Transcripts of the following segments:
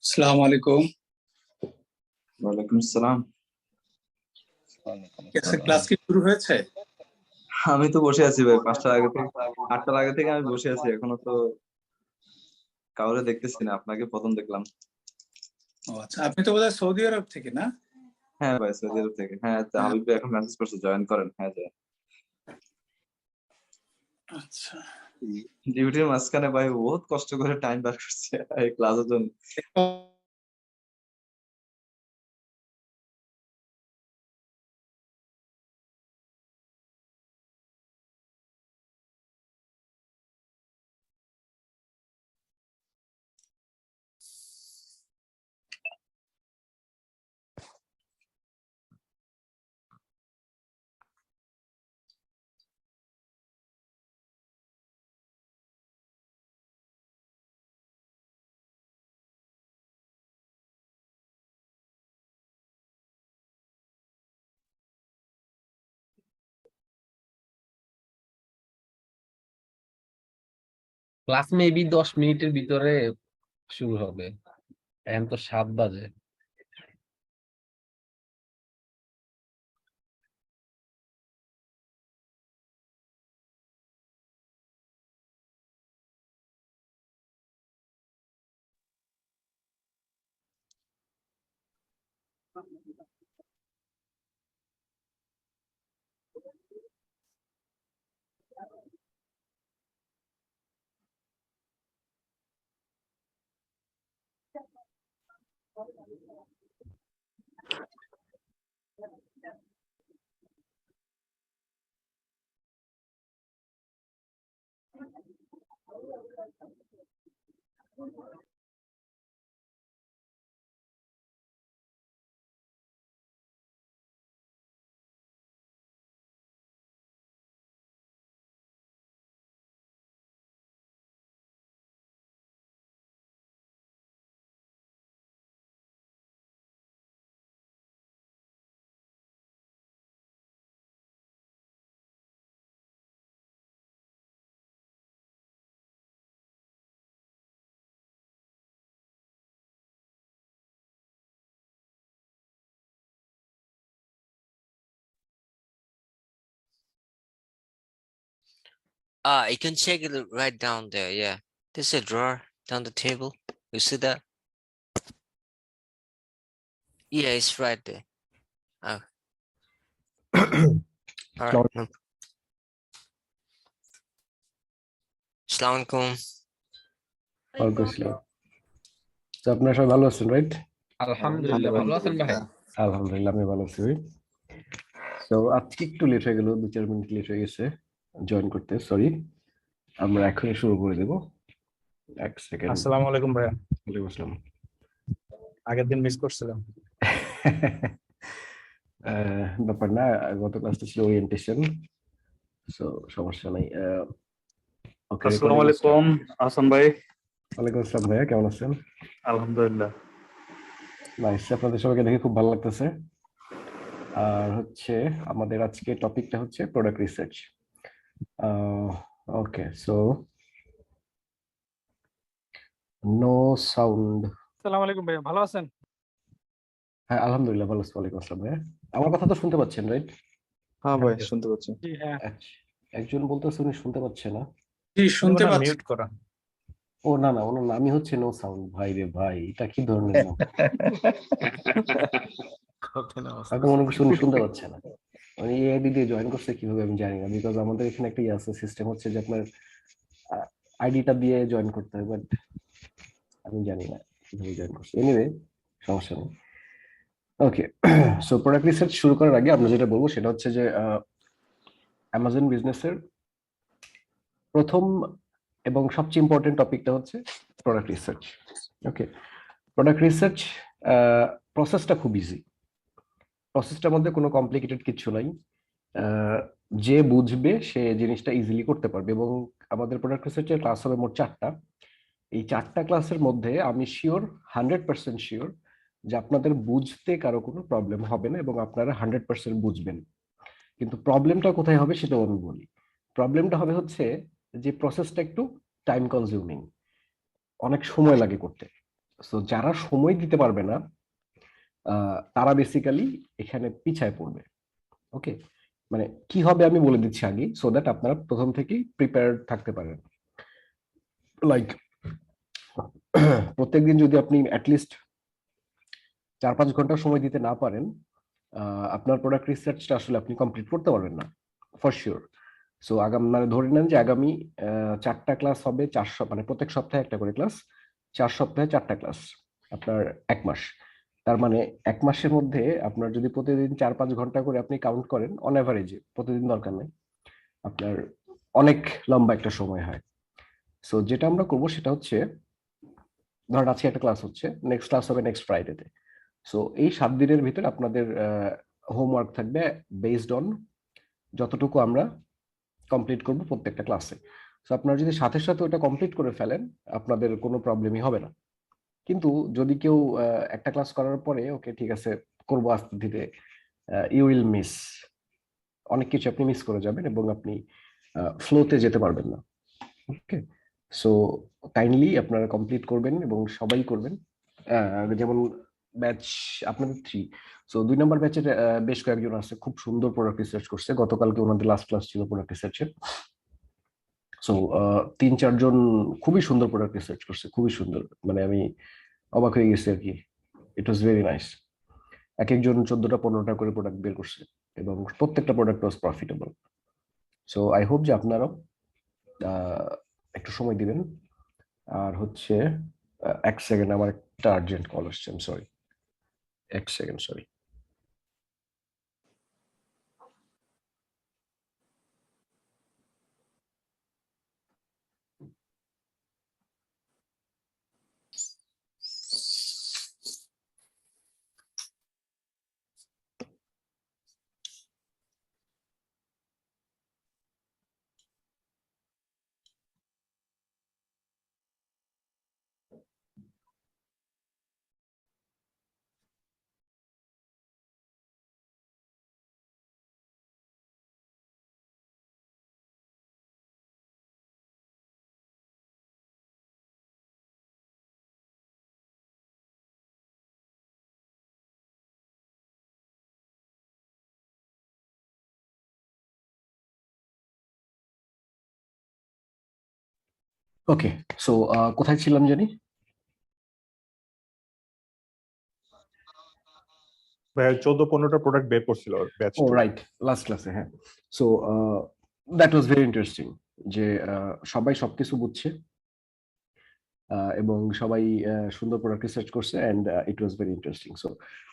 अस्सलाम वालेकुम। ওয়ালাইকুম আসসালাম। कैसे क्लास की शुरू হয়েছে? আমি তো বসে আছি ভাই, 5টার আগে থেকে 8টার আগে থেকে আমি বসে আছি, এখনো তো কাউরে দেখতেছি না, আপনাকে প্রথম দেখলাম। ও আচ্ছা, আপনি তো বোধহয় সৌদি আরব থেকে না? হ্যাঁ ভাই, সৌদি আরব থেকে। হ্যাঁ, হাবিব ভাই এখন মেসেজ করছে জয়েন করেন। হ্যাঁ যায় আচ্ছা, ডিউটির মাঝখানে ভাই বহুত কষ্ট করে টাইম বার করছে এই ক্লাসের জন্য। ক্লাস মেবি 10 মিনিটের ভিতরে শুরু হবে। এখন তো 7 বাজে। You can check it right down there. Yeah, there's a drawer down the table. You see that? Yeah, it's right there. Oh. All right. Assalamu alaikum. ওয়ালাইকুম আসসালাম। তো আপনারা সবাই ভালো আছেন, রাইট? আলহামদুলিল্লাহ, ভালো আছেন ভাই? আলহামদুলিল্লাহ, আমি ভালো আছি। তো আজকে একটু লেট হয়ে গেল, 2-4 মিনিট লেট হয়ে গেছে জয়েন করতে, সরি। আমরা এখনই শুরু করে দেব। এক সেকেন্ড। আসসালামু আলাইকুম ভাইয়া। ওয়ালাইকুম আসসালাম। আগের দিন মিস করছিলাম। ব্যাপার না, গত ক্লাসটা ছিল ওরিয়েন্টেশন, সো সমস্যা নাই। ওকে, আসসালামু আলাইকুম হাসান ভাই। ওয়ালাইকুম আসসালাম ভাইয়া, কেমন আছেন? আলহামদুলিল্লাহ। নাইস, আপনাদের সবাইকে দেখে খুব ভালো লাগতেছে। আর হচ্ছে আমাদের আজকে টপিকটা হচ্ছে প্রোডাক্ট রিসার্চ। ওকে, সো নো সাউন্ড। আসসালামু আলাইকুম ভাইয়া, ভালো আছেন? হ্যাঁ আলহামদুলিল্লাহ ভালো আছি। ওয়ালাইকুম আসসালাম ভাইয়া, আমার কথা তো শুনতে পাচ্ছেন, রাইট? হ্যাঁ ভাই, শুনতে পাচ্ছি। জি হ্যাঁ। একজন বলতেছে উনি শুনতে পাচ্ছে না। জি, শুনতে পাচ্ছি। মিউট করা। ও না না, ওনার নামই হচ্ছে নো সাউন্ড। ভাই রে ভাই, এটা কি ধরনের নাম? আপনি মনে করছেন উনি শুনতে পাচ্ছে না? উনি এআইডি দিয়ে জয়েন করছে কিভাবে আমি জানি না, বিকজ আমাদের এখানে একটা ইয়ে আছে, সিস্টেম হচ্ছে যে আপনার আইডিটা দিয়ে জয়েন করতে হয়, বাট আমি জানি না কিভাবে জয়েন করছে। এনিওয়ে, সমস্যা নেই। ওকে, সো প্রোডাক্ট রিসার্চ শুরু করার আগে আমরা যেটা বলবো সেটা হচ্ছে যে অ্যামাজন বিজনেসের প্রথম এবং সবচেয়ে ইম্পর্টেন্ট টপিকটা হচ্ছে প্রোডাক্ট রিসার্চ। ওকে, প্রোডাক্ট রিসার্চ প্রসেসটা খুব ইজি। প্রসেসটার মধ্যে কোনো কমপ্লিকেটেড কিছু নাই। যে বুঝবে সে জিনিসটা ইজিলি করতে পারবে। এবং আমাদের প্রোডাক্ট রিসার্চের ক্লাস হবে মোট 4টা। এই 4টা ক্লাসের মধ্যে আমি শিওর, 100% শিওর যে আপনাদের বুঝতে কারো কোনো প্রবলেম হবে না এবং আপনারা 100% বুঝবেন। কিন্তু প্রবলেমটা কোথায় হবে সেটাও আমি বলি। প্রবলেমটা হবে হচ্ছে যে প্রসেসটা একটু টাইম কনজিউমিং, অনেক সময় লাগে করতে। সো যারা সময় দিতে পারবে না তারা বেসিক্যালি এখানে পিছায় পড়বে। ওকে, মানে কি হবে আমি বলে দিচ্ছি আগে, সো দ্যাট আপনারা প্রথম থেকেই প্রিপেয়ার্ড থাকতে পারেন। লাইক প্রত্যেকদিন যদি আপনি অ্যাটলিস্ট 4-5 ঘন্টা সময় দিতে না পারেন, আপনার প্রোডাক্ট রিসার্চটা আসলে আপনি কমপ্লিট করতে পারবেন না ফর শিওর। সো মানে ধরে নেন যে আগামী 4টা ক্লাস হবে, 400 মানে প্রত্যেক সপ্তাহে একটা করে ক্লাস, 4 সপ্তাহে 4টা ক্লাস, আপনার 1 মাস। তার মানে 1 মাসের মধ্যে আপনার যদি প্রতিদিন 4-5 ঘন্টা করে আপনি কাউন্ট করেন, অন অ্যাভারেজে, প্রতিদিন দরকার নেই, আপনার অনেক লম্বা একটা সময় হয়। সো যেটা আমরা করবো সেটা হচ্ছে, ধরেন আজকে একটা ক্লাস হচ্ছে, নেক্সট ক্লাস হবে নেক্সট ফ্রাইডেতে। সো এই 7 দিনের ভিতরে আপনাদের হোমওয়ার্ক থাকবে বেসড অন যতটুকু আমরা কমপ্লিট করবো প্রত্যেকটা ক্লাসে। সো আপনারা যদি সাথে সাথে ওটা কমপ্লিট করে ফেলেন, আপনাদের কোনো প্রবলেমই হবে না। কিন্তু যদি কেউ একটা ক্লাস করার পরে ওকে ঠিক আছে করবো আস্তে ধীরে, ইউ উইল মিস, অনেক কিছু আপনি মিস করে যাবেন এবং আপনি ফ্লোতে যেতে পারবেন না। ওকে, সো কাইন্ডলি আপনারা কমপ্লিট করবেন এবং সবাই করবেন। যেমন ব্যাচ আপনাদের 3, সো 2 নম্বর ব্যাচের বেশ কয়েকজন আছে, খুব সুন্দর প্রোডাক্ট রিসার্চ করছে, গতকালকে ওনাদের লাস্ট ক্লাস ছিল প্রোডাক্ট রিসার্চের। সো 3-4 জন খুবই সুন্দর প্রোডাক্ট রিসার্চ করছে, খুবই সুন্দর, মানে আমি অবাক হয়ে গেছি আর কি। ইট ওয়াজ ভেরি নাইস। এক একজন 14টা-15টা করে প্রোডাক্ট বের করছে এবং প্রত্যেকটা product was profitable. So I hope যে আপনারাও একটু সময় দিবেন। আর হচ্ছে 1 সেকেন্ড, আমার একটা আর্জেন্ট কল আসছে, সরি, 1 সেকেন্ড, সরি। ওকে, সো কোথায় ছিলাম জানি? ভাই 14-15টা প্রোডাক্ট বের করছিল ব্যাচ ও 2। রাইট, লাস্ট ক্লাসে, হ্যাঁ। So that was very interesting যে সবাই সবকিছু বুঝছে এবং সবাই সুন্দর প্রোডাক্ট রিসার্চ করছে, and it was very interesting. So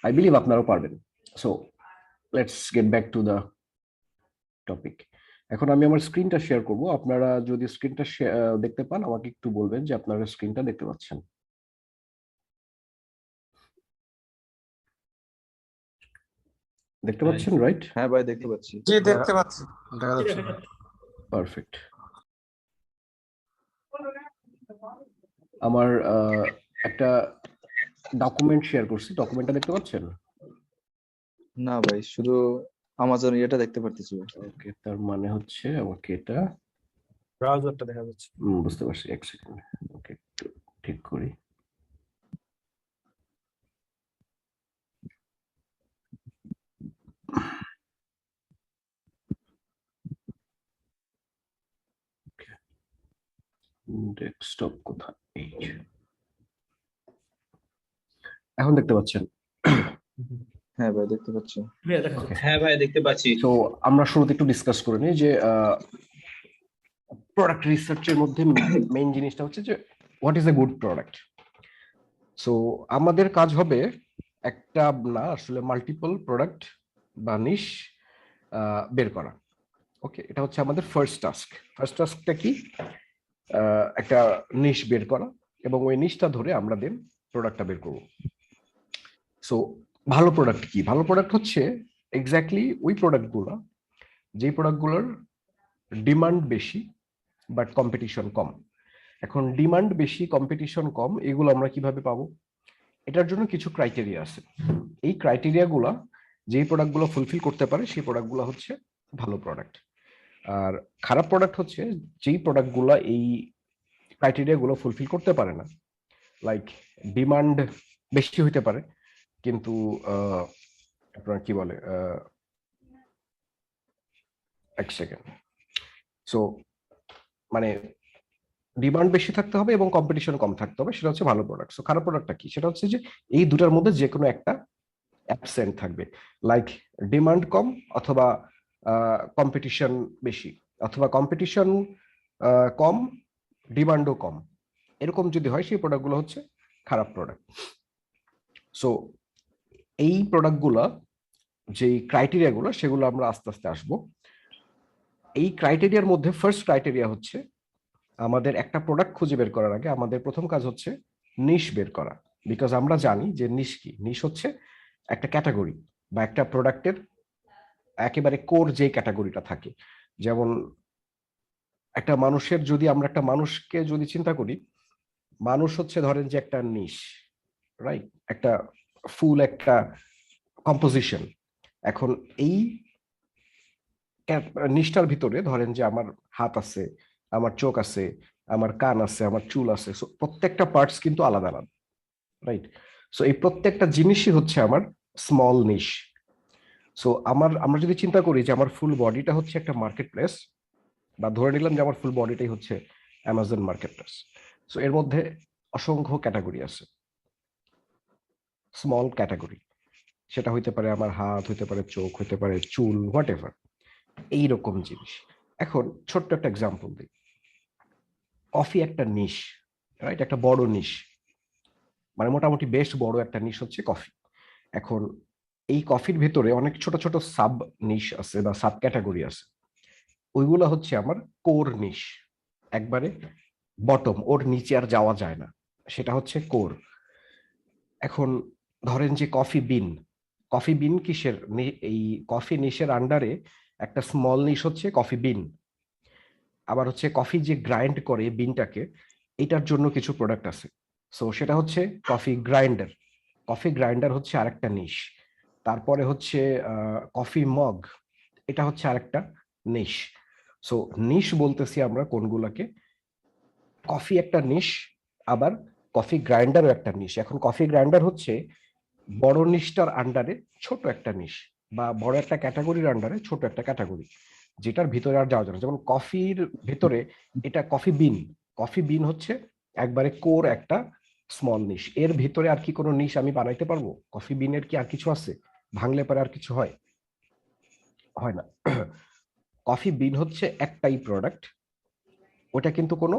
I believe আপনারাও পারবেন। So let's get back to the topic. এখন আমি আমার স্ক্রিনটা শেয়ার করব। আপনারা যদি স্ক্রিনটা দেখতে পান, আমাকে একটু বলবেন যে আপনারা স্ক্রিনটা দেখতে পাচ্ছেন। দেখতে পাচ্ছেন, রাইট? হ্যাঁ ভাই, দেখতে পাচ্ছি। জি, দেখতে পাচ্ছি। দেখা যাচ্ছে। পারফেক্ট। আমার একটা ডকুমেন্ট শেয়ার করছি, ডকুমেন্টটা দেখতে পাচ্ছেন? না ভাই, শুধু আমাজন এটা দেখতে পারতেছি ভাই। ওকে, তার মানে হচ্ছে আমাকে এটা ব্রাউজারটা দেখা যাচ্ছে। বুঝতে পারছি। 1 সেকেন্ড, ওকে, একটু ঠিক করি। ডেস্কটপ কোথায়? এই যে। এখন দেখতে পাচ্ছেন? হ্যাঁ ভাই, দেখতে পাচ্ছি। হ্যাঁ ভাই, দেখতে পাচ্ছি। তো আমরা শুরুতে একটু ডিসকাস করে নিই যে প্রোডাক্ট রিসার্চের মধ্যে মেইন জিনিসটা হচ্ছে যে what is a good product. So আমাদের কাজ হবে একটা না, আসলে মাল্টিপল প্রোডাক্ট বা নিশ বের করা। ওকে, এটা হচ্ছে আমাদের ফার্স্ট টাস্ক। ফার্স্ট টাস্কটা কি? একটা নিশ বের করা এবং ওই নিশটা ধরে আমরা দেন প্রোডাক্টটা বের করব। সো ভালো প্রোডাক্ট কি? ভালো প্রোডাক্ট হচ্ছে এক্স্যাক্টলি ওই প্রোডাক্টগুলো যেই প্রোডাক্টগুলোর ডিমান্ড বেশি বাট কম্পিটিশন কম। এখন ডিমান্ড বেশি, কম্পিটিশন কম, এগুলো আমরা কিভাবে পাবো? এটার জন্য কিছু ক্রাইটেরিয়া আছে। এই ক্রাইটেরিয়াগুলো যেই প্রোডাক্টগুলো ফুলফিল করতে পারে সেই প্রোডাক্টগুলো হচ্ছে ভালো প্রোডাক্ট। আর খারাপ প্রোডাক্ট হচ্ছে যেই প্রোডাক্টগুলো এই ক্রাইটেরিয়াগুলো ফুলফিল করতে পারে না, লাইক ডিমান্ড বেশি হইতে পারে, কিন্তু আপনার কি বলে, এক সেকেন্ড, সো মানে ডিমান্ড বেশি থাকতে হবে এবং কম্পিটিশন কম থাকতে হবে, সেটা হচ্ছে ভালো প্রোডাক্ট। সো খারাপ প্রোডাক্টটা কি? সেটা হচ্ছে যে এই দুটার মধ্যে যে কোনো একটা অ্যাবসেন্ট থাকবে, লাইক ডিমান্ড কম অথবা কম্পিটিশন বেশি, অথবা কম্পিটিশন কম ডিমান্ডও কম, এরকম যদি হয় সেই প্রোডাক্টগুলো হচ্ছে খারাপ প্রোডাক্ট। সো এই প্রোডাক্টগুলো যে ক্রাইটেরিয়াগুলো সেগুলো আমরা আস্তে আস্তে আসবো। এই ক্রাইটেরিয়ার মধ্যে ফার্স্ট ক্রাইটেরিয়া হচ্ছে আমাদের একটা প্রোডাক্ট খুঁজে বের করার আগে আমাদের প্রথম কাজ হচ্ছে নিশ বের করা। বিকজ আমরা জানি যে নিশ কি, নিশ হচ্ছে একটা ক্যাটাগরি বা একটা প্রোডাক্টের একেবারে কোর যে ক্যাটাগরিটা থাকে। যেমন একটা মানুষের, যদি আমরা একটা মানুষকে যদি চিন্তা করি, মানুষ হচ্ছে ধরেন যে একটা নিশ, রাইট, একটা ফুল একটা কম্পোজিশন। এখন এই নিশটার ভিতরে ধরেন যে আমার হাত আছে, আমার চোখ আছে, আমার কান আছে, আমার চুল আছে, সো প্রত্যেকটা পার্টস কিন্তু আলাদা আলাদা, রাইট। সো এই প্রত্যেকটা জিনিসই হচ্ছে আমার স্মল নিশ। সো আমরা যদি চিন্তা করি যে আমার ফুল বডিটা হচ্ছে একটা মার্কেট প্লেস, বা ধরে নিলাম যে আমার ফুল বডিটাই হচ্ছে অ্যামাজন মার্কেট প্লেস, সো এর মধ্যে অসংখ্য ক্যাটাগরি আছে, স্মল ক্যাটাগরি। সেটা হইতে পারে আমার হাত, হইতে পারে চোখ, হইতে পারে চুল, হোয়াট এভার, এইরকম জিনিস। এখন ছোট্ট একটা এক্সাম্পল দিই। কফি একটা নিশ, রাইট, একটা বড় নিশ, মানে মোটামুটি বেশ বড় একটা নিশ হচ্ছে কফি। এখন এই কফির ভেতরে অনেক ছোট ছোট সাব নিশ আছে বা সাব ক্যাটাগরি আছে, ওইগুলো হচ্ছে আমার কোর নিশ, একবারে বটম, ওর নিচে আর যাওয়া যায় না, সেটা হচ্ছে কোর। এখন ধরেন যে কফি বিন, কফি বিন কিসের, এই কফি নিশের আন্ডারে একটা স্মল নিশ হচ্ছে কফি বিন। আবার হচ্ছে কফি যে গ্রাইন্ড করে বিনটাকে, এটার জন্য কিছু প্রোডাক্ট আছে, সো সেটা হচ্ছে কফি গ্রাইন্ডার। কফি গ্রাইন্ডার হচ্ছে আরেকটা নিশ। তারপরে হচ্ছে কফি মগ, এটা হচ্ছে আরেকটা নিশ। সো নিশ বলতেছি আমরা কোনগুলাকে, কফি একটা নিশ, আবার কফি গ্রাইন্ডারও একটা নিশ। এখন কফি গ্রাইন্ডার হচ্ছে বড় নিশটার আন্ডারে ছোট একটা নিশ, বা বড় একটা ক্যাটাগরির আন্ডারে ছোট একটা ক্যাটাগরি, যেটার ভিতরে আর যাওয়া যায় না। যেমন কফির ভিতরে এটা কফি বিন, কফি বিন হচ্ছে একবারে কোর একটা স্মল নিশ। এর ভিতরে আর কি কোনো নিশ আমি বানাইতে পারবো? কফি বিনের কি আর কিছু আছে? ভাঙলে পরে আর কিছু হয়? হয় না। কফি বিন হচ্ছে একটাই প্রোডাক্ট, ওটা কিন্তু কোনো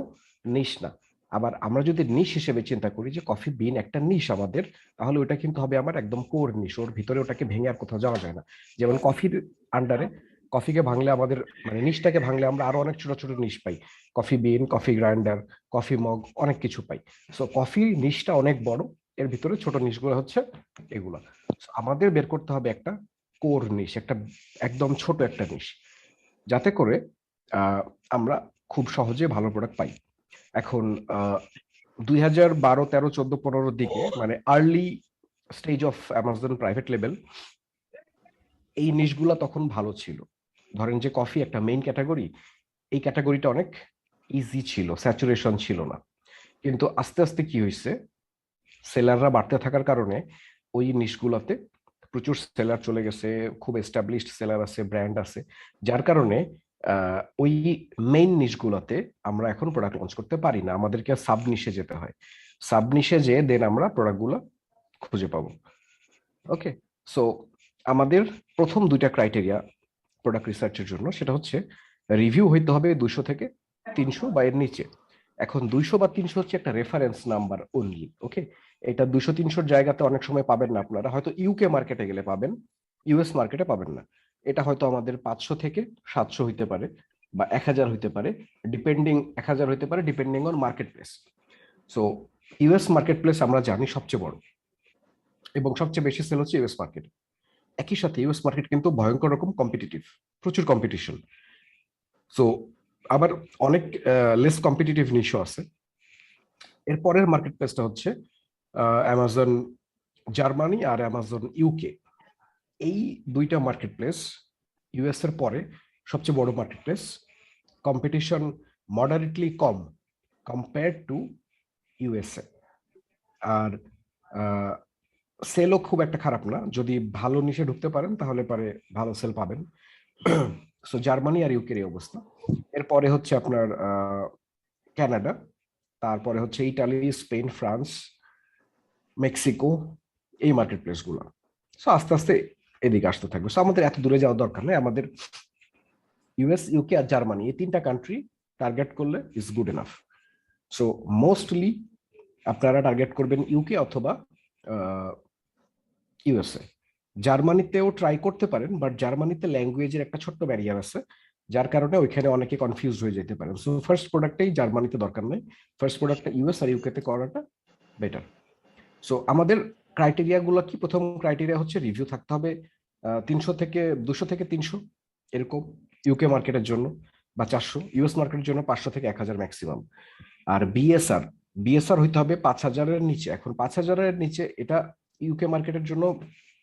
নিশ না। আবার আমরা যদি নিশ হিসেবে চিন্তা করি যে কফি বিন একটা নিশ আমাদের, তাহলে ওটা কিন্তু হবে আমার একদম কোর নিশ, ওর ভিতরে ওটাকে ভেঙে আর কোথাও যাওয়া যায় না। যেমন কফির আন্ডারে, কফিকে ভাঙলে আমাদের মানে নিশটাকে ভাঙলে আমরা আরো অনেক ছোট ছোট নিশ পাই, coffee bean, coffee grinder, coffee mug, অনেক কিছু পাই। সো কফি নিশটা অনেক বড়, এর ভিতরে ছোট নিশগুলো হচ্ছে এগুলা। So আমাদের বের করতে হবে একটা কোর নিশ, একটা একদম ছোট একটা নিশ, যাতে করে আমরা খুব সহজে ভালো প্রোডাক্ট পাই। এখন 2012, 13, 14, 15 দিকে, মানে early stage of Amazon private level, এই নিশগুলা তখন ভালো ছিল। ধরেন যে কফি একটা মেইন ক্যাটাগরি, এই ক্যাটাগরিটা অনেক ইজি ছিল, স্যাচুরেশন ছিল না। কিন্তু আস্তে আস্তে কি হয়েছে, সেলাররা বাড়তে থাকার কারণে ওই নিশগুলাতে প্রচুর সেলার চলে গেছে, খুব এস্টাবলিশড সেলার আছে, ব্র্যান্ড আছে, যার কারণে ওই মেইন নিশগুলোতে আমরা এখন প্রোডাক্ট লঞ্চ করতে পারি না, আমাদেরকে সাব নিশে যেতে হয়। সাব নিশে যেয়ে দেন আমরা প্রোডাক্টগুলো খুঁজে পাবো। ওকে, সো আমাদের প্রথম দুইটা ক্রাইটেরিয়া প্রোডাক্ট রিসার্চের জন্য, সেটা হচ্ছে রিভিউ হইতে হবে 200 থেকে 300 বা এর নিচে। এখন 200 বা 300 হচ্ছে একটা রেফারেন্স নাম্বার অনলি। ওকে, এটা 200-300 জায়গাতে অনেক সময় পাবেন না আপনারা, হয়তো ইউকে মার্কেটে গেলে পাবেন, ইউএস মার্কেটে পাবেন না। এটা হয়তো আমাদের 500 থেকে 700 হইতে পারে, বা 1000 হইতে পারে, ডিপেন্ডিং, 1000 হইতে পারে depending on market place. So US market place আমরা জানি সবচেয়ে বড় এবং সবচেয়ে বেশি সেল হচ্ছে ইউএস মার্কেট। একই সাথে ইউএস মার্কেট কিন্তু ভয়ঙ্কর রকম কম্পিটিটিভ, প্রচুর কম্পিটিশন। সো আবার অনেক লেস কম্পিটিটিভ নিশও আছে। এরপরের মার্কেট প্লেসটা হচ্ছে অ্যামাজন জার্মানি আর অ্যামাজন ইউকে। এই দুইটা মার্কেট প্লেস ইউএস এর পরে সবচেয়ে বড় মার্কেট প্লেস, কম্পিটিশন মডারেটলি কম কম্পেয়ার টু ইউএসএ। আর সেলও খুব একটা খারাপ না, যদি ভালো নিশে ঢুকতে পারেন তাহলে পারে ভালো সেল পাবেন। সো জার্মানি আর ইউকের এই অবস্থা। এরপরে হচ্ছে আপনার কানাডা, তারপরে হচ্ছে ইটালি, স্পেন, ফ্রান্স, মেক্সিকো, এই মার্কেট প্লেস গুলো। সো আস্তে আস্তে এদিকে আসতে থাকবে। সো আমাদের এত দূরে যাওয়ার দরকার নেই, আমাদের ইউএস, ইউকে আর জার্মানি এই তিনটা কান্ট্রি টার্গেট করলে is good enough. So mostly আপনারা টার্গেট করবেন ইউকে অথবা ইউএসএ। জার্মানিতেও ট্রাই করতে পারেন, বাট জার্মানিতে ল্যাঙ্গুয়েজের একটা ছোট্ট ব্যারিয়ার আছে, যার কারণে ওইখানে অনেকে কনফিউজ হয়ে যেতে পারেন। সো ফার্স্ট প্রোডাক্টটাই জার্মানিতে দরকার নেই, ফার্স্ট প্রোডাক্টটা ইউএস আর ইউকেতে করাটা বেটার। সো আমাদের ক্রাইটেরিয়া গুলো কি? প্রথম ক্রাইটেরিয়া হচ্ছে রিভিউ থাকতে হবে 200 থেকে 300 এরকম ইউকে মার্কেটের জন্য, বা 400, ইউএস মার্কেটের জন্য 500 থেকে 1000 ম্যাক্সিমাম। আর বিএসআর হইতে হবে 5000-এর নিচে। এখন 5000-এর নিচে এটা ইউকে মার্কেটের জন্য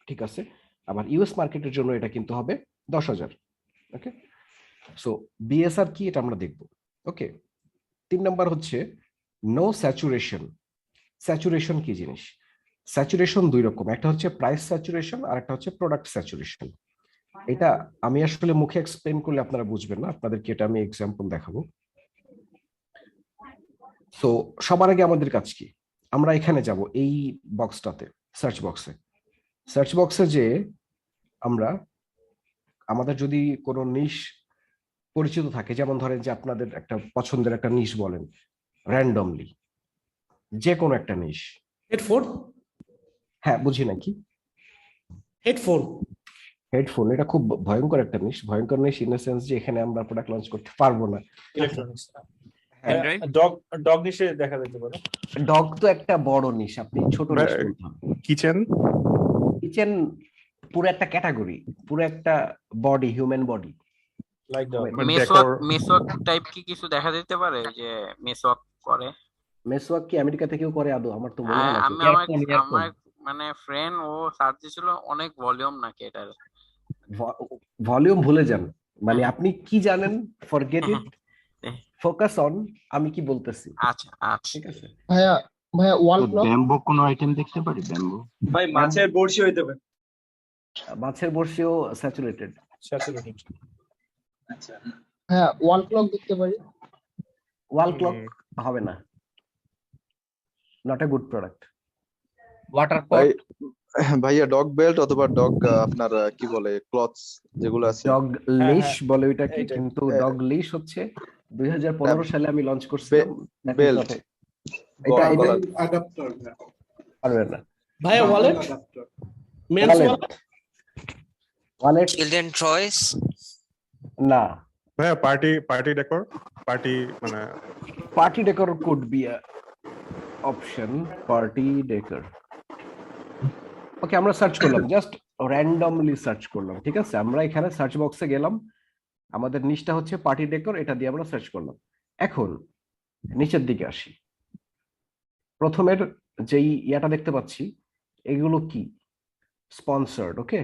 ঠিক আছে, আবার ইউএস মার্কেটের জন্য এটা কিন্তু হবে 10,000। ওকে, সো বিএসআর কি এটা আমরা দেখব। ওকে, 3 নাম্বার হচ্ছে নো স্যাচুরেশন। স্যাচুরেশন কি জিনিস? স্যাচুরেশন দুই রকম, একটা হচ্ছে প্রাইস স্যাচুরেশন আর একটা হচ্ছে প্রোডাক্ট স্যাচুরেশন। এটা আমি আসলে মুখে এক্সপ্লেন করলে আপনারা বুঝবেন না, আপনাদেরকে এটা আমি এক্সাম্পল দেখাবো। সো সবার আগে আমাদের কাজ কি? আমরা এখানে যাব এই বক্সটাতে, সার্চ বক্সে যে আমরা আমাদের যদি কোনো নিশ পরিচিত থাকে, যেমন ধরেন যে আপনাদের একটা পছন্দের একটা নিশ বলেন র্যান্ডমলি, যে কোনো একটা নিশ। হেডফোন। হ্যাঁ, বুঝি নাকি? হেডফোন। হেডফোন, এটা খুব ভয়ঙ্কর একটা নিশ। ভয়ঙ্কর নিশ ইন দ্য সেন্স যে এখানে আমরা প্রোডাক্ট লঞ্চ করতে পারবো না। ইলেকট্রনিক্স। Android? ডগ নিশে দেখা যেতে পারে। ডগ তো একটা বড় নিশ, আপনি ছোট নিশ বলতে হবে। কিচেন কিচেন পুরো একটা ক্যাটাগরি, পুরো একটা body, human body. Like dog. মেসওয়াক টাইপ কি কিছু দেখা যেতে পারে যে মেসওয়াক করে? মেসওয়াক কি আমেরিকা থেকেও করে আদৌ? আমার তো মনে হয় না। আমি আমার মানে ফ্রেন্ড ও সার্চ দিছিল অনেক ভলিউম নাকি এটার। ভলিউম ভুলে যান, মানে আপনি কি জানেন, ফরগেট ইট, ফোকাস অন আমি কি বলতেছি। আচ্ছা আচ্ছা, ঠিক আছে ভাইয়া ওয়াল ক্লক। ব্যাম্বো কোনো আইটেম দেখতে পারি? ব্যাম্বো ভাই মাছের বড়শি হইতে পারে। মাছের বড়শিও স্যাচুরেটেড। স্যাচুরেটেড। আচ্ছা, হ্যাঁ, ওয়াল ক্লক দেখতে পারি। ওয়াল ক্লক হবে না, not a good product. Water ভাইয়া ডগ বেল্ট অথবা ডগ আপনার কি বলে ক্লথস যেগুলো আছে, ডগ লিশ হ্যাঁ, বলে ওইটাকে, এইটাই। কিন্তু ডগ লিশ হচ্ছে 2015 সালে আমি লঞ্চ করছিলাম। বেল্ট এটা অ্যাডাপ্টার পারবে না। ভাইয়া wallet. Men's wallet. Wallet Children toys? না। ভাইয়া পার্টি ডেকোর, পার্টি মানে party decor could be a option. Party decor, okay, আমরা সার্চ করলাম, জাস্ট র্যান্ডমলি সার্চ করলাম। ঠিক আছে, আমরা এখানে সার্চ বক্সে গেলাম, আমাদের নিচটা হচ্ছে পার্টি ডেকোর, এটা দিয়ে আমরা সার্চ করলাম। এখন নিচের দিকে আসি, প্রথমের যেই ইয়াটা দেখতে পাচ্ছি এগুলো কি? স্পন্সর্ড। ওকে,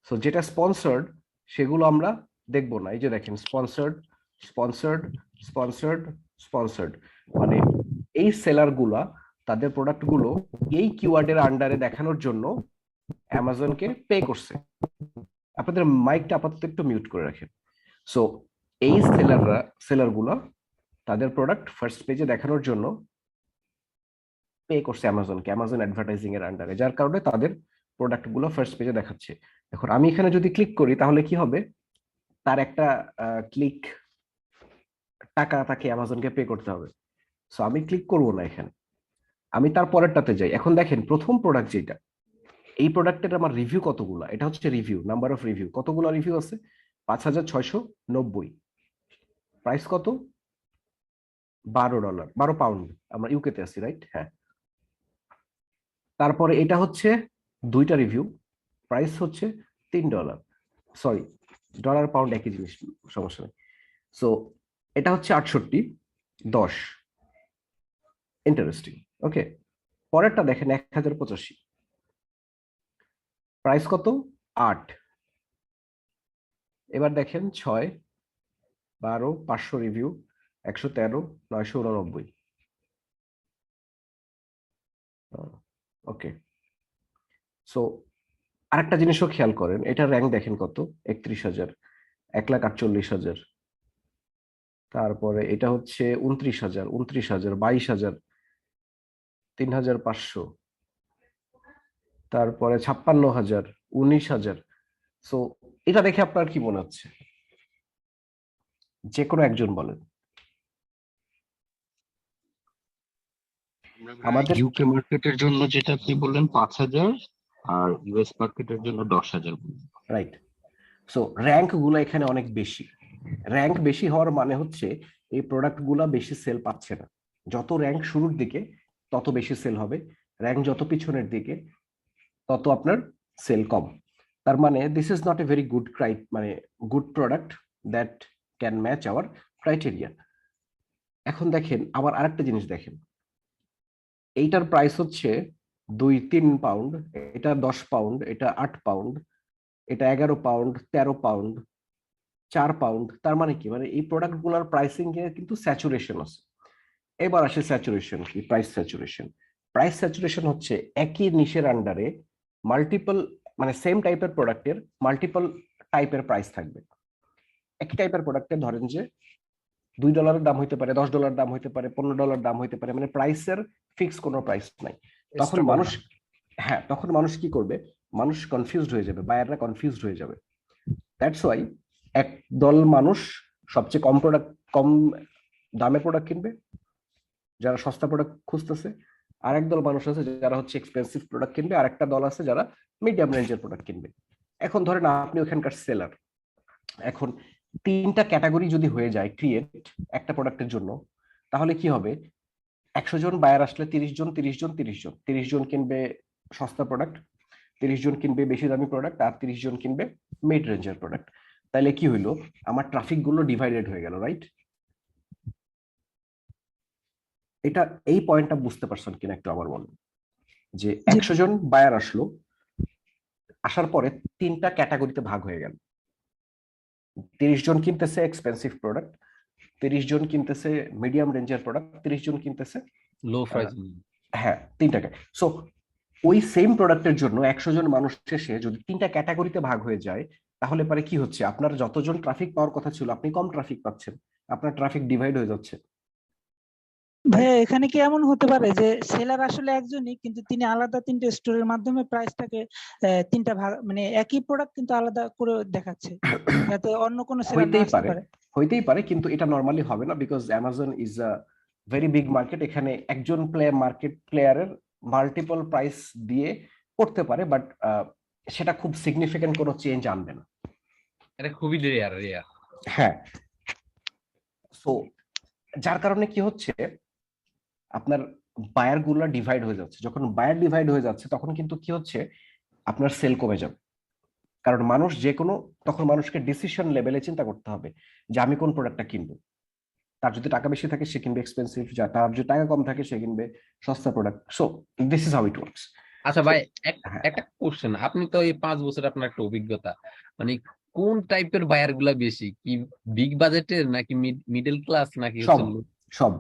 সো যেটা স্পন্সর্ড সেগুলো আমরা দেখব না। এই যে দেখেন স্পন্সর্ড, স্পন্সর্ড, স্পন্সর্ড, স্পন্সর্ড, মানে এই সেলার গুলা তাদের প্রোডাক্ট গুলো এই কিওয়ার্ডের আন্ডারে দেখানোর জন্য অ্যামাজনকে পে করছে। আপনাদের মাইকটা আপাতত একটু মিউট করে রাখেন। সো এই সেলার গুলো তাদের প্রোডাক্ট ফার্স্ট পেজে দেখানোর জন্য পে করছে অ্যামাজনকে, অ্যামাজন অ্যাডভার্টাইজিং এর আন্ডারে, যার কারণে তাদের প্রোডাক্ট গুলো ফার্স্ট পেজে দেখাচ্ছে। এখন আমি এখানে যদি ক্লিক করি তাহলে কি হবে? তার একটা ক্লিক টাকা তাকে অ্যামাজনকে পে করতে হবে। সো আমি ক্লিক করবো না এখানে, আমি তার পরেরটাতে যাই। এখন দেখেন প্রথম প্রোডাক্ট যেটা, এই প্রোডাক্টের আমার রিভিউ কতগুলো? এটা হচ্ছে রিভিউ, নাম্বার অফ রিভিউ। কতগুলো রিভিউ আছে? 5690। প্রাইস কত? $12, 12 পাউন্ড। আমরা ইউকেতে আছি, রাইট? হ্যাঁ। তারপরে এটা হচ্ছে দুইটা রিভিউ, প্রাইস হচ্ছে $3। সরি, ডলার পাউন্ড একই জিনিস, সমস্যা নেই। সো এটা হচ্ছে 68, 10। ইন্টারেস্টিং। ওকে, পরেরটা দেখেন 1085, প্রাইস কত? 8। এবার দেখেন 6, 12, 500 রিভিউ, 113, 989। ওকে, সো আরেকটা জিনিসও খেয়াল করেন, এটা র্যাঙ্ক দেখেন কত, 31,000, 1,48,000, তারপরে এটা হচ্ছে 29,000, 22,000, 3,500, তারপরে 56,000, 19,000। সো এটা দেখে আপনার কি মনে হচ্ছে? যে কোনো একজন বলেন। আমাদের ইউকে মার্কেটের জন্য যেটা আপনি বললেন 5,000, আর ইউএস মার্কেটের জন্য 10,000 বললেন। রাইট। সো র্যাঙ্ক গুলো এখানে অনেক বেশি। র্যাঙ্ক বেশি হওয়ার মানে হচ্ছে এই প্রোডাক্ট গুলা বেশি সেল পাচ্ছে না। যত র্যাঙ্ক শুরুর দিকে তত বেশি সেল হবে, র্যাঙ্ক যত পিছনের দিকে তত আপনার সেল কম। তার মানে this is not a very good মানে good product that can match our criteria. এখন দেখেন আবার আরেকটা জিনিস দেখেন, এইটার প্রাইস হচ্ছে 2-3 পাউন্ড, এটা 10 পাউন্ড, এটা 8 পাউন্ড, এটা 11 পাউন্ড, 13 পাউন্ড, 4 পাউন্ড। তার মানে কি, মানে এই প্রোডাক্ট গুলার প্রাইসিং এ কিন্তু স্যাচুরেশন আছে। এবার আসে স্যাচুরেশন কি, প্রাইস স্যাচুরেশন। প্রাইস স্যাচুরেশন হচ্ছে একই নিশের আন্ডারে মাল্টিপল, মানে সেম টাইপের প্রোডাক্টের মাল্টিপল টাইপের প্রাইস থাকবে। একই টাইপের প্রোডাক্টের ধরেন যে $2 দাম হইতে পারে, $10 দাম হইতে পারে, $15 দাম হইতে পারে, মানে প্রাইসের ফিক্স কোনো প্রাইস নাই। তখন মানুষ, হ্যাঁ তখন মানুষ কি করবে, মানুষ কনফিউজড হয়ে যাবে, বায়াররা কনফিউজড হয়ে যাবে। দ্যাটস ওয়াই এক দল মানুষ সবচেয়ে কম দামের প্রোডাক্ট কিনবে, যারা সস্তা প্রোডাক্ট খুঁজতেছে। আর একদল মানুষ আছে যারা হচ্ছে এক্সপেন্সিভ প্রোডাক্ট কিনবে, আর একটা দল আছে যারা মিডিয়াম রেঞ্জের প্রোডাক্ট কিনবে। এখন ধরেন আপনি ওখানকার সেলার, এখন 3টা ক্যাটাগরি যদি হয়ে যায় ক্রিয়েট একটা প্রোডাক্টের জন্য, তাহলে কি হবে, 100 জন বায়ার আসলে 30 জন 30 জন 30 জন 30 জন কিনবে সস্তা প্রোডাক্ট, 30 জন কিনবে বেশি দামি প্রোডাক্ট, আর 30 জন কিনবে মিড রেঞ্জের প্রোডাক্ট। তাইলে কি হইলো, আমার ট্রাফিক গুলো ডিভাইডেড হয়ে গেল, রাইট? এটা এই পয়েন্টটা বুঝতে পারছেন কিনা একটু আবার বলুন, যে 100 জন বায়ার আসলো, আসার পরে 3টা ক্যাটাগরিতে ভাগ হয়ে গেল। 30 জন কিনতেছে এক্সপেন্সিভ প্রোডাক্ট, 30 জন কিনতেছে মিডিয়াম রেঞ্জের প্রোডাক্ট, 30 জন কিনতেছে লো প্রাইস। হ্যাঁ 3টাকে। সো ওই সেম প্রোডাক্টের জন্য 100 জন মানুষ শেষে যদি 3টা ক্যাটাগরিতে ভাগ হয়ে যায়, তাহলে পরে কি হচ্ছে, আপনার যতজন ট্রাফিক পাওয়ার কথা ছিল আপনি কম ট্রাফিক পাচ্ছেন, আপনার ট্রাফিক ডিভাইড হয়ে যাচ্ছে। ভাইয়া এখানে কি এমন হতে পারে যে সেলার আসলে একজনই, কিন্তু তিনি আলাদা 3টে স্টোরের মাধ্যমে প্রাইসটাকে 3টা ভাগ, মানে একই প্রোডাক্ট কিন্তু আলাদা করে দেখাচ্ছে, যাতে অন্য কোনো সেলার না আসতে পারে? হইতেই পারে, কিন্তু এটা নরমালি হবে না, because Amazon is a very big market. এখানে একজন মার্কেট প্লেয়ারের মাল্টিপল প্রাইস দিয়ে করতে পারে, বাট সেটা খুব সিগনিফিকেন্ট কোনো চেঞ্জ আনবে না। এটা খুবই রেয়ার। হ্যাঁ, সো যার কারণে কি হচ্ছে, আপনার বায়ার গুলা ডিভাইড হয়ে যাচ্ছে। যখন বায়ার ডিভাইড হয়ে যাচ্ছে তখন কিন্তু কি হচ্ছে, আপনার সেল কমে যাবে। কারণ মানুষ যে কোনো, তখন মানুষকে ডিসিশন লেভেলে চিন্তা করতে হবে যে আমি কোন প্রোডাক্টটা কিনবো। তার যদি টাকা বেশি থাকে সে কিনবে এক্সপেন্সিভ, তার যদি টাকা কম থাকে সে কিনবে সস্তা product. So this is how it works. আচ্ছা ভাই, একটা কোশ্চেন, আপনি তো এই 5 বছর আপনার একটা অভিজ্ঞতা, মানে কোন টাইপের বায়ার গুলা বেশি, কি বিগ বাজেটের নাকি মিডল ক্লাস নাকি সব?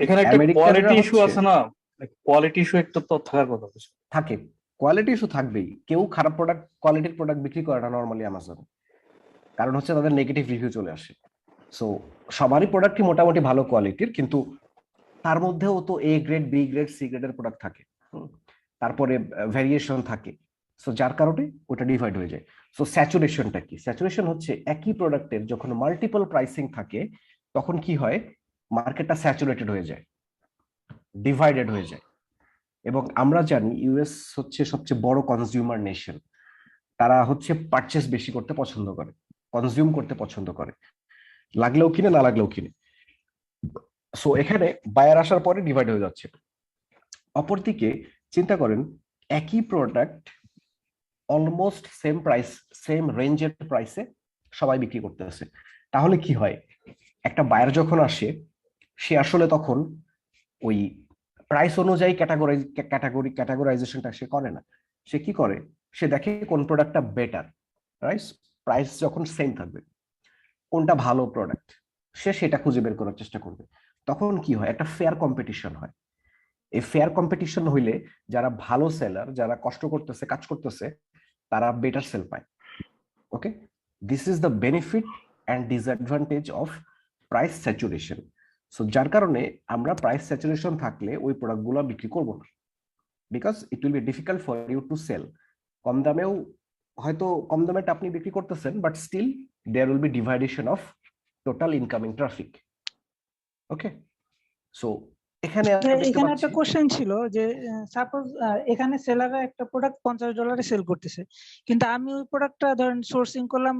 এখানে একটা কোয়ালিটি ইস্যু আছে না, কোয়ালিটি ইস্যু একটা তো থাকার কথা থাকে, কোয়ালিটি ইস্যু থাকবেই। কেউ খারাপ প্রোডাক্ট, কোয়ালিটির প্রোডাক্ট বিক্রি করে না নরমালি অ্যামাজন, কারণ হচ্ছে তাদের নেগেটিভ রিভিউ চলে আসে। সো সবারই প্রোডাক্টই মোটামুটি ভালো কোয়ালিটির, কিন্তু তার মধ্যেও তো A grade, B grade, C গ্রেডের প্রোডাক্ট থাকে, তারপরে ভ্যারিয়েশন থাকে। সো যার কারণে ওটা ডিভাইড হয়ে যায়। সো স্যাচুরেশনটা কি, স্যাচুরেশন হচ্ছে একই প্রোডাক্টের যখন মাল্টিপল প্রাইসিং থাকে তখন কি হয়, মার্কেটটা স্যাচুরেটেড হয়ে যায়, ডিভাইডেড হয়ে যায়। এবং আমরা জানি ইউএস হচ্ছে সবচেয়ে বড় কনজিউমার নেশন, তারা হচ্ছে পারচেস বেশি করতে পছন্দ করে, কনজিউম করতে পছন্দ করে, লাগলেও কিনে না লাগলেও কিনে। সো এখানে বায়ার আসার পরে ডিভাইড হয়ে যাচ্ছে। অপরদিকে চিন্তা করেন, একই product almost same price, same রেঞ্জের প্রাইসে সবাই বিক্রি করতেছে, তাহলে কি হয়, একটা বায়ার যখন আসে সে আসলে তখন ওই প্রাইস অনুযায়ী ক্যাটাগরাইজেশনটা সে করে না। সে কি করে, সে দেখে কোন প্রোডাক্টটা বেটার, রাইট? প্রাইস যখন সেম থাকবে, কোনটা ভালো প্রোডাক্ট সে সেটা খুঁজে বের করার চেষ্টা করবে। তখন কি হয়, একটা ফেয়ার কম্পিটিশন হয়। এই ফেয়ার কম্পিটিশন হইলে যারা ভালো সেলার, যারা কষ্ট করতেছে, কাজ করতেছে, তারা বেটার সেল পায়। Okay, this is the benefit and disadvantage of price saturation. So যার কারণে আমরা প্রাইস স্যাচুরেশন থাকলে ওই প্রোডাক্টগুলো বিক্রি করব না, because it will be difficult for you to sell. কম দামেও হয়তো কম দামে আপনি বিক্রি করতেছেন, but still there will be divideation of total incoming traffic. Okay, so এখানে এখানে একটা কোশ্চেন ছিল যে সাপোজ এখানে সেলাররা একটা প্রোডাক্ট $50 সেল করতেছে, কিন্তু আমি ওই প্রোডাক্টটা ধরেন সোর্সিং করলাম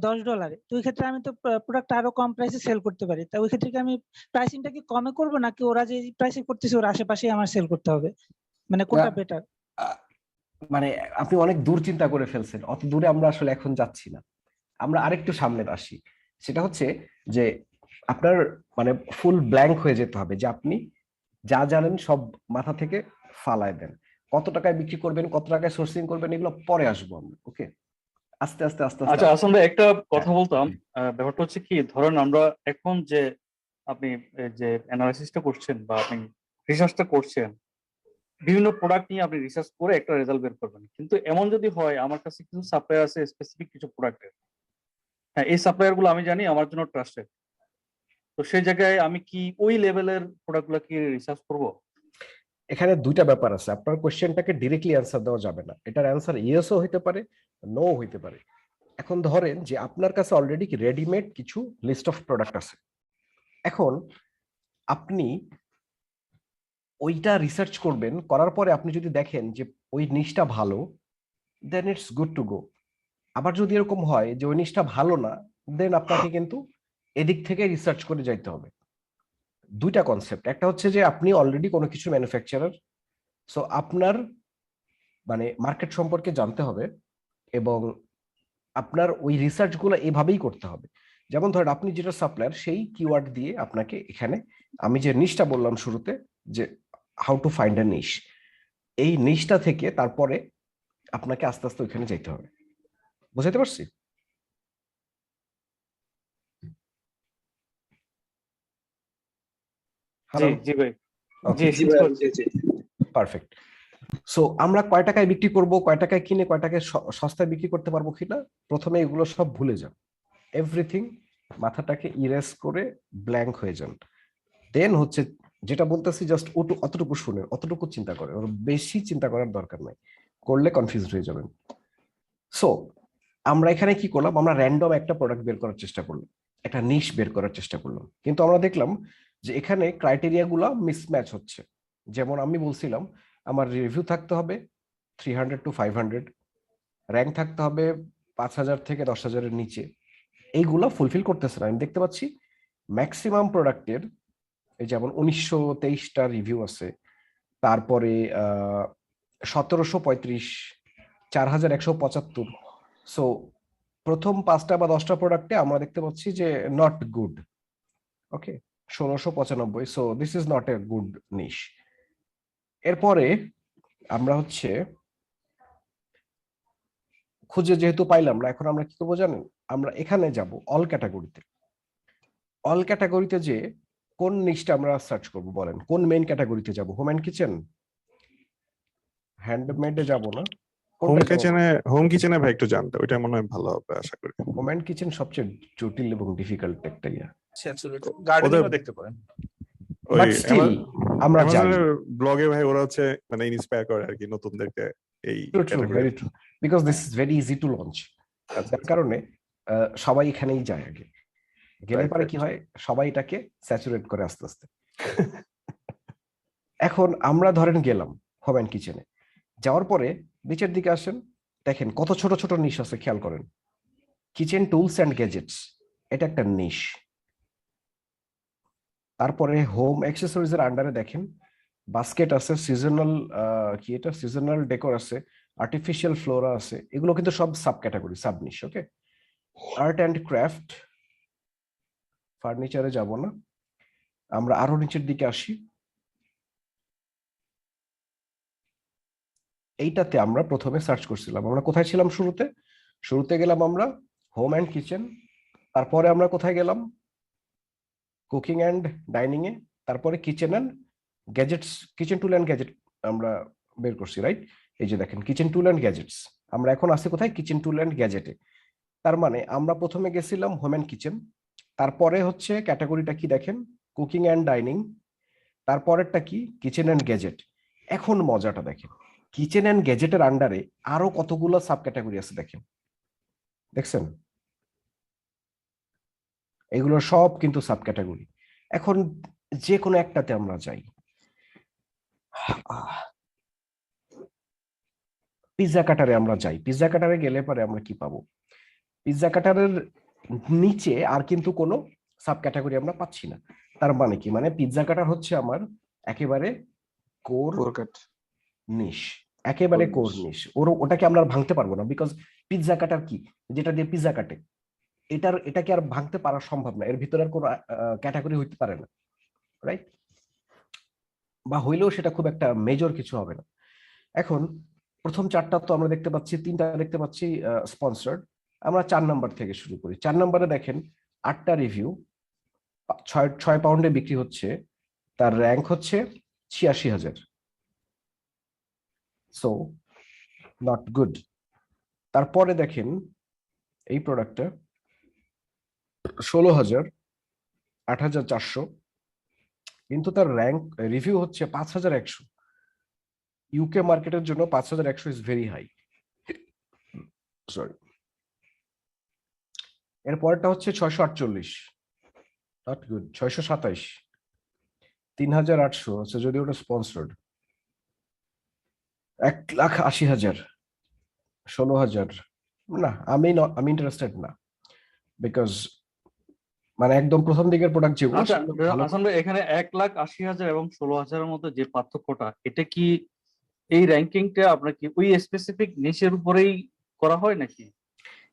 $10, তো ওই ক্ষেত্রে আমি তো প্রোডাক্ট আরো কম প্রাইসে সেল করতে পারি। তা ওই ক্ষেত্রে কি আমি প্রাইসিংটা কি কমে করব, নাকি ওরা যে প্রাইসে করতেছে ওর আশেপাশে আমার সেল করতে হবে, মানে কোনটা বেটার? মানে আপনি অনেক দূর চিন্তা করে ফেলছেন, অত দূরে আমরা আসলে এখন যাচ্ছি না। আমরা আরেকটু সামনে আসি, সেটা হচ্ছে যে আপনার মানে ফুল ব্ল্যাঙ্ক হয়ে যেতে হবে, যে আপনি যা জানেন সব মাথা থেকে ফালায় দেন। কত টাকায় বিক্রি করবেন, কত টাকায় সোর্সিং করবেন, এগুলো পরে আসবো আমরা। ওকে, আস্তে আস্তে আস্তে আস্তে। আচ্ছা আসলে একটা কথা বলতাম, ব্যাপারটা হচ্ছে কি, ধরেন আমরা এখন যে আপনি যে অ্যানালাইসিসটা করছেন বা আপনি রিসার্চটা করছেন, বিভিন্ন প্রোডাক্ট নিয়ে আপনি রিসার্চ করে একটা রেজাল্ট বের করবেন, কিন্তু এমন যদি হয় আমার কাছে কিছু সাপ্লায়ার আছে স্পেসিফিক কিছু প্রোডাক্টের, হ্যাঁ এই সাপ্লায়ার গুলো আমি জানি আমার জন্য ট্রাস্টেড, তো সেই জায়গায় আমি কি ওই লেভেলের প্রোডাক্ট গুলো কি রিসার্চ করব? এখানে দুইটা ব্যাপার আছে, আপনার কোশ্চেনটাকে ডিরেক্টলি অ্যান্সার দেওয়া যাবে না। এটার অ্যান্সার ইয়েসও হইতে পারে, নো হইতে পারে। এখন ধরেন যে আপনার কাছে অলরেডি রেডিমেড কিছু লিস্ট অফ প্রোডাক্ট আছে, এখন আপনি ওইটা রিসার্চ করবেন, করার পরে আপনি যদি দেখেন যে ওই নিশটা ভালো, দেন ইটস গুড টু গো। আবার যদি এরকম হয় যে ওই নিশটা ভালো না, দেন আপনাকে কিন্তু এদিক থেকে রিসার্চ করে যাইতে হবে। দুইটা কনসেপ্ট, একটা হচ্ছে যে আপনি অলরেডি কোনো কিছু ম্যানুফ্যাকচারার, সো আপনার মানে মার্কেট সম্পর্কে জানতে হবে এবং আপনার ওই রিসার্চ গুলো এভাবেই করতে হবে। যেমন ধরেন আপনি যেটা সাপ্লায়ার, সেই কিওয়ার্ড দিয়ে আপনাকে এখানে আমি যে নিশটা বললাম শুরুতে, যে হাউ টু ফাইন্ড আ নিশ, এই নিশটা থেকে তারপরে আপনাকে আস্তে আস্তে ওইখানে যেতে হবে। বুঝাতে পারছি? জি জি ভাই, জি পারফেক্ট। সো আমরা কয় টাকায় বিক্রি করব, কয় টাকায় কিনে কয় টাকায় সস্তায় বিক্রি করতে পারবো কিনা, প্রথমে এগুলো সব ভুলে যান। এভরিথিং মাথাটাকে ইরেজ করে ব্ল্যাঙ্ক হয়ে যান। দেন হচ্ছে যেটা বলতেছি জাস্ট অতটুকু শুনে, অতটুকু চিন্তা করে, ওর বেশি চিন্তা করার দরকার নাই, করলে কনফিউজড হয়ে যাবেন। সো আমরা এখানে কি করলাম, আমরা র্যান্ডম একটা প্রোডাক্ট বের করার চেষ্টা করলাম, একটা নিশ বের করার চেষ্টা করলাম, কিন্তু আমরা দেখলাম যে এখানে ক্রাইটেরিয়া গুলা মিসম্যাচ হচ্ছে। যেমন আমি বলছিলাম আমার রিভিউ থাকতে হবে 300 to 500, র্যাঙ্ক থাকতে হবে 5000 থেকে 10,000-এর নিচে, এইগুলা ফুলফিল করতেছে না। আমি দেখতে পাচ্ছি ম্যাক্সিমাম প্রোডাক্টের এই যেমন 1923টা রিভিউ আছে, তারপরে 1735, 4175। সো প্রথম 5টা বা 10টা প্রোডাক্টে আমরা দেখতে পাচ্ছি যে not good. Okay, 1695। So this is not a good niche. এরপরে আমরা হচ্ছে খুঁজে যেহেতু পাইলাম না, এখন আমরা কি করবো জানেন, আমরা এখানে যাব অল ক্যাটাগরিতে। অল ক্যাটাগরিতে যে কোন নিশটা আমরা সার্চ করব বলেন, কোন মেইন ক্যাটাগরিতে যাব? হোম এন্ড কিচেন, হ্যান্ডমেডে যাব না? হোম কিচেনে ভাই একটু জানতে, ওইটা মনে হয় ভালো হবে আশা করি। হোম এন্ড কিচেন সবচেয়ে জটিল এবং ডিফিকাল্ট একটা ইয়া। গার্ডেনিংও দেখতে পারেন। বাট স্টিল আমরা জানি ব্লগে ভাই ওরা হচ্ছে মানে ইন্সপায়ার করে আর কি নতুনদেরকে এই very true, because this is very easy to launch. তার কারণে সবাই এখানেই যায়, আগে গেলে পরে কি হয়, সবাই এটাকে স্যাচুরেট করে আস্তে আস্তে। এখন আমরা ধরেন গেলাম হোম এন্ড কিচেনে, যাওয়ার পরে নিচের দিকে আসেন, দেখেন কত ছোট ছোট নিশ আছে, খেয়াল করেন। কিচেন টুলস অ্যান্ড গ্যাজেটস, এটা একটা নিশ। তারপরে হোম অ্যাক্সেসরিজ এর আন্ডারে দেখেন বাস্কেট আছে, সিজনাল কি এটা সিজনাল ডেকোর আছে, আর্টিফিশিয়াল ফ্লোরা আছে, এগুলো কিন্তু সব sub category, sub niche. Okay, art and craft, ফার্নিচারে যাব না, আমরা আরো নিচের দিকে আসি। এইটাতে আমরা প্রথমে সার্চ করছিলাম, আমরা কোথায় ছিলাম শুরুতে? শুরুতে গেলাম আমরা হোম অ্যান্ড কিচেন, তারপরে আমরা কোথায় গেলাম? কুকিং অ্যান্ড ডাইনিং এ, তারপরে kitchen and gadgets, kitchen tool and gadget আমরা বের করছি, রাইট? এই যে দেখেন কিচেন টুল অ্যান্ড গ্যাজেটস, আমরা এখন আছি কোথায়? কিচেন টুল অ্যান্ড গ্যাজেটে। তার মানে আমরা প্রথমে গেছিলাম হোম অ্যান্ড কিচেন, তারপরে হচ্ছে ক্যাটাগরিটা কি দেখেন, কুকিং অ্যান্ড ডাইনিং, তারপরেরটা কি? Kitchen and gadget. এখন মজাটা দেখেন, কিচেন অ্যান্ড গ্যাজেটের আন্ডারে আরো কতগুলো সাব ক্যাটাগরি আছে দেখেন, দেখছেন? এগুলো সব কিন্তু সাব ক্যাটাগরি। এখন যে কোনো একটাতে আমরা যাই, পিৎজা কাটারে আমরা যাই। পিৎজা কাটারে গেলে পরে আমরা কি পাবো? পিৎজা কাটারের নিচে আর কিন্তু কোনো সাব ক্যাটাগরি আমরা পাচ্ছি না। তার মানে কি? মানে পিৎজা কাটার হচ্ছে আমার একেবারে কোর নিশ, একেবারে কোর নিশ। ওটাকে আমরা আর ভাঙতে পারবো না, বিকজ পিৎজা কাটার কি, যেটা দিয়ে পিৎজা কাটে, এটাকে আর ভাঙতে পারা সম্ভব না, এর ভিতরে আর কোনো ক্যাটাগরি হইতে পারে না, রাইট? বা হইলেও সেটা খুব একটা মেজর কিছু হবে না। এখন প্রথম চারটা তো আমরা দেখতে পাচ্ছি, তিনটা দেখতে পাচ্ছি স্পন্সর্ড। আমরা 4 নাম্বার থেকে শুরু করি। 4 নাম্বারে দেখেন 8টা রিভিউ, 6 পাউন্ডে বিক্রি হচ্ছে, তার র্যাঙ্ক হচ্ছে 86,000। So not good. তারপরে দেখেন এই প্রোডাক্টটা 16,000, 8,400, কিন্তু তার র্যাঙ্ক রিভিউ হচ্ছে 5,100। ইউকে মার্কেটের জন্য 5,100 ইজ ভেরি হাই, সরি। এর পরেরটা হচ্ছে 648, নট গুড। 627, 3,800 আছে, যদি ওটা স্পন্সর্ড। 1,80,000, 16,000। না, আমি ইন্টারেস্টেড না, বিকজ মানে একদম প্রথম দিকের প্রোডাক্ট যেগুলো আচ্ছা সেগুলো ভালো। আসলে এখানে 1,80,000 এবং 16,000 মধ্যে যে পার্থক্যটা, এটা কি এই র্যাঙ্কিংটা আপনার কি ওই স্পেসিফিক নিশের উপরেই করা হয় নাকি?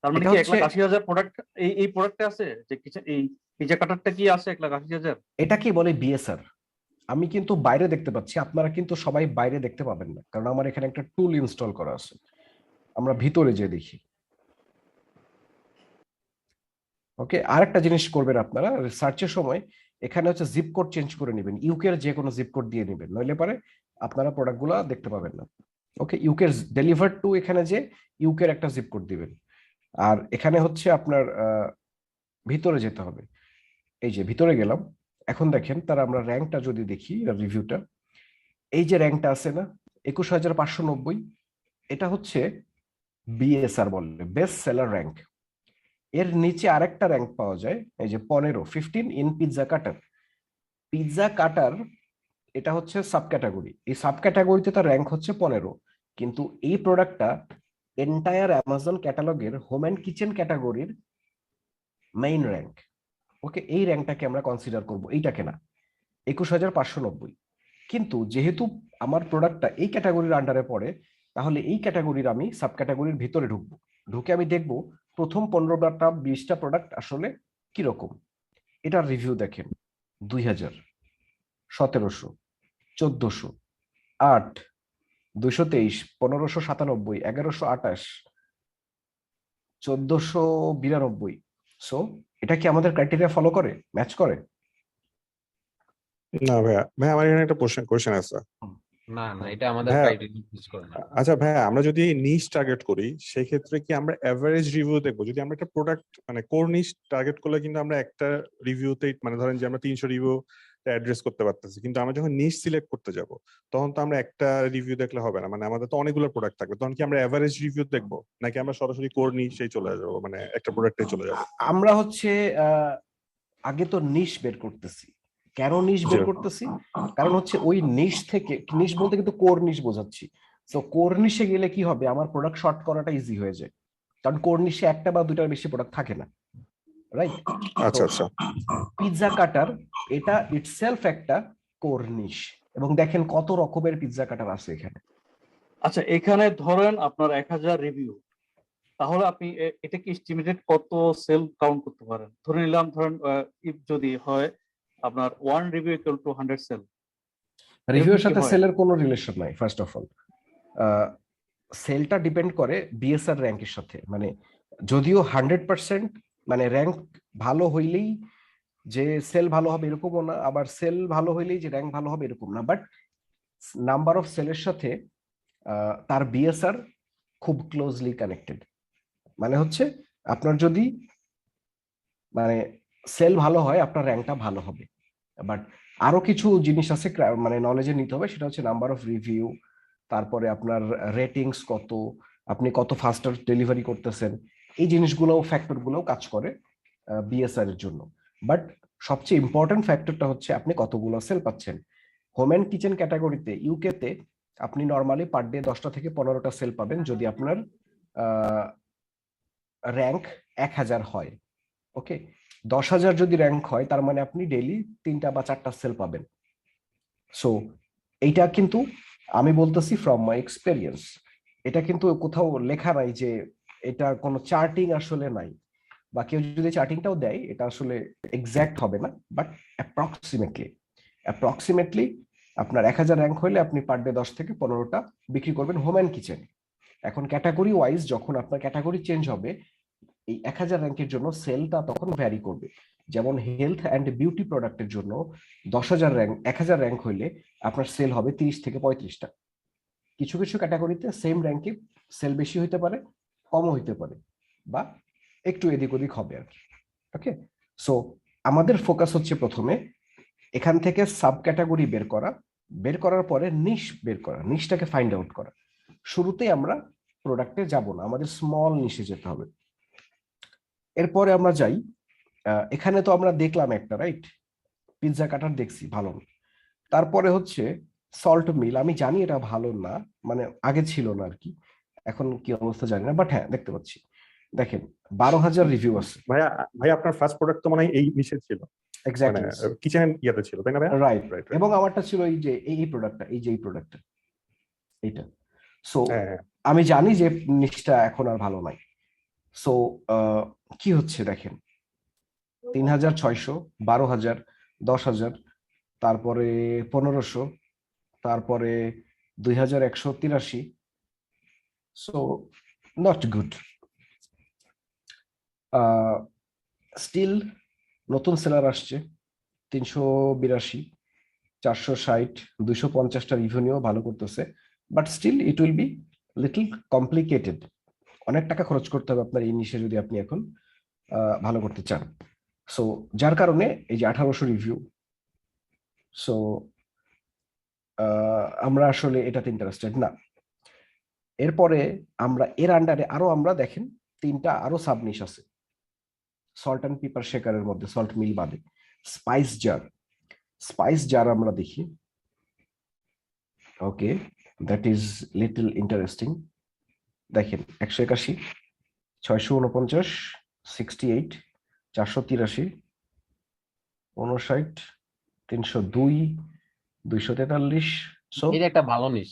তার মানে এটা কি হচ্ছে 1,80,000 প্রোডাক্ট এই প্রোডাক্টে আছে, যে এই পিজা কাটারটা কি আছে 1,80,000? এটা কি বলে বিএসআর। আমি কিন্তু বাইরে দেখতে পাচ্ছি, আপনারা কিন্তু সবাই বাইরে দেখতে পাবেন না, কারণ আমার এখানে একটা টুল ইনস্টল করা আছে। আমরা ভিতরে যে দেখি। ওকে, আরেকটা জিনিস করবেন আপনারা সার্চের সময়, এখানে হচ্ছে জিপ কোড চেঞ্জ করে নেবেন, ইউকের যে কোনো জিপ কোড দিয়ে নেবেন, নইলে পারে আপনারা প্রোডাক্টগুলো দেখতে পাবেন না। ওকে, ইউকের ডেলিভার টু, এখানে যে ইউকের একটা জিপ কোড দিবেন। আর এখানে হচ্ছে আপনার ভিতরে যেতে হবে। এই যে ভিতরে গেলাম, এখন দেখেন তার আমরা র্যাঙ্কটা যদি দেখি, রিভিউটা, এই যে র্যাঙ্কটা আছে না 21,590, এটা হচ্ছে বিএসআর বলে, বেস্ট সেলার র্যাঙ্ক। এর নিচে আরেকটা র্যাঙ্ক পাওয়া যায়, এই যে 15 ইন পিৎজা কাটার। পিৎজা কাটার এটা হচ্ছে সাব ক্যাটাগরি, এই সাব ক্যাটাগরিতে তার র্যাঙ্ক হচ্ছে 15, কিন্তু এই প্রোডাক্টটা এন্টায়ার অ্যামাজন ক্যাটালগের হোম অ্যান্ড কিচেন ক্যাটাগরির মেইন র্যাঙ্ক। ওকে, এই র্যাঙ্কটাকে আমরা কনসিডার করব, এইটাকে না, 21,590। কিন্তু যেহেতু আমার প্রোডাক্টটা এই ক্যাটাগরির আন্ডারে পড়ে, তাহলে এই ক্যাটাগরির আমি সাব ক্যাটাগরির ভিতরে ঢুকবো, ঢুকে আমি দেখব প্রথম 15টা 20টা প্রোডাক্ট আসলে কিরকম। এটার রিভিউ দেখেন, 2,000, 1,700, 1,400, 8, 223, 1,597, 1,128, 1,492। সো এটা কি আমাদের ক্রাইটেরিয়া ফলো করে, ম্যাচ করে? না ভাইয়া, আমার এখানে একটা কোশ্চেন আছে। না না, এটা আমাদের হ্যাঁ। ক্রাইটেরিয়া ইউজ করে না। আচ্ছা ভাইয়া, আমরা যদি নিশ টার্গেট করি সেই ক্ষেত্রে কি আমরা এভারেজ রিভিউ দেখবো? যদি আমরা একটা প্রোডাক্ট মানে কোর নিশ টার্গেট করলে কিন্তু আমরা একটা রিভিউতেই, মানে ধরেন যে আমরা 300 রিভিউ অ্যাড্রেস করতে পারতেছি, কিন্তু আমরা যখন নিশ সিলেক্ট করতে যাব তখন তো আমরা একটা রিভিউ দেখলে হবে না, মানে আমাদের তো অনেকগুলো প্রোডাক্ট থাকবে। তখন কি আমরা এভারেজ রিভিউ দেখবো, নাকি আমরা সরাসরি কোর নিশেই চলে যাবো, মানে একটা প্রোডাক্টে চলে যাবো? আমরা হচ্ছে আগে তো নিশ বের করতেছি। কেন নিশ বের করতেছি? কারণ হচ্ছে ওই নিশ থেকে, নিশ বলতে কিন্তু কোর নিশ বোঝাচ্ছি। তো কোর নিশে গেলে কি হবে, আমার প্রোডাক্ট শর্ট করাটা ইজি হয়ে যায়, কারণ কোর নিশে একটা বা দুটার বেশি প্রোডাক্ট থাকে না, রাইট? আচ্ছা আচ্ছা। পিৎজা কাটার এটা ইটসেলফ একটা কোর নিশ, এবং দেখেন কত রকমের পিৎজা কাটার আছে এখানে। আচ্ছা, এখানে ধরেন আপনার 1,000 রিভিউ, তাহলে আপনি এটাকে এস্টিমেটেড কত সেল কাউন্ট করতে পারেন? ধরে নিলাম, ধরেন যদি হয় আপনার 1 রিভিউ ইকুয়াল টু 100 সেল। রিভিউর সাথে সেলের কোনো রিলেশন নাই। ফার্স্ট অফ অল, সেলটা ডিপেন্ড করে বিএসআর র্যাঙ্কের সাথে। মানে যদিও 100% মানে র্যাঙ্ক ভালো হইলেই যে সেল ভালো হবে এরকমও না, আবার সেল ভালো হইলেই যে র্যাঙ্ক ভালো হবে এরকম না, বাট নাম্বার অফ সেলের সাথে তার বিএসআর খুব ক্লোজলি কানেক্টেড। মানে হচ্ছে আপনার যদি মানে সেল ভালো হয় আপনার র্যাঙ্কটা ভালো হবে। বাট আরো কিছু জিনিস আছে মানে নলেজে নিতে হবে, সেটা হচ্ছে নাম্বার অফ রিভিউ, তারপরে আপনার রেটিংস কত, আপনি কত ফাস্টার ডেলিভারি করতেছেন, এই জিনিসগুলো ফ্যাক্টর গুলো কাজ করে বিএসআর এর জন্য। বাট সবচেয়ে ইম্পর্টেন্ট ফ্যাক্টরটা হচ্ছে আপনি কতগুলো সেল পাচ্ছেন। হোম অ্যান্ড কিচেন ক্যাটাগরিতে ইউকে তে আপনি নর্মালি পার ডে 10টা থেকে 15টা সেল পাবেন যদি আপনার র্যাঙ্ক 1000 হয়। ওকে, 10,000 যদি র্যাঙ্ক হয় তার মানে আপনি ডেইলি 3টা বা 4টা সেল পাবেন। সো এইটা কিন্তু আমি বলতেছি ফ্রম মাই এক্সপেরিয়েন্স, এটা কিন্তু কোথাও লেখা নাই যে এটা কোনো চার্টিং আসলে নাই, বা কেউ যদি চার্টিংটাও দেয় এটা আসলে এক্সাক্ট হবে না, বাট অ্যাপ্রক্সিমেটলি আপনার 1000 র্যাঙ্ক হলে আপনি পার ডে 10 থেকে 15টা বিক্রি করবেন হোম অ্যান্ড কিচেন। এখন ক্যাটাগরি ওয়াইজ যখন আপনার ক্যাটাগরি চেঞ্জ হবে, এই 1000 র্যাঙ্কের জন্য সেলটা তখন ভ্যারি করবে। যেমন হেলথ অ্যান্ড বিউটি প্রোডাক্টের জন্য 10,000 র্যাঙ্ক হইলে আপনার সেল হবে 30 থেকে 35টা। কিছু কিছু ক্যাটাগরিতে সেম র্যাঙ্কে সেল বেশি হইতে পারে, কমও হইতে পারে, বা একটু এদিক ওদিক হবে আর কি। ওকে, সো আমাদের ফোকাস হচ্ছে প্রথমে এখান থেকে সাব ক্যাটাগরি বের করার পরে নিশ বের করা, নিশটাকে ফাইন্ড আউট করা। শুরুতেই আমরা প্রোডাক্টে যাব না, আমাদের স্মল নিশে যেতে হবে। এরপরে আমরা যাই, এখানে তো আমরা দেখলাম একটা, রাইট, পিৎজা কাটার দেখছি ভালো না। তারপরে হচ্ছে সল্ট মিল, আমি জানি এটা ভালো না, মানে আগে ছিল না আর কি, এখন কি অবস্থা জানি না, বাট হ্যাঁ দেখতে পাচ্ছি। দেখেন 12,000 রিভিউ আছে। ভাইয়া আপনার ফার্স্ট প্রোডাক্ট তো মনে হয় এই নিচে ছিল, মানে কিচেন ইয়াতে ছিল, তাই না ভাইয়া? রাইট, এবং আমারটা ছিল এই যে এই প্রোডাক্টটা, এই যে এই প্রোডাক্টটা এইটা। সো আমি জানি যে নিচটা এখন আর ভালো নাই। সো কি হচ্ছে দেখেন, 3,600, 12,000, 10,000, তারপরে 1,500, তারপরে 2,183। So not good. স্টিল নতুন সেলার আসছে 382, 460, 250টা রিভিউ নিয়েও ভালো করতেছে, but still it will be little complicated. অনেক টাকা খরচ করতে হবে আপনার এই নিশে যদি আপনি এখন ভালো করতে চান। সো যার কারণে এই যে 1800 রিভিউ, সো আমরা আসলে এটাতে ইন্টারেস্টেড না। এরপরে আমরা এর আন্ডারে আরো আমরা দেখেন 3টা আরো সাব নিশ আছে সল্ট অ্যান্ড পেপার শেকারের মধ্যে, সল্ট মিল বাদে। স্পাইস জার আমরা দেখি। ওকে, দ্যাট ইজ লিটল ইন্টারেস্টিং। দেখেন 181, 649, 68, 483, 59, 302, 243। সো এটা একটা ভালো নিশ।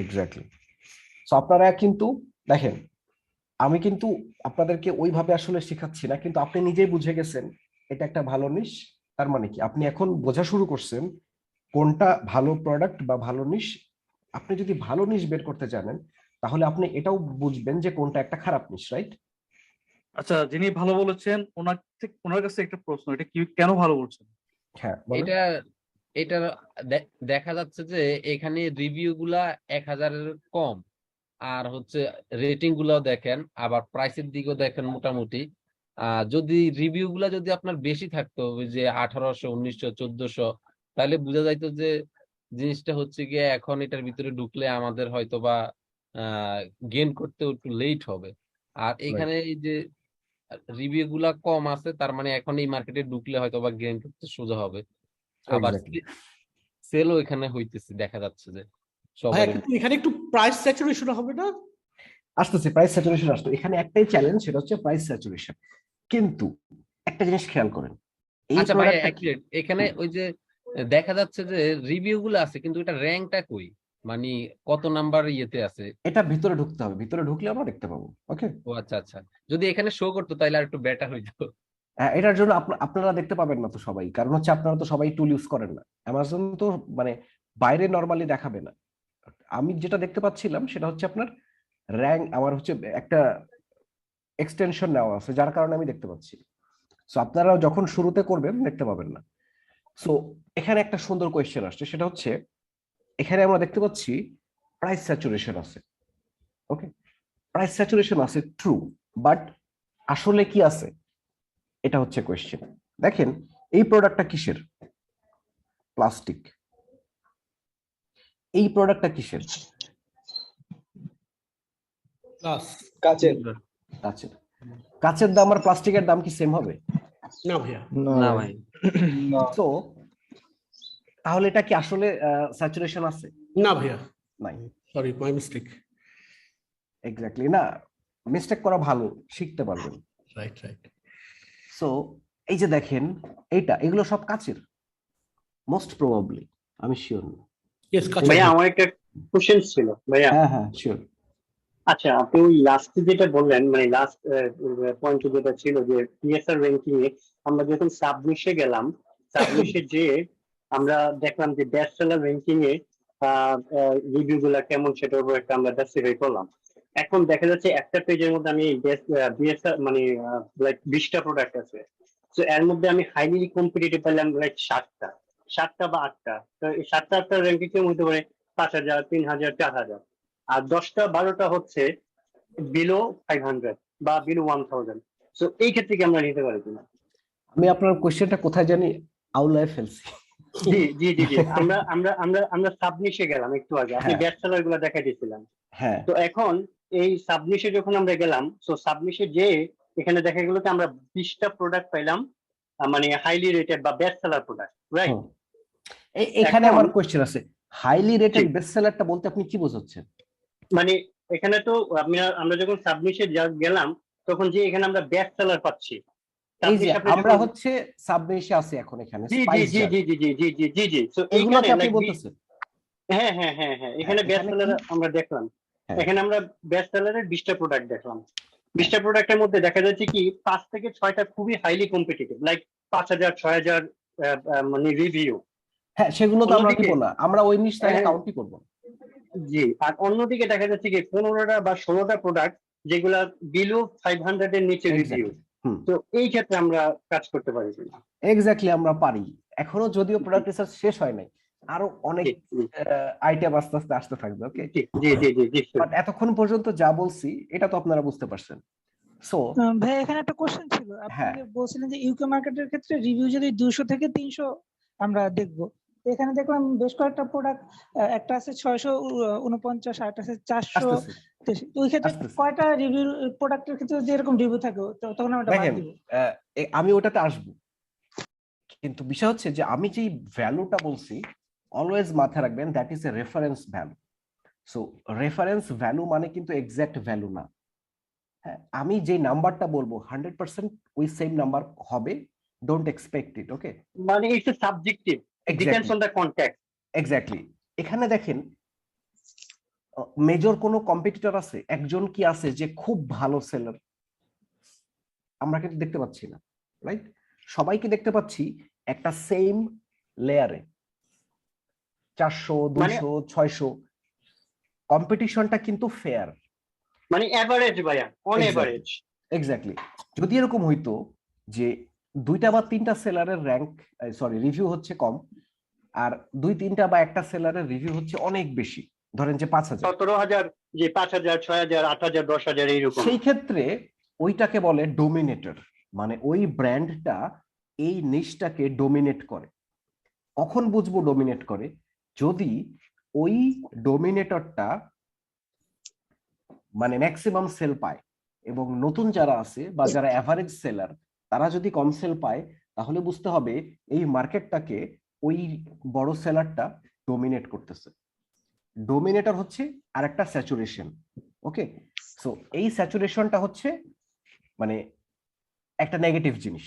এক্স্যাক্টলি। সো আপনারা কিন্তু দেখেন, আমি কিন্তু আপনাদেরকে ওইভাবে আসলে শেখাচ্ছি না, কিন্তু আপনি নিজেই বুঝে গেছেন এটা একটা ভালো নিশ। তার মানে কি আপনি এখন বোঝা শুরু করছেন কোনটা ভালো প্রোডাক্ট বা ভালো নিশ। আপনি যদি ভালো নিশ বের করতে জানেন তাহলে আপনি এটাও বুঝবেন যে কোনটা একটা খারাপ নিশ, রাইট? আচ্ছা, যিনি ভালো বলেছেন ওনার কাছে একটা প্রশ্ন, এটা কি কেন ভালো বলছেন? হ্যাঁ, এটা দেখা যাচ্ছে যে এখানে রিভিউ গুলা 1000-এর কম, আর হচ্ছে রেটিং গুলাও দেখেন, আবার প্রাইসের দিকেও দেখেন মোটামুটি। যদি রিভিউ গুলা যদি আপনার বেশি থাকতো, ওই যে 1800, 1900, 1400, তাহলে বোঝা যাইতো যে জিনিসটা হচ্ছে গিয়ে এখন এটার ভিতরে ঢুকলে আমাদের হয়তো বা গেইন করতে একটু লেট হবে। আর এখানে এই যে রিভিউ গুলা কম আছে, তার মানে এখন এই মার্কেটে ঢুকলে হয়তো বা গেইন করতে সোজা হবে। আবার সেলও এখানে হইতেছে, দেখা যাচ্ছে যে সবাই। এখানে একটু প্রাইস স্যাচুরেশন হবে না? আসতেছে, প্রাইস স্যাচুরেশন আসতো। এখানে একটাই চ্যালেঞ্জ, সেটা হচ্ছে প্রাইস স্যাচুরেশন। কিন্তু একটা জিনিস খেয়াল করেন, আচ্ছা ভাই, এখানে ওই যে দেখা যাচ্ছে যে রিভিউ গুলো আছে, কিন্তু এটা র্যাঙ্কটা কই, মানে কত নাম্বার ইয়েতে আছে? এটা ভিতরে ঢুকতে হবে, ভিতরে ঢুকলে আমরা দেখতে পাবো। ওকে, ও আচ্ছা আচ্ছা, যদি এখানে শো করতো তাহলে আর একটু বেটার হইতো। এটার জন্য আপনারা দেখতে পাবেন না তো সবাই, কারণ হচ্ছে আপনারা তো সবাই টুল ইউজ করেন না। অ্যামাজন তো মানে বাইরে নরমালি দেখাবে না। আমি যেটা দেখতে পাচ্ছিলাম সেটা হচ্ছে আপনার র্যাঙ্ক, আমার হচ্ছে একটা এক্সটেনশন নেওয়া আছে, যার কারণে আমি দেখতে পাচ্ছি। সো আপনারা যখন শুরুতে করবেন দেখতে পাবেন না। সো এখানে একটা সুন্দর কোয়েশ্চেন আসছে, সেটা হচ্ছে এখানে আমরা দেখতে পাচ্ছি প্রাইস স্যাচুরেশন আছে। ওকে, প্রাইস স্যাচুরেশন আছে ট্রু, বাট আসলে কি আছে এটা হচ্ছে কোয়েশ্চেন। দেখেন এই প্রোডাক্টটা কিসের? প্লাস্টিক। এই প্রোডাক্টটা কিসের? কাচের। কাচের। কাচের দাম আর প্লাস্টিকের দাম কি সেম হবে? না ভাইয়া। না ভাই। তো তাহলে এটা কি আসলে স্যাচুরেশন আছে? না ভাইয়া, নাই। Sorry, my mistake. এক্স্যাক্টলি না, মিস্টেক করা ভালো, শিখতে পারবেন। Right right. সো এই যে দেখেন এগুলো সব কাচের মোস্ট প্রবাবলি, আমি শিওর না। ইয়েস, ভাইয়া আমার একটা কোশ্চেন ছিল ভাইয়া। হ্যাঁ হ্যাঁ শিওর। আচ্ছা, আপনি ওই লাস্ট যেটা বললেন, মানে লাস্ট পয়েন্ট যেটা ছিল যে পিএসআর র্যাঙ্কিং এ আমরা যখন সাবনিশে গেলাম, সাবনিশে যে আমরা দেখলাম যে বেস্ট সেলার র্যাঙ্কিং এ রিভিউ গুলা কেমন, সেটার উপর একটা আমরা জাস্টিফাই করলাম। এখন দেখা যাচ্ছে একটা পেজের মধ্যে আমি বিএসআর মানে লাইক 20টা প্রোডাক্ট আছে, তো এর মধ্যে আমি হাইলি কম্পিটিটিভ পেলাম লাইক 7টা বা 8টা। তো এই 7টা র্যাঙ্কিং কেমন হতে পারে? 5,000, 3,000, 4,000। আর 10টা 12টা হচ্ছে বিলো 500 বা বিলো 1000। সো এই ক্ষেত্রে কি আমরা নিতে পারি কিনা? আমি আপনার কোশ্চেনটা কোথায় জানি আউলায় ফেলছি। জি জি জি জি আমরা আমরা আমরা আমরা সাবনিশে গেলাম একটু আগে, আপনি বেস্ট সেলার গুলো দেখাই দিয়েছিলেন। হ্যাঁ, তো এখন এই সাবনিশে যখন আমরা গেলাম, সো সাবনিশে যে এখানে দেখা গেল যে আমরা 20টা প্রোডাক্ট পাইলাম, মানে হাইলি রেটেড বা বেস্ট সেলার প্রোডাক্ট, রাইট? এখানে এখন- আমার কোশ্চেন আছে, হাইলি রেটেড জি। বেস্ট সেলারটা বলতে আপনি কি বোঝাচ্ছেন? মানে এখানে তো আমরা যখন সাবমিশে গেলাম, তখন যে এখানে আমরা বেস্ট সেলার পাচ্ছি। এই যে Subnish আপনি আমরা যখন- হচ্ছে সাবমেশে আছি এখন এখানে জি জি স্পাইস জি জি জি জি জি জি জি জি সো এগুলোকে এইখানে আপনি like বলতেছেন। হ্যাঁ হ্যাঁ হ্যাঁ হ্যাঁ এখানে বেস্ট এখানে সেলার কি? আমরা দেখলাম। হ্যাঁ। এখানে আমরা বেস্ট সেলারের 20টা প্রোডাক্ট দেখলাম। 20টা প্রোডাক্টের মধ্যে দেখা যাচ্ছে কি 5 থেকে 6টা খুবই হাইলি কম্পিটিটিভ, লাইক 5,000 6,000 মানে রিভিউ। হ্যাঁ, সেগুলো তো আমরা অন্যদিকে- নিব না, আমরা ওই নিশ তাহলে হ্যাঁ। কাউন্টই করব না। জি, আর অন্যদিকে দেখা যাচ্ছে কি 15টা বা 16টা প্রোডাক্ট যেগুলা বিলো 500 এর নিচে রিভিউ। তো এই ক্ষেত্রে আমরা কাজ করতে পারি কিনা? এক্স্যাক্টলি আমরা পারি। এখনো যদিও প্রোডাক্ট রিসার্চ শেষ হয় নাই, আরো অনেক আইটেম আস্তে আস্তে আসতে থাকবে। ওকে, জি জি জি জি জি বাট এতক্ষণ পর্যন্ত যা বলছি এটা তো আপনারা বুঝতে পারছেন। সো ভাই এখানে একটা কোশ্চেন ছিল, আপনি হ্যাঁ। যে বলছিলেন যে ইউকে মার্কেটের ক্ষেত্রে রিভিউ যদি 200 থেকে 300 আমরা দেখবো, তো এখানে দেখলাম বেশ কয়েকটা প্রোডাক্ট, একটা আছে 649 আর একটা আছে 400। আসতেছে। তো ওই ক্ষেত্রে আসতেছে। কয়টা রিভিউ প্রোডাক্টের ক্ষেত্রে যে এরকম রিভিউ থাকে, তো তখন আমরা বাদ দেখেন দিব। আমি ওটাতে আসবো, কিন্তু বিষয় হচ্ছে যে আমি যেই ভ্যালুটা বলছি অলওয়েজ মাথায় রাখবেন that is a reference value. So reference value মানে কিন্তু এক্সাক্ট ভ্যালু না। হ্যাঁ, আমি যে নাম্বারটা বলবো 100% ওই সেম নাম্বার হবে, ডোন্ট এক্সপেক্ট ইট। ওকে, মানে it's a subjective, it depends on the context. Exactly. এখানে দেখেন মেজর কোনো কম্পিটিটর আছে, একজন কি আছে যে খুব ভালো সেলার? আমরা কিন্তু দেখতে পাচ্ছি না, রাইট? সবাইকে দেখতে পাচ্ছি একটা সেম লেয়ারে 400 200 600। কম্পিটিশনটা কিন্তু ফেয়ার, মানে এভারেজ ভাইয়া, অন এভারেজ। এক্স্যাক্টলি। যদি এরকম হইতো যে 2টা বা 3টা সেলারের র্যাঙ্ক রিভিউ হচ্ছে কম, আর 2-3টা বা একটা সেলারের রিভিউ হচ্ছে অনেক বেশি, ধরেন যে 5,000 17,000, যে 5,000 6,000 8,000 10,000 এইরকম। সেই ক্ষেত্রে ওইটাকে বলে ডোমিনেটর, মানে ওই ব্র্যান্ডটা এই নিশটাকে ডোমিনেট করে। কখন বুঝবো ডোমিনেট করে? যদি ওই ডোমিনেটরটা মানে ম্যাক্সিমাম সেল পায়, এবং নতুন যারা আছে বা যারা অ্যাভারেজ সেলার তারা যদি কম সেল পায়, তাহলে বুঝতে হবে এই মার্কেটটাকে ওই বড় সেলারটা ডোমিনেট করতেছে। ডোমিনেটর হচ্ছে আর একটা স্যাচুরেশন। ওকে, সো এই স্যাচুরেশনটা হচ্ছে মানে একটা নেগেটিভ জিনিস।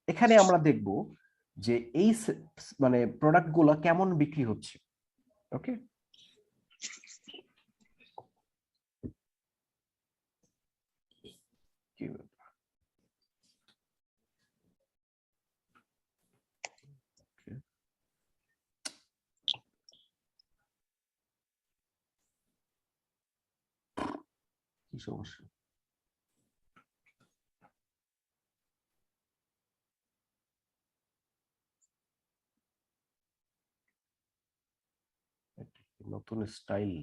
এখানে আমরা দেখব যে এই মানে প্রোডাক্টগুলো কেমন বিক্রি হচ্ছে। ওকে, কি সমস্যা? নতুন স্টাইল,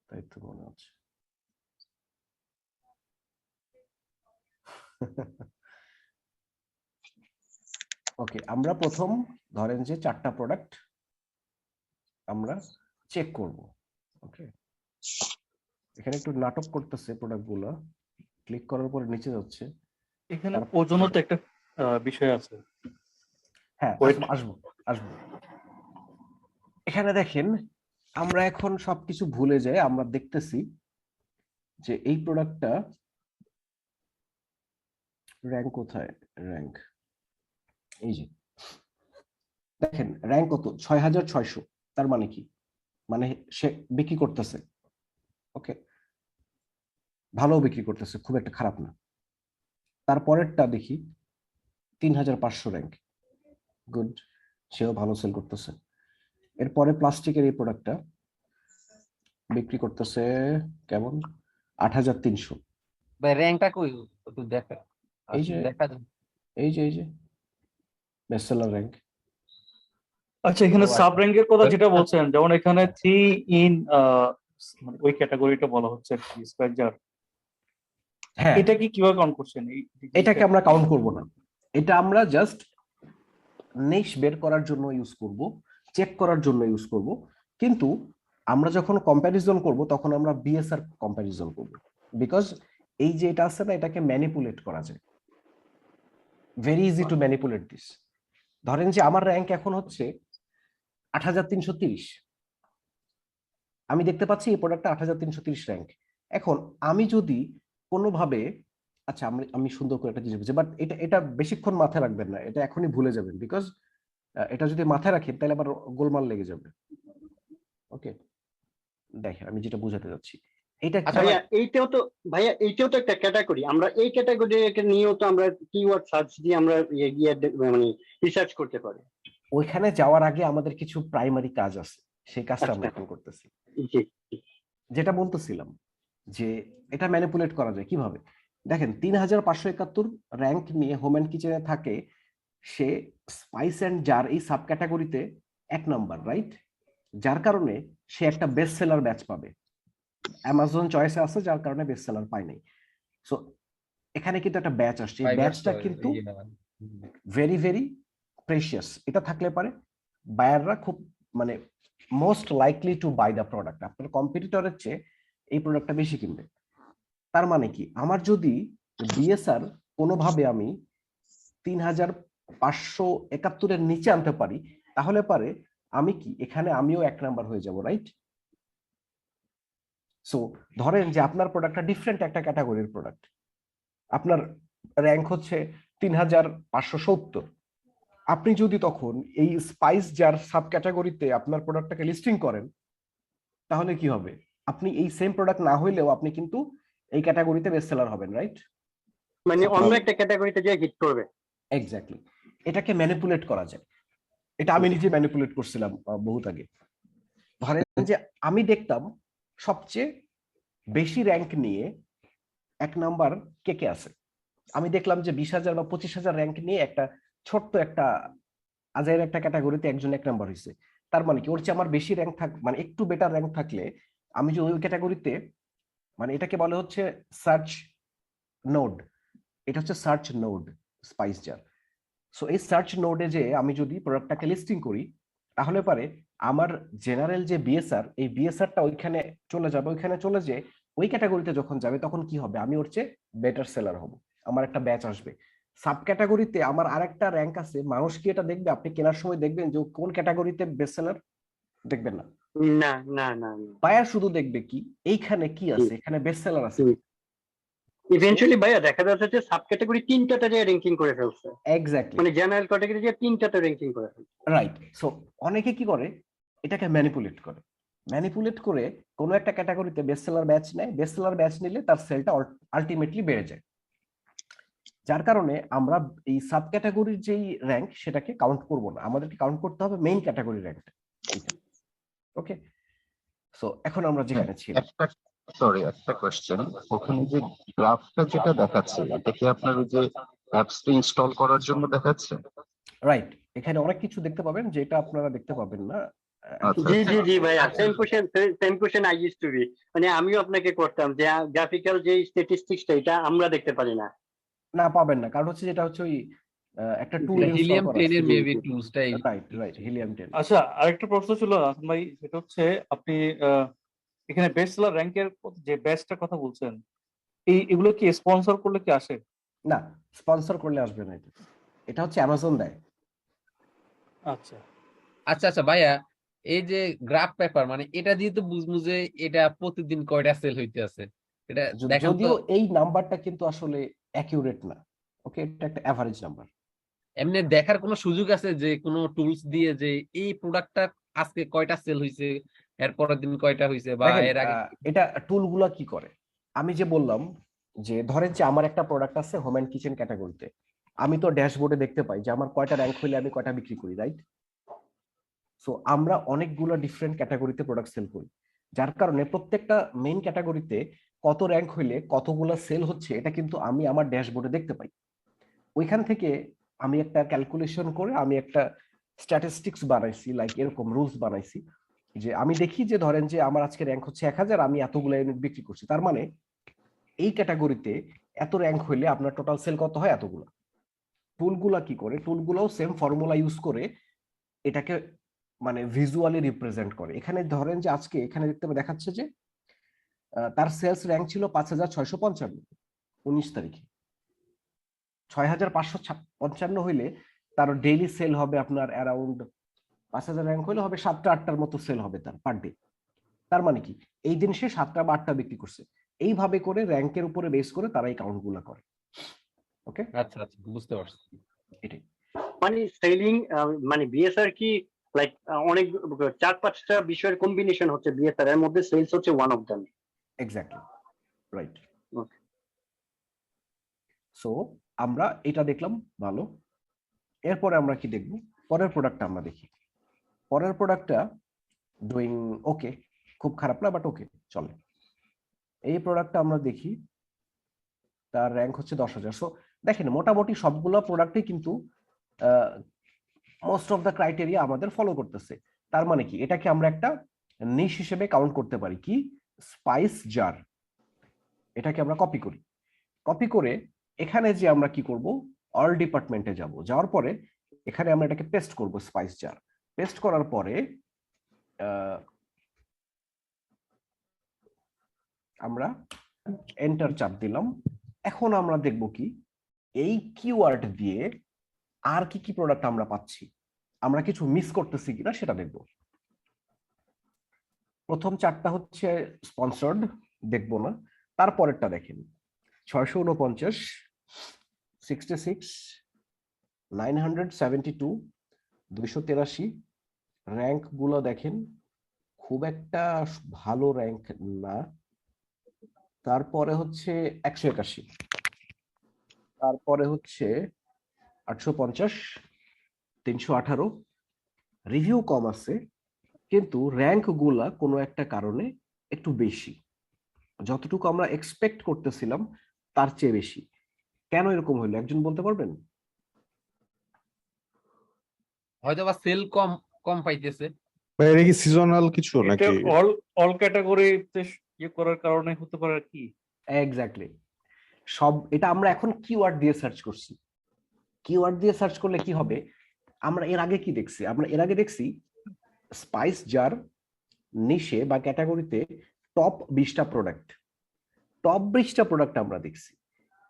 তাই তো মনে হচ্ছে। ওকে, আমরা প্রথম ধরেন যে 4টা প্রোডাক্ট আমরা চেক করব। ওকে, এখানে একটু নাটক করতেছে প্রোডাক্ট গুলো, ক্লিক করার পরে নিচে যাচ্ছে। এখানে ওজনও তো একটা বিষয় আছে। হ্যাঁ, আসবো। এখানে দেখেন আমরা এখন সবকিছু ভুলে যাই, আমরা দেখতেছি যে এই প্রোডাক্টটা র্যাঙ্ক কোথায়, র্যাঙ্ক এই যে দেখেন র্যাঙ্ক কত, 6600। তার মানে কি, মানে সে বিক্রি করতেছে। ওকে, ভালো বিক্রি করতেছে, খুব একটা খারাপ না। তারপরেরটা দেখি 3500 র্যাঙ্ক, গুড, সেও ভালো সেল করতেছে। এরপরে প্লাস্টিকের এই প্রোডাক্টটা বিক্রি করতেছে কেমন, 8300। ভাই র্যাঙ্কটা কই একটু দেখা, এই যে দেখা যায়। এই যে বেস্ট সেলার র্যাঙ্ক। আচ্ছা, এখানে সাব র্যাঙ্কের কথা যেটা বলছেন, যেমন এখানে 3 ইন মানে ওই ক্যাটাগরিটা বলা হচ্ছে স্পাইজার, হ্যাঁ, এটা কি কিভাবে কাউন্ট করছেন? এটাকে আমরা কাউন্ট করব না, এটা আমরা জাস্ট নিশ বের করার জন্য ইউজ করব, চেক করার জন্য ইউজ করব। কিন্তু আমরা যখন কম্প্যারিজন করব তখন আমরা বিএসআর কম্প্যারিজন করব, বিকজ এই যে এটা আছে না, এটাকে ম্যানিপুলেট করা যায়, very easy to manipulate this. ধরেন যে আমার র্যাঙ্ক এখন হচ্ছে 8330, আমি দেখতে পাচ্ছি এই প্রোডাক্টটা 8330 র্যাঙ্ক। এখন আমি যদি কোনোভাবে, আচ্ছা আমি সুন্দর করে একটা জিনিস বুঝি, বাট এটা বেশিক্ষণ মাথায় রাখবেন না, এটা এখনই ভুলে যাবেন, বিকজ এটা যদি মাথায় রাখেন তাহলে আবার গোলমাল লেগে যাবে। ওকে, দেখেন আমি যেটা বোঝাতে যাচ্ছি, এটা ভাইয়া এইটাও তো একটা ক্যাটাগরি, আমরা এই ক্যাটাগরিকে নিয়েও তো আমরা কিওয়ার্ড সার্চ দিয়ে আমরা মানে রিসার্চ করতে পারি। ওইখানে যাওয়ার আগে আমাদের কিছু প্রাইমারি কাজ আছে, সেই কাজটা আমরা এখন করতেছি। যেটা বলতেছিলাম যে এটা ম্যানিপুলেট করা যায় কিভাবে, দেখেন 3571 র্যাঙ্ক নিয়ে হোম এন্ড কিচেনে থাকে, সে স্পাইস এন্ড জার এই সাব ক্যাটাগরিতে 1 নাম্বার, রাইট? যার কারণে সে একটা বেস্ট সেলার ব্যাচ পাবে, অ্যামাজন চয়েসে আছে, যার কারণে বেস্ট সেলার পায় নাই। সো এখানে কিন্তু একটা ব্যাচ আসছে, এই ব্যাচটা কিন্তু ভেরি ভেরি প্রেশিয়াস। এটা থাকলে পারে বায়াররা খুব মানে most likely to buy the product, আপনার কম্পিটিটরের চেয়ে এই প্রোডাক্টটা বেশি কিনবে। তার মানে কি, আমার যদি বিএসআর কোনোভাবে আমি 3571 নিচে আনতে পারি, তাহলে পারে আমি কি এখানে আমিও 1 নাম্বার হয়ে যাব, রাইট? সো ধরেন যে আপনার প্রোডাক্টটা ডিফারেন্ট একটা ক্যাটাগরির প্রোডাক্ট, আপনার র্যাঙ্ক হচ্ছে 3570, আপনি যদি তখন এই স্পাইস জার সাব ক্যাটাগরিতে আপনার প্রোডাক্টটাকে লিস্টিং করেন, তাহলে কি হবে, আপনি এই সেম প্রোডাক্ট না হইলেও আপনি কিন্তু এই ক্যাটাগরিতে বেস্ট সেলার হবেন, রাইট? মানে অন্য একটা ক্যাটাগরিতে যে হিট করবে। এক্স্যাক্টলি, এটাকে ম্যানিপুলেট করা যায়। এটা আমি নিজে ম্যানিপুলেট করছিলাম বহুত আগে। ধরেন যে আমি দেখতাম সবচেয়ে বেশি র্যাঙ্ক নিয়ে 1 নাম্বার কে কে আছে, আমি দেখলাম যে 20,000 বা 25,000 র্যাঙ্ক নিয়ে একটা ছোট্ট একটা আজাইর একটা ক্যাটাগরিতে একজন 1 নাম্বার হয়েছে। তার মানে কি, ওর চেয়ে আমার বেশি র্যাঙ্ক থাক, মানে একটু বেটার র্যাঙ্ক থাকলে আমি যে ওই ক্যাটাগরিতে, মানে এটাকে বলে হচ্ছে সার্চ নোড, এটা হচ্ছে search node spice jar. So এই সার্চ নোডে যে আমি যদি প্রোডাক্টটাকে লিস্টিং করি, তাহলে পারে আমার জেনারেল যে বিএসআর, এই বিএসআরটা ওইখানে চলে যাবে, ওইখানে চলে যে ওই ক্যাটাগরিতে যখন যাবে তখন কি হবে, আমি ওর চেয়ে বেটার সেলার হব, আমার একটা ব্যাচ আসবে। সাব ক্যাটাগরিতে আমার আরেকটা র্যাঙ্ক আছে, মানুষ কি এটা দেখবে? আপনি কেনার সময় দেখবেন যে কোন ক্যাটাগরিতে বেস্ট সেলার, দেখবেন না। না না না, বায়ার শুধু দেখবে কি এইখানে কি আছে, এখানে বেস্ট সেলার আছে। ইভেন্চুয়ালি ভাইয়া দেখা যাচ্ছে যে সাব ক্যাটাগরি 3টা র্যাঙ্কিং করে ফেলছে, এক্স্যাক্টলি, মানে জেনারেল ক্যাটাগরি যে 3টা র্যাঙ্কিং করে ফেলছে, রাইট? সো অনেকে কি করে, এটাকে ম্যানিপুলেট করে, ম্যানিপুলেট করে কোনো একটা ক্যাটাগরিতে বেস্ট সেলার ব্যাচ নেয়, বেস্ট সেলার ব্যাচ নিলে তার সেলটা আলটিমেটলি বেড়ে যায়। যার কারণে আমরা এই সাব ক্যাটাগরির যেই র্যাঙ্ক সেটাকে কাউন্ট করব না, আমাদেরকে কাউন্ট করতে হবে মেইন ক্যাটাগরি র্যাঙ্কটা। ওকে, সো এখন আমরা যেখানে ছিলাম, একটা কোশ্চেন, ওখানে যে গ্রাফটা যেটা দেখাচ্ছে, এটা কি আপনার ওই যে অ্যাপসটা ইনস্টল করার জন্য দেখাচ্ছে? রাইট? এখানে অনেক কিছু দেখতে পাবেন যেটা আপনারা দেখতে পাবেন না। আচ্ছা জি আচ্ছা জি জি ভাইয়া, same question I use to be, মানে আমিও আপনাকে করতাম যে গ্রাফিক্যাল যে স্ট্যাটিস্টিক্সটা এটা আমরা দেখতে পারি না। না পাবেন না, কারণ হচ্ছে যেটা হচ্ছে ওই একটা টুল জি ইনস্টল হিলিয়াম করা আছে। 10 এর জি মেবি জি টুলসটাই। Right right, helium 10। আচ্ছা, আরেকটা প্রশ্ন ছিল হাসান ভাই, সেটা হচ্ছে আপনি এখানে বেস্ট সেলার র্যাঙ্কের যে বেস্টটার কথা বলছেন, এগুলো কি স্পন্সর করলে কি আসে? না, স্পন্সর করলে আসবে না, এটা হচ্ছে অ্যামাজন দেয়। আচ্ছা আচ্ছা আচ্ছা ভাইয়া, এই যে গ্রাফ পেপার মানে এটা দিয়ে তো বুঝবো যে এটা প্রতিদিন কয়টা সেল হইতে আছে, এটা দেখান তো। যদিও এই নাম্বারটা কিন্তু আসলে অ্যাকিউরেট না, ওকে, এটা একটা অ্যাভারেজ নাম্বার। এমনি দেখার কোনো সুযোগ আছে যে কোনো টুলস দিয়ে যে এই প্রোডাক্টটা আজকে কয়টা সেল হইছে, এর পরের দিন কয়টা হইছে, বা দেখেন এর আগে? এটা টুলগুলা কি করে, আমি যে বললাম যে ধরেন যে আমার একটা প্রোডাক্ট আছে হোম এন্ড কিচেন ক্যাটাগরিতে, আমি তো ড্যাশবোর্ডে দেখতে পাই যে আমার কয়টা র্যাঙ্ক হইলে আমি কয়টা বিক্রি করি, রাইট? সো আমরা অনেকগুলো ডিফারেন্ট ক্যাটাগরিতে প্রোডাক্ট সেল করি, যার কারণে প্রত্যেকটা মেইন ক্যাটাগরিতে কত র্যাঙ্ক হইলে কতগুলো সেল হচ্ছে এটা কিন্তু আমি আমার ড্যাশবোর্ডে দেখতে পাই। ওইখান থেকে আমি একটা ক্যালকুলেশন করে আমি একটা স্ট্যাটিস্টিক্স বানাইছি, লাইক এরকম রুলস বানাইছি যে আমি দেখি যে ধরেন যে আমার আজকে র্যাঙ্ক হচ্ছে 1000, আমি এতগুলো ইউনিট বিক্রি করছি, তার মানে এই ক্যাটাগরিতে এত র্যাঙ্ক হইলে আপনার টোটাল সেল কত হয়, এতগুলো। টুলগুলা কি করে, টুলগুলোও সেম ফর্মুলা ইউজ করে এটাকে মানে ভিজুয়ালি রিপ্রেজেন্ট করে। এখানে ধরেন যে আজকে এখানে দেখতে দেখাচ্ছে যে তার সেলস র্যাঙ্ক ছিল 5655 19 তারিখে। 6555 হইলে তার ডেইলি সেল হবে আপনার অ্যারাউন্ড 5000 র্যাঙ্ক হইলে হবে 7টা 8টার মতো সেল হবে তার পার ডে। তার মানে কি এই দিন সে 7টা বা 8টা বিক্রি করছে। এইভাবে করে র্যাঙ্কের উপরে বেস করে তারা এই কাউন্ট গুলা করে। ওকে, আচ্ছা আচ্ছা, বুঝতে পারছি। এটাই মানে সেলিং, মানে বিএসআর কি লাইক অনেক 4-5টা বিষয়ের কম্বিনেশন হচ্ছে বিএসআর, এর মধ্যে সেলস হচ্ছে one of them. Exactly right. Okay, so আমরা এটা দেখলাম ভালো। এরপরে আমরা কি দেখব, পরের প্রোডাক্টটা আমরা দেখি। পরের প্রোডাক্টটা ডুইং ওকে, খুব খারাপ না বাট ওকে, চলে। এই প্রোডাক্টটা আমরা দেখি, তার র্যাঙ্ক হচ্ছে 10,000। সো দেখেন মোটামুটি সবগুলো প্রোডাক্টই কিন্তু মোস্ট অফ দ্য ক্রাইটেরিয়া আমাদের ফলো করতেছে। তার মানে কি এটাকে আমরা একটা নিশ হিসেবে কাউন্ট করতে পারি, কি স্পাইস জার। এটাকে আমরা কপি করি, কপি করে এখানে যে আমরা কি করব, অল ডিপার্টমেন্টে যাব, যাওয়ার পরে এখানে আমরা এটাকে পেস্ট করব স্পাইস জার। পেস্ট করার পরে আমরা এন্টার চাপ দিলাম। এখন আমরা দেখব কি এই কিওয়ার্ড দিয়ে আর কি কি প্রোডাক্ট আমরা পাচ্ছি, আমরা কিছু মিস করতেছি কিনা সেটা দেখব। প্রথম 4টা হচ্ছে স্পন্সর্ড, দেখবো না। তারপরেরটা দেখেন 649, 66, 972, 283। র্যাঙ্ক গুলো দেখেন খুব একটা ভালো র্যাঙ্ক না। তারপরে হচ্ছে 181, তারপরে হচ্ছে 850, 318। রিভিউ কম আছে কিন্তু র্যাঙ্ক গুলা কোনো একটা কারণে একটু বেশি, যতটুকু আমরা এক্সপেক্ট করতেছিলাম তার চেয়ে বেশি। কেন এরকম হইলো একজন বলতে পারবেন? হয়তো বা সেল কম কম পাইতেছে। বা এটা কি সিজনাল কিছু এটা নাকি? অল ক্যাটাগরিতে ইয়ে করার কারণে হতে পারে আর কি। এক্স্যাক্টলি, সব এটা আমরা এখন কিওয়ার্ড দিয়ে সার্চ করছি। কিওয়ার্ড দিয়ে সার্চ করলে কি হবে, আমরা এর আগে কি দেখছি, আমরা এর আগে দেখছি স্পাইস জার নিশে বা ক্যাটাগরিতে টপ 20টা প্রোডাক্ট, টপ 20টা প্রোডাক্ট আমরা দেখছি।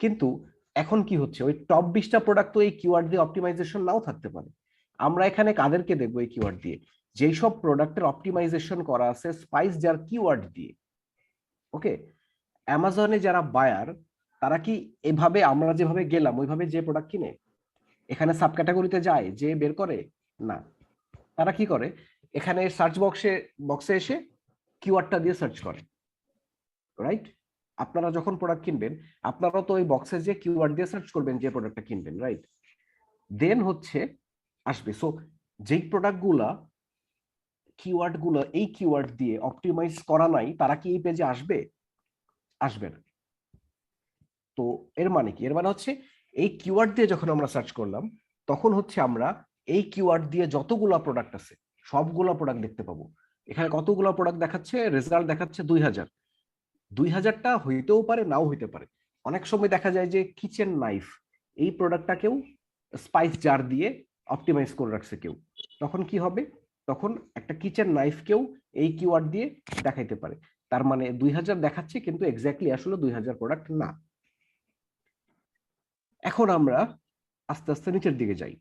কিন্তু এখন কি হচ্ছে, ওই টপ 20টা প্রোডাক্ট তো এই কিওয়ার্ড দিয়ে অপটিমাইজেশন নাও থাকতে পারে। আমরা এখানে কাদেরকে দেখবো এই কিওয়ার্ড দিয়ে, যেই সব প্রোডাক্টের অপটিমাইজেশন করা আছে স্পাইস জার কিওয়ার্ড দিয়ে। ওকে, অ্যামাজনে যারা বায়ার তারা কি এভাবে আমরা যেভাবে গেলাম ওইভাবে যে প্রোডাক্ট কিনে এখানে সাব ক্যাটাগরিতে যায় যে বের করে না, তারা কি করে এখানে সার্চ বক্সে এসে কিওয়ার্ডটা দিয়ে সার্চ করে, রাইট? আপনারা যখন প্রোডাক্ট কিনবেন আপনারাও তো ওই বক্সে যে কিওয়ার্ড দিয়ে সার্চ করবেন যে প্রোডাক্টটা কিনবেন, রাইট? দেন হচ্ছে আসবে। সো যেই প্রোডাক্টগুলা কিওয়ার্ড গুলো এই কিওয়ার্ড দিয়ে অপটিমাইজ করা নাই তারা কি এই পেজে আসবে? আসবে না। তো এর মানে কি, এর মানে হচ্ছে এই কিওয়ার্ড দিয়ে যখন আমরা সার্চ করলাম তখন হচ্ছে আমরা এই কিওয়ার্ড দিয়ে যতগুলা প্রোডাক্ট আছে সবগুলা প্রোডাক্ট দেখতে পাবো। এখানে কতগুলা প্রোডাক্ট দেখাচ্ছে, রেজাল্ট দেখাচ্ছে 2000। 2000টা হইতেও পারে, নাও হইতে পারে। অনেক সময় দেখা যায় যে কিচেন নাইফ, এই প্রোডাক্টটাকেও স্পাইস জার দিয়ে অপটিমাইজ করে রাখছে কেউ, তখন কি হবে? তখন একটা কিচেন নাইফকেও এই কিওয়ার্ড দিয়ে দেখাইতে পারে। তার মানে 2000 দেখাচ্ছে, কিন্তু এক্স্যাক্টলি আসলে 2000 প্রোডাক্ট না। এখন আমরা আস্তে আস্তে নিচের দিকে যাই।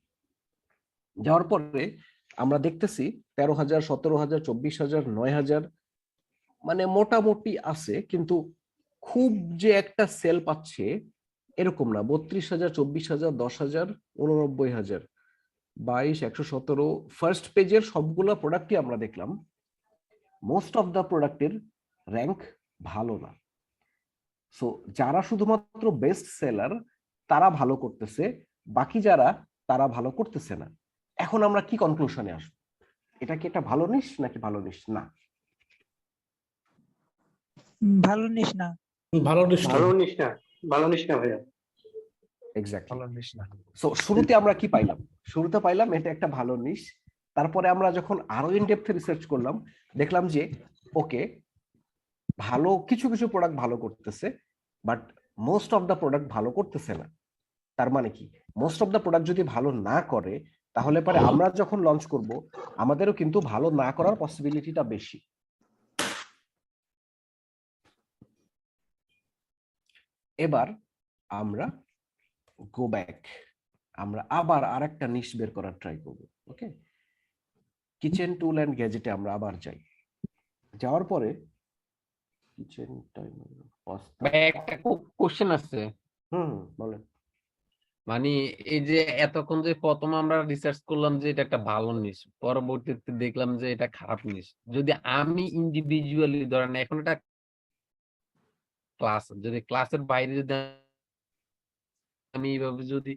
যাওয়ার পরে আমরা দেখতেছি 13,000, 17,000, 24,000, 9,000, মানে মোটামুটি আছে, কিন্তু খুব যে একটা সেল পাচ্ছে এরকম না। 32,000, 24,000, 10,000, 89,000, 22, 117। ফার্স্ট পেজের সবগুলো প্রোডাক্টই আমরা দেখলাম মোস্ট অফ দা প্রোডাক্টের র্যাঙ্ক ভালো না। সো যারা শুধুমাত্র বেস্ট সেলার তারা ভালো করতেছে, বাকি যারা তারা ভালো করতেছে না। এখন আমরা কি কনক্লুশনে আসবো? এটা কি একটা ভালো নিশ নাকি ভালো নিশ না? ভালো নিস না। ভালো নিশ না। ভালো নিস না, ভালো নিস না ভাইয়া। এক্স্যাক্টলি। সো শুরুতে আমরা কি পাইলাম? শুরুতে পাইলাম এটা একটা ভালো নিশ। তারপরে আমরা যখন আরো ইন ডেপথ রিসার্চ করলাম, দেখলাম যে ওকে, ভালো কিছু কিছু প্রোডাক্ট ভালো করতেছে, but most of the product ভালো করতেছে না। তার মানে কি, মোস্ট অফ দা প্রোডাক্ট যদি ভালো না করে, তাহলে পরে আমরা যখন লঞ্চ করব আমাদেরও কিন্তু ভালো না করার পসিবিলিটিটা বেশি। এবার আমরা গো ব্যাক, আমরা আবার আরেকটা নিশ বের করার ট্রাই করব। ওকে, কিচেন টুল এন্ড গ্যাজেটে আমরা আবার যাই। যাওয়ার পরে কিচেন টাইম একটা কোশ্চেন আছে। বলেন। মানে এই যে এতক্ষণ যে প্রথম আমরা রিসার্চ করলাম যে এটা একটা ভালো নিশ, পরবর্তীতে দেখলাম যে এটা খারাপ নিশ। যদি আমি ইন্ডিভিজুয়ালি ধরেন এখন এটা ক্লাস, যদি ক্লাসের বাইরে যদি আমি এইভাবে যদি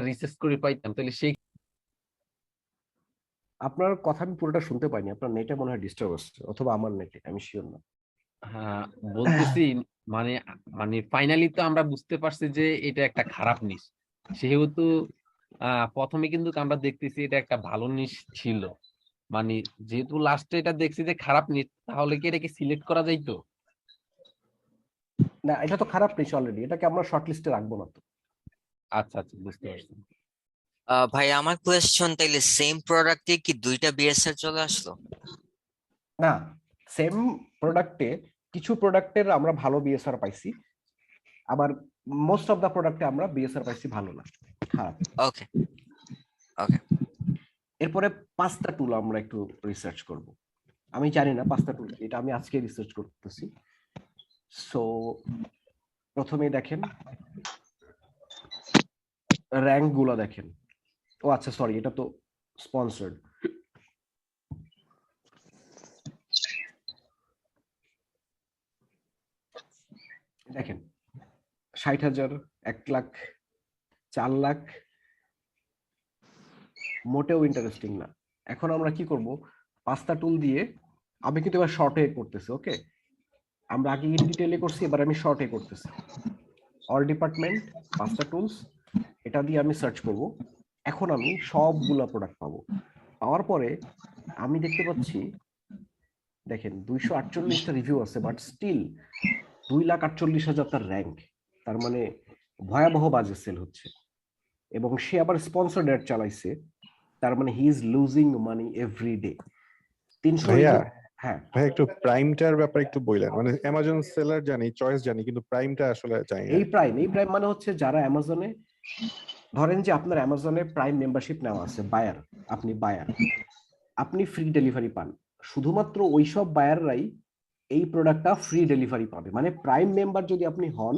রিসার্চ করে পাইতাম, তাহলে সেই আপনার কথা আমি পুরোটা শুনতে পাইনি, আপনার নেটে মনে হয় ডিস্টার্ব হচ্ছে, অথবা আমার নেটে, আমি শিওর না। হ্যাঁ বলতেছি, মানে মানে ফাইনালি তো আমরা বুঝতে পারছি যে এটা একটা খারাপ নিশ। সেহেতু প্রথমে কিন্তু আমরা দেখতেছি এটা একটা ভালো নিশ ছিল। মানে যেহেতু লাস্টে এটা দেখছি যে খারাপ নিশ, তাহলে কি এটাকে সিলেক্ট করা যাইতো? না, এটা তো খারাপ নিশ অলরেডি, এটাকে আমরা শর্ট লিস্টে রাখবো না তো। আচ্ছা আচ্ছা, বুঝতে পারছি। ভাই আমার কোয়েশ্চন, তাইলে সেম প্রোডাক্টে কি দুইটা বিএসআর চলে আসলো? না, সেম প্রোডাক্টে কিছু প্রোডাক্টের আমরা ভালো বিএসআর পাইছি, আবার মোস্ট অফ দা প্রোডাক্টে আমরা বিএসআর পাইছি ভালো না, খারাপ। ওকে ওকে। এরপরে 5টা টুল আমরা একটু রিসার্চ করব। আমি জানি না 5টা টুল, এটা আমি আজকে রিসার্চ করতেছি। সো প্রথমে দেখেন র্যাঙ্ক গুলো দেখেন। ও আচ্ছা, সরি, এটা তো স্পন্সর্ড। দেখেন 60,000, 1 লাখ, 4 লাখ, মোটেও ইন্টারেস্টিং না। এখন আমরা কি করব, 5টা টুল দিয়ে আমি কিন্তু এবার শর্টে করতেছি। ওকে, আমরা আগে ইন ডিটেইলে করছি, এবার আমি শর্টে করতেছি। অল ডিপার্টমেন্ট 5টা টুলস, এটা দিয়ে আমি সার্চ করব। এখন আমি সবগুলা প্রোডাক্ট পাবো। পাওয়ার পরে আমি দেখতে পাচ্ছি, দেখেন 248টা রিভিউ আছে, বাট স্টিল 2,48,000 তার র্যাঙ্ক। তার মানে ভয়াবহ বাজে সেল হচ্ছে, এবং সে আবার স্পন্সর্ড অ্যাড চালাইছে। তার মানে he is losing money every day. 300। ভাইয়া, হ্যাঁ ভাই একটু প্রাইমটার ব্যাপারে একটু বললেন। মানে অ্যামাজন সেলার জানি, চয়েস জানি, কিন্তু প্রাইমটা আসলে জানি না। এই প্রাইম মানে হচ্ছে যারা অ্যামাজনে, ধরেন যে আপনার অ্যামাজনে প্রাইম মেম্বারশিপ নেওয়া আছে, বায়ার, আপনি বায়ার, আপনি ফ্রি ডেলিভারি পান। শুধুমাত্র ওইসব বায়াররাই এই প্রোডাক্টটা ফ্রি ডেলিভারি পাবে। মানে প্রাইম মেম্বার যদি আপনি হন,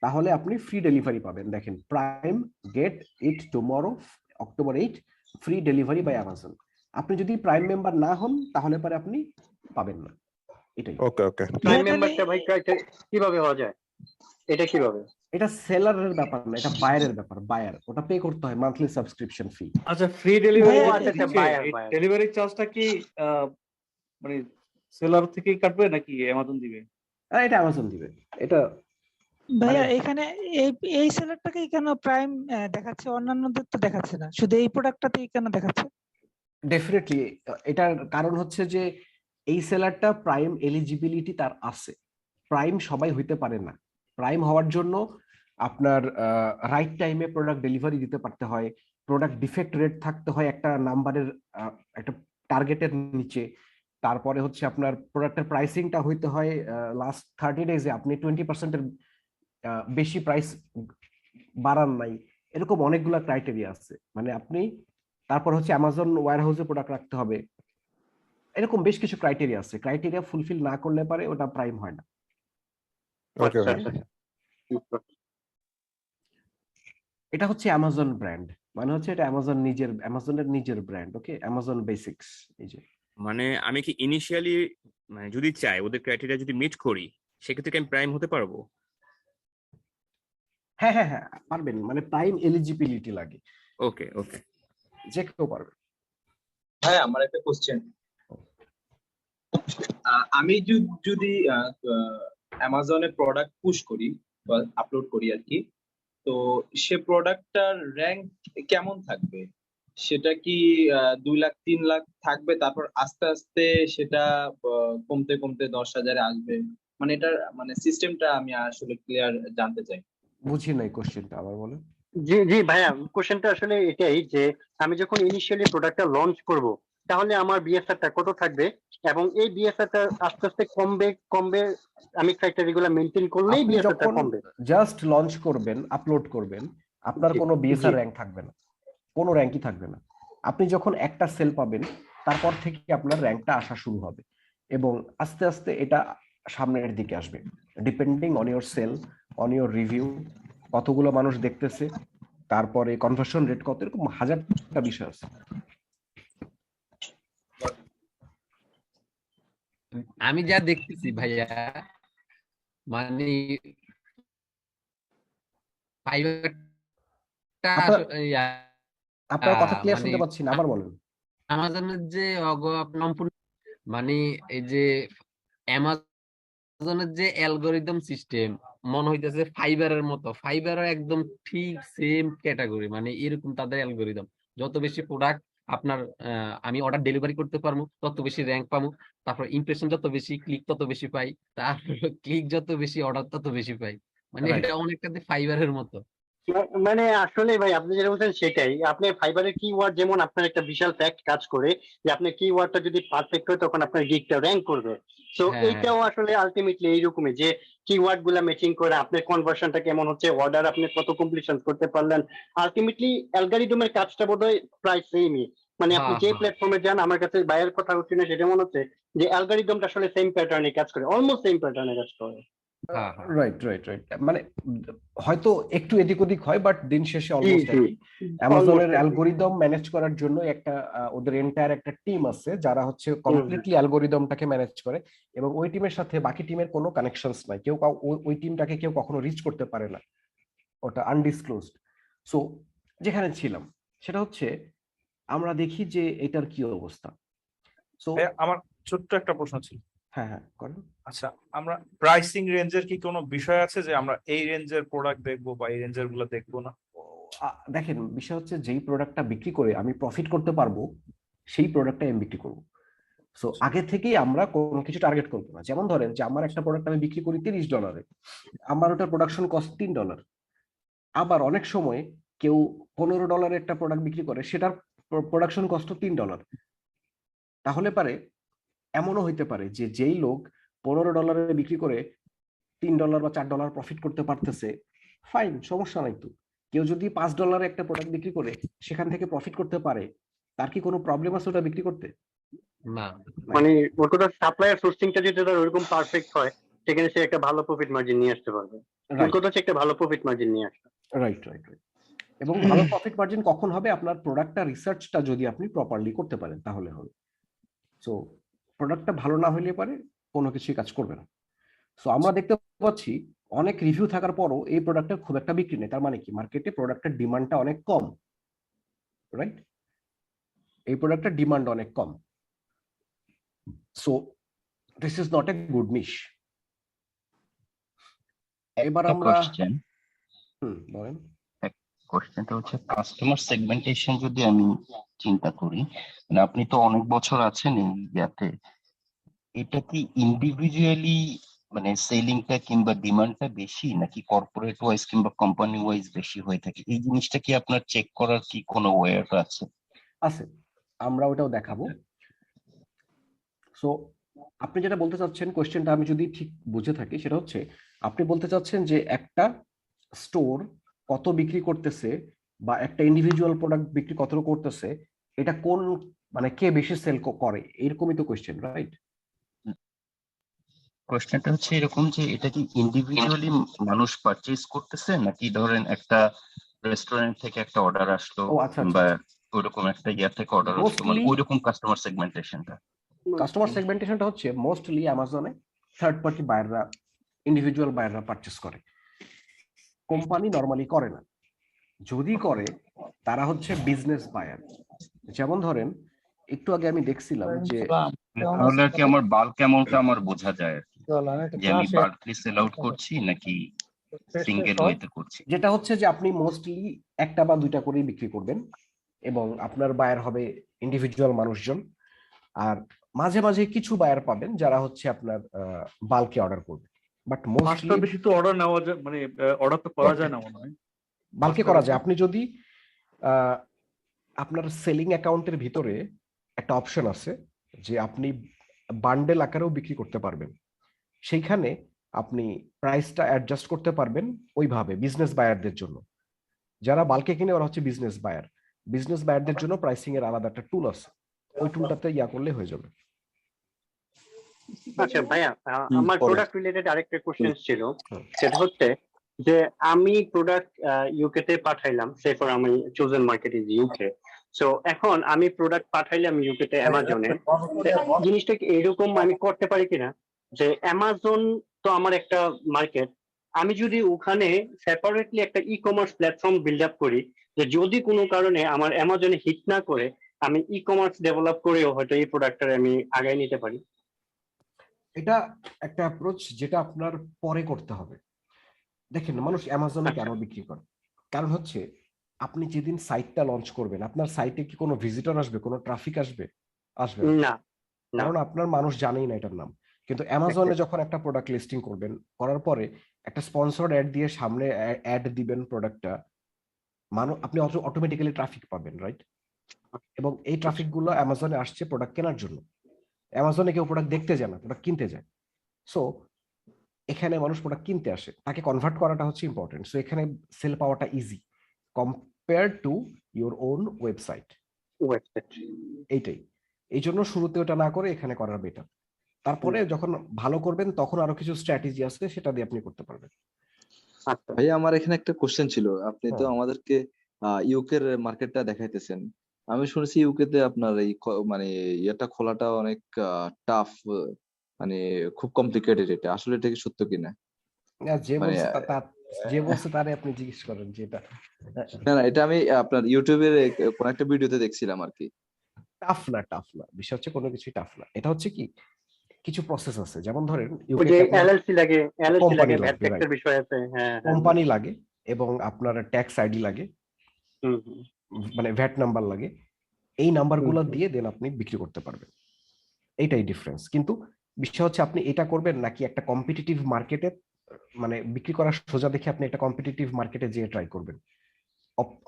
তাহলে আপনি ফ্রি ডেলিভারি পাবেন। দেখেন, Prime get it tomorrow October 8, free delivery by Amazon. আপনি যদি প্রাইম মেম্বার না হন, তাহলে পরে আপনি পাবেন না। এটাই। ওকে ওকে। প্রাইম মেম্বারটা ভাই কিভাবে হওয়া যায়? এটা কিভাবে? এটা সেলারের ব্যাপার না, এটা বায়ারের ব্যাপার। বায়ার ওটা পে করতে হয় মান্থলি সাবস্ক্রিপশন ফি। আচ্ছা, ফ্রি ডেলিভারি বায়ার ডেলিভারি চার্জটা কি মানে সেলার থেকেই কাটবে নাকি অ্যামাজন দিবে? এটা অ্যামাজন দিবে। এটা ভাইয়া মানে- এখানে এই এই সেলারটাকেই কেন প্রাইম দেখাচ্ছে, অন্যান্যদের তো দেখাচ্ছে না, শুধু এই প্রোডাক্টটাতেই কেন দেখাচ্ছে? ডেফিনেটলি এটার কারণ হচ্ছে যে এই সেলারটা প্রাইম এলিজিবিলিটি তার আছে। প্রাইম সবাই হইতে পারে না। প্রাইম হওয়ার জন্য আপনার রাইট টাইমে প্রোডাক্ট ডেলিভারি দিতে পারতে হয়, প্রোডাক্ট ডিফেক্ট রেট থাকতে হয় একটা নাম্বারের, একটা টার্গেটের নিচে। তারপরে হচ্ছে আপনার প্রোডাক্টের প্রাইসিংটা হইতে হয় লাস্ট 30 ডেজে আপনি 20%-এর বেশি প্রাইস বাড়ান নাই। এরকম অনেকগুলা ক্রাইটেরিয়া আছে, মানে আপনি তারপর হচ্ছে অ্যামাজন ওয়্যার হাউসে প্রোডাক্ট রাখতে হবে, এরকম বেশ কিছু ক্রাইটেরিয়া আছে। ক্রাইটেরিয়া ফুলফিল না করলে পারে ওটা প্রাইম হয় না। ওকে আচ্ছা ওকে আচ্ছা এটা হচ্ছে অ্যামাজন ব্র্যান্ড, মানে হচ্ছে এটা অ্যামাজনের নিজের ব্র্যান্ড। ওকে, অ্যামাজন বেসিক্স। এই যে মানে আমি কি ইনিশিয়ালি মানে যদি চাই ওদের ক্রাইটেরিয়া যদি মিট করি সেক্ষেত্রে কি আমি প্রাইম হতে পারবো? হ্যাঁ হ্যাঁ হ্যাঁ পারবেন, মানে প্রাইম এলিজিবিলিটি লাগে, ওকে ওকে যে কেউ পারবে। হ্যাঁ, আমার একটা কোশ্চেন। আমি যদি অ্যামাজনে প্রোডাক্ট পুশ করি বা আপলোড করি আর কি, তো সে প্রোডাক্টটার র্যাঙ্ক কেমন থাকবে? সেটা কি 2 লাখ 3 লাখ থাকবে, তারপর আস্তে আস্তে সেটা কমতে কমতে 10,000-এ আসবে? মানে এটার মানে সিস্টেমটা আমি আসলে ক্লিয়ার জানতে চাই। বুঝি নাই কোশ্চেনটা, আবার বলেন। জি জি ভাইয়া, কোশ্চেনটা আসলে এটাই যে আমি যখন ইনিশিয়ালি প্রোডাক্টটা লঞ্চ করব তাহলে আমার বিএসআরটা কত থাকবে, এবং এই বিএসআরটা আস্তে আস্তে কমবে কমবে, আমি ক্রাইটেরিয়াগুলো মেনটেন করলেই আপনি বিএসআরটা যখন কমবে। জাস্ট লঞ্চ করবেন, আপলোড করবেন, আপনার জি, কোনো বিএসআর জি। র্যাঙ্ক থাকবে না, কোনো র্যাঙ্কই থাকবে না। আপনি যখন একটা সেল পাবেন তারপর থেকে আপনার র্যাঙ্কটা আসা শুরু হবে, এবং আস্তে আস্তে এটা সামনের দিকে আসবে, depending on your sale, on your review, কতগুলো মানুষ দেখতেছে, তারপরে কনভার্সন রেট কত, এরকম হাজারটা বিষয় আছে। আমি যা দেখতেছি ভাইয়া, মানে ফাইবারটা আপনার কথা ক্লিয়ার মানে শুনতে পাচ্ছি না, আবার বলেন। আমাজনের যে সম্পূর্ণ মানে এই যে অ্যামাজনের যে অ্যালগোরিদম সিস্টেম মনে হইতেছে ফাইবারের মতো, ফাইবারও একদম ঠিক সেম ক্যাটাগরি, মানে এরকম তাদের অ্যালগোরিদম। যত বেশি প্রোডাক্ট আপনার আমি অর্ডার ডেলিভারি করতে পারবো তত বেশি র্যাঙ্ক পাবো, তারপর ইমপ্রেশন যত বেশি, ক্লিক তত বেশি পাই, তারপর ক্লিক যত বেশি, অর্ডার তত বেশি পাই। মানে রাইট। এটা অনেকটা ফাইবারের মতো। মানে আসলে ভাই আপনি যেটা বলছেন সেটাই, আপনি ফাইবারের কিওয়ার্ড যেমন আপনার একটা বিশাল ফ্যাক্ট কাজ করে, যে আপনার কিওয়ার্ডটা যদি পারফেক্ট হয় তখন আপনার গিগটা র্যাঙ্ক করবে। তো হ্যাঁ এইটাও আসলে আলটিমেটলি এইরকমই, যে কিওয়ার্ড গুলা ম্যাচিং করে আপনার কনভার্সনটা কেমন হচ্ছে, অর্ডার আপনি কত কমপ্লিশন করতে পারলেন, আলটিমেটলি অ্যালগরিদমের কাজটা বোধহয় প্রায় সেমই। মানে আপনি হ্যাঁ যে হ্যাঁ প্ল্যাটফর্মে যান, আমার কাছে বাইরের কথা হচ্ছে না, সেটা মনে হচ্ছে যে অ্যালগরিদমটা আসলে সেম প্যাটার্নে কাজ করে, অলমোস্ট সেম প্যাটার্নে কাজ করে। হ্যাঁ হ্যাঁ রাইট রাইট রাইট, মানে হয়তো একটু এদিক ওদিক হয়, বাট দিন শেষে জি অলমোস্ট জি, একই। অ্যামাজনের অলমোস্ট একই। অ্যালগোরিদম ম্যানেজ করার জন্য একটা ওদের এন্টায়ার একটা টিম আছে যারা হচ্ছে কমপ্লিটলি অ্যালগোরিদমটাকে ম্যানেজ করে, এবং ওই টিমের সাথে বাকি টিমের কোনো কানেকশনস নাই, ওই টিমটাকে কেউ কখনো রিচ করতে পারে না, ওটা আনডিসক্লোজড। সো যেখানে ছিলাম সেটা হচ্ছে আমরা দেখি যে এটার কি অবস্থা। সো আমার ছোট্ট একটা প্রশ্ন ছিল। হ্যাঁ হ্যাঁ করেন। আচ্ছা, আমরা প্রাইসিং রেঞ্জের কি কোনো বিষয় আছে যে আমরা এই রেঞ্জের প্রোডাক্ট দেখবো বা এই রেঞ্জের গুলো দেখবো না? দেখেন, বিষয় হচ্ছে যেই প্রোডাক্টটা বিক্রি করে আমি প্রফিট করতে পারবো সেই প্রোডাক্টটা আমি বিক্রি করবো। সো আগে থেকেই আমরা কোনো কিছু টার্গেট করবো না। যেমন ধরেন যে আমার একটা প্রোডাক্ট আমি বিক্রি করি $30, আমার ওটা প্রোডাকশন কস্ট $3। আবার অনেক সময় কেউ $15 একটা প্রোডাক্ট বিক্রি করে, সেটার প্রোডাকশন কস্ট $3। তাহলে পারে এমনও হইতে পারে যে যেই লোক $15 বিক্রি করে $3 বা $4 প্রফিট করতে পারতেছে, ফাইন, সমস্যা নাই তো। কেউ যদি $5 একটা প্রোডাক্ট বিক্রি করে সেখান থেকে প্রফিট করতে পারে, তার কি কোনো প্রবলেম আছে ওটা বিক্রি করতে? না, মানে ওর কথা সাপ্লায়ার সোর্সিংটা যদি তার ওরকম পারফেক্ট হয়, সেখানে সে একটা ভালো প্রফিট মার্জিন নিয়ে আসতে পারবে। ওর কথা হচ্ছে একটা ভালো প্রফিট মার্জিন নিয়ে আসবে। Right right right. এবং ভালো প্রফিট মার্জিন কখন হবে? আপনার প্রোডাক্টটা রিসার্চটা যদি আপনি প্রপারলি করতে পারেন তাহলে হবে। সো প্রোডাক্টটা ভালো না হইলে পারে কোনো কিছুই কাজ করবে না। সো আমরা দেখতে পাচ্ছি অনেক রিভিউ থাকার পরও এই প্রোডাক্টের খুব একটা বিক্রি নেই। তার মানে কি মার্কেটে প্রোডাক্টের ডিমান্ডটা অনেক কম, রাইট? এই প্রোডাক্টের ডিমান্ড অনেক কম। So this is not a good niche. এবার একটা আমরা কোশ্চেন বলেন। কোশ্চেনটা হচ্ছে কাস্টমার সেগমেন্টেশন যদি আমি চিন্তা করি, মানে আপনি তো অনেক বছর আছেন এই ইয়াতে, এটা কি ইন্ডিভিজুয়ালি মানে সেলিংটা কিংবা ডিমান্ডটা বেশি নাকি কর্পোরেট ওয়াইজ কিংবা কোম্পানি ওয়াইজ বেশি হয়ে থাকে? এই জিনিসটা কি আপনার চেক করার কি কোনো ওয়ে আছে? আছে, আমরা ওটাও দেখাবো। সো আপনি যেটা বলতে চাচ্ছেন, কোশ্চেনটা আমি যদি ঠিক বুঝে থাকি, সেটা হচ্ছে আপনি বলতে চাচ্ছেন যে একটা স্টোর কত বিক্রি করতেছে বা একটা ইন্ডিভিজুয়াল প্রোডাক্ট বিক্রি কত করতেছে, এটা কোন মানে কে বেশি সেল করে, এরকমই তো কোশ্চেন, রাইট? কোশ্চেনটা হচ্ছে এরকম যে এটা কি ইন্ডিভিজুয়ালি মানুষ পারচেজ করতেছে নাকি ধরেন একটা রেস্টুরেন্ট থেকে একটা অর্ডার আসলো ও আচ্ছা আচ্ছা, কিংবা ওইরকম একটা ইয়ার থেকে অর্ডার আসলো, মানে মোস্টলি ওইরকম কাস্টমার সেগমেন্টেশনটা। কাস্টমার সেগমেন্টেশনটা হচ্ছে মোস্টলি অ্যামাজনে থার্ড পার্টি বায়াররা, ইন্ডিভিজুয়াল বায়াররা পারচেস করে, কোম্পানি নরমালি করে না। যদি করে তারা হচ্ছে বিজনেস বায়ার। যেমন ধরেন একটু আগে আমি দেখছিলাম যে তাহলে আর কি আমার বাল্ক অ্যামাউন্টটা আমার বোঝা যায় আর কি, যে আমি বাল্কলি সেল আউট করছি নাকি সিঙ্গেল ওয়েতে করছি। যেটা হচ্ছে যে আপনি মোস্টলি একটা বা দুইটা করেই বিক্রি করবেন এবং আপনার বায়ার হবে ইন্ডিভিজুয়াল মানুষজন, আর মাঝে মাঝে কিছু বায়ার পাবেন যারা হচ্ছে আপনার বাল্কে অর্ডার করবে, বাট মোস্টলি পাঁচটার বেশি তো অর্ডার নেওয়া যায়, মানে অর্ডার তো করা যায় না মনে হয়। বাল্কে করা যায়। আপনি যদি আপনার সেলিং অ্যাকাউন্টের ভিতরে একটা অপশন আছে যে আপনি বান্ডেল আকারেও বিক্রি করতে পারবেন, সেইখানে আপনি প্রাইসটা অ্যাডজাস্ট করতে পারবেন ওইভাবে বিজনেস বায়ারদের জন্য। যারা বাল্কে কিনে ওরা হচ্ছে বিজনেস বায়ার, বিজনেস বায়ারদের জন্য প্রাইসিং এর আলাদা একটা টুল আছে, ওই টুলটাতে ইয়া করলে হয়ে যাবে। আচ্ছা ভাইয়া, আমার প্রোডাক্ট রিলেটেড আরেকটা কোশ্চেন ছিল, সেটা হচ্ছে যে আমি প্রোডাক্ট ইউকে তে পাঠাইলাম, সে ফর আমি chosen market is UK. So এখন আমি প্রোডাক্ট পাঠাইলাম ইউকে তে অ্যামাজনে, জিনিসটা কি এরকম আমি করতে পারি কিনা যে অ্যামাজন তো আমার একটা মার্কেট, আমি যদি ওখানে সেপারেটলি একটা e commerce platform build up করি, যে যদি কোনো কারণে আমার অ্যামাজনে হিট না করে আমি ই কমার্স ডেভেলপ করেও হয়তো এই প্রোডাক্টটা আমি আগায় নিতে পারি। এটা একটা অ্যাপ্রোচ যেটা আপনার পরে করতে হবে। দেখেন মানুষ অ্যামাজনে কেন বিক্রি করে, কারণ হচ্ছে আপনি যেদিন সাইটটা লঞ্চ করবেন আপনার সাইটে কি কোনো ভিজিটর আসবে, কোনো ট্রাফিক আসবে? আসবে না, কারণ আপনার মানুষ জানেই না এটার নাম। কিন্তু অ্যামাজনে যখন একটা প্রোডাক্ট লিস্টিং করবেন, করার পরে একটা স্পন্সর্ড অ্যাড দিয়ে সামনে অ্যাড দিবেন প্রোডাক্টটা, মানুষ আপনি অটোমেটিক্যালি ট্রাফিক পাবেন, রাইট? এবং এই ট্রাফিক গুলো অ্যামাজনে আসছে প্রোডাক্ট কেনার জন্য। অ্যামাজনে কেউ প্রোডাক্ট দেখতে যায় না, প্রোডাক্ট কিনতে যায়। সো এখানে মানুষ প্রোডাক্ট কিনতে আসে, তাকে কনভার্ট করাটা হচ্ছে ইম্পর্টেন্ট। সো এখানে সেল পাওয়াটা easy compare to your own website. এইটাই, এই জন্য শুরুতে ওটা না করে এখানে করার বেটার। তারপরে যখন ভালো করবেন তখন আরো কিছু স্ট্র্যাটেজি আছে, সেটা দিয়ে আপনি করতে পারবেন। ভাই আমার এখানে একটা কোশ্চেন ছিল, আপনি তো আমাদেরকে ইউকের মার্কেটটা দেখাইতেছেন, আমি শুনেছি ইউকে তে আপনার এই মানে ইয়েটা খোলাটা অনেক টাফ, মানে খুব কমপ্লিকেটেড, এটা আসলে এটা কি সত্য কিনা? যে মানে বলছে যে বলছে তারে আপনি জিজ্ঞেস করেন যেটা। না না, এটা আমি আপনার ইউটিউবের কোন একটা ভিডিওতে দেখছিলাম আর কি। টাফ না, টাফ না, বিষয় হচ্ছে কোনো কিছুই টাফ না। এটা হচ্ছে কি কিছু প্রসেস আছে, যেমন ধরেন ওই যে এলএলসি লাগে, এলএলসি লাগে, ভ্যাট ট্যাক্সের বিষয় আছে, হ্যাঁ কোম্পানি লাগে এবং আপনার ট্যাক্স আইডি লাগে, মানে ভ্যাট নাম্বার লাগে। এই নাম্বারগুলো দিয়ে দেন আপনি বিক্রি করতে পারবেন, এইটাই ডিফারেন্স। কিন্তু বিষয় হচ্ছে আপনি এটা করবেন নাকি একটা কম্পিটিটিভ মার্কেটে, মানে বিক্রি করার সোজা দেখে আপনি একটা কম্পিটিটিভ মার্কেটে যেয়ে ট্রাই করবেন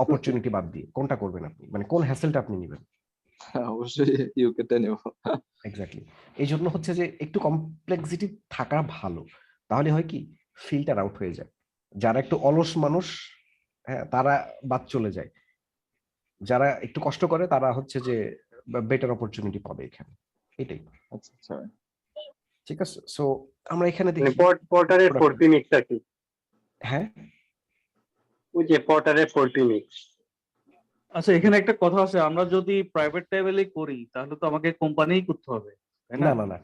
অপরচুনিটি বাদ দিয়ে, কোনটা করবেন আপনি, মানে কোন হ্যাসেলটা আপনি নেবেন? অবশ্যই ইউকেটা নেব। এক্স্যাক্টলি, এই জন্য হচ্ছে যে একটু কমপ্লেক্সিটি থাকা ভালো, তাহলে হয় কি ফিল্টার আউট হয়ে যায়। যারা একটু অলস মানুষ, হ্যাঁ তারা বাদ চলে যায়, যারা একটু কষ্ট করে তারা হচ্ছে যে বেটার অপরচুনিটি পাবে এখানে, এটাই। আচ্ছা ঠিক আছে, সো আমরা এখানে দেখি পর্টারের 4P মিক্স আর কি। হ্যাঁ ওই যে পর্টারের 4P মিক্স। আচ্ছা, এখানে একটা কথা আছে, আমরা যদি প্রাইভেট লেভেলে করি তাহলে তো আমাকে কোম্পানিই করতে হবে, তাই না? না না না,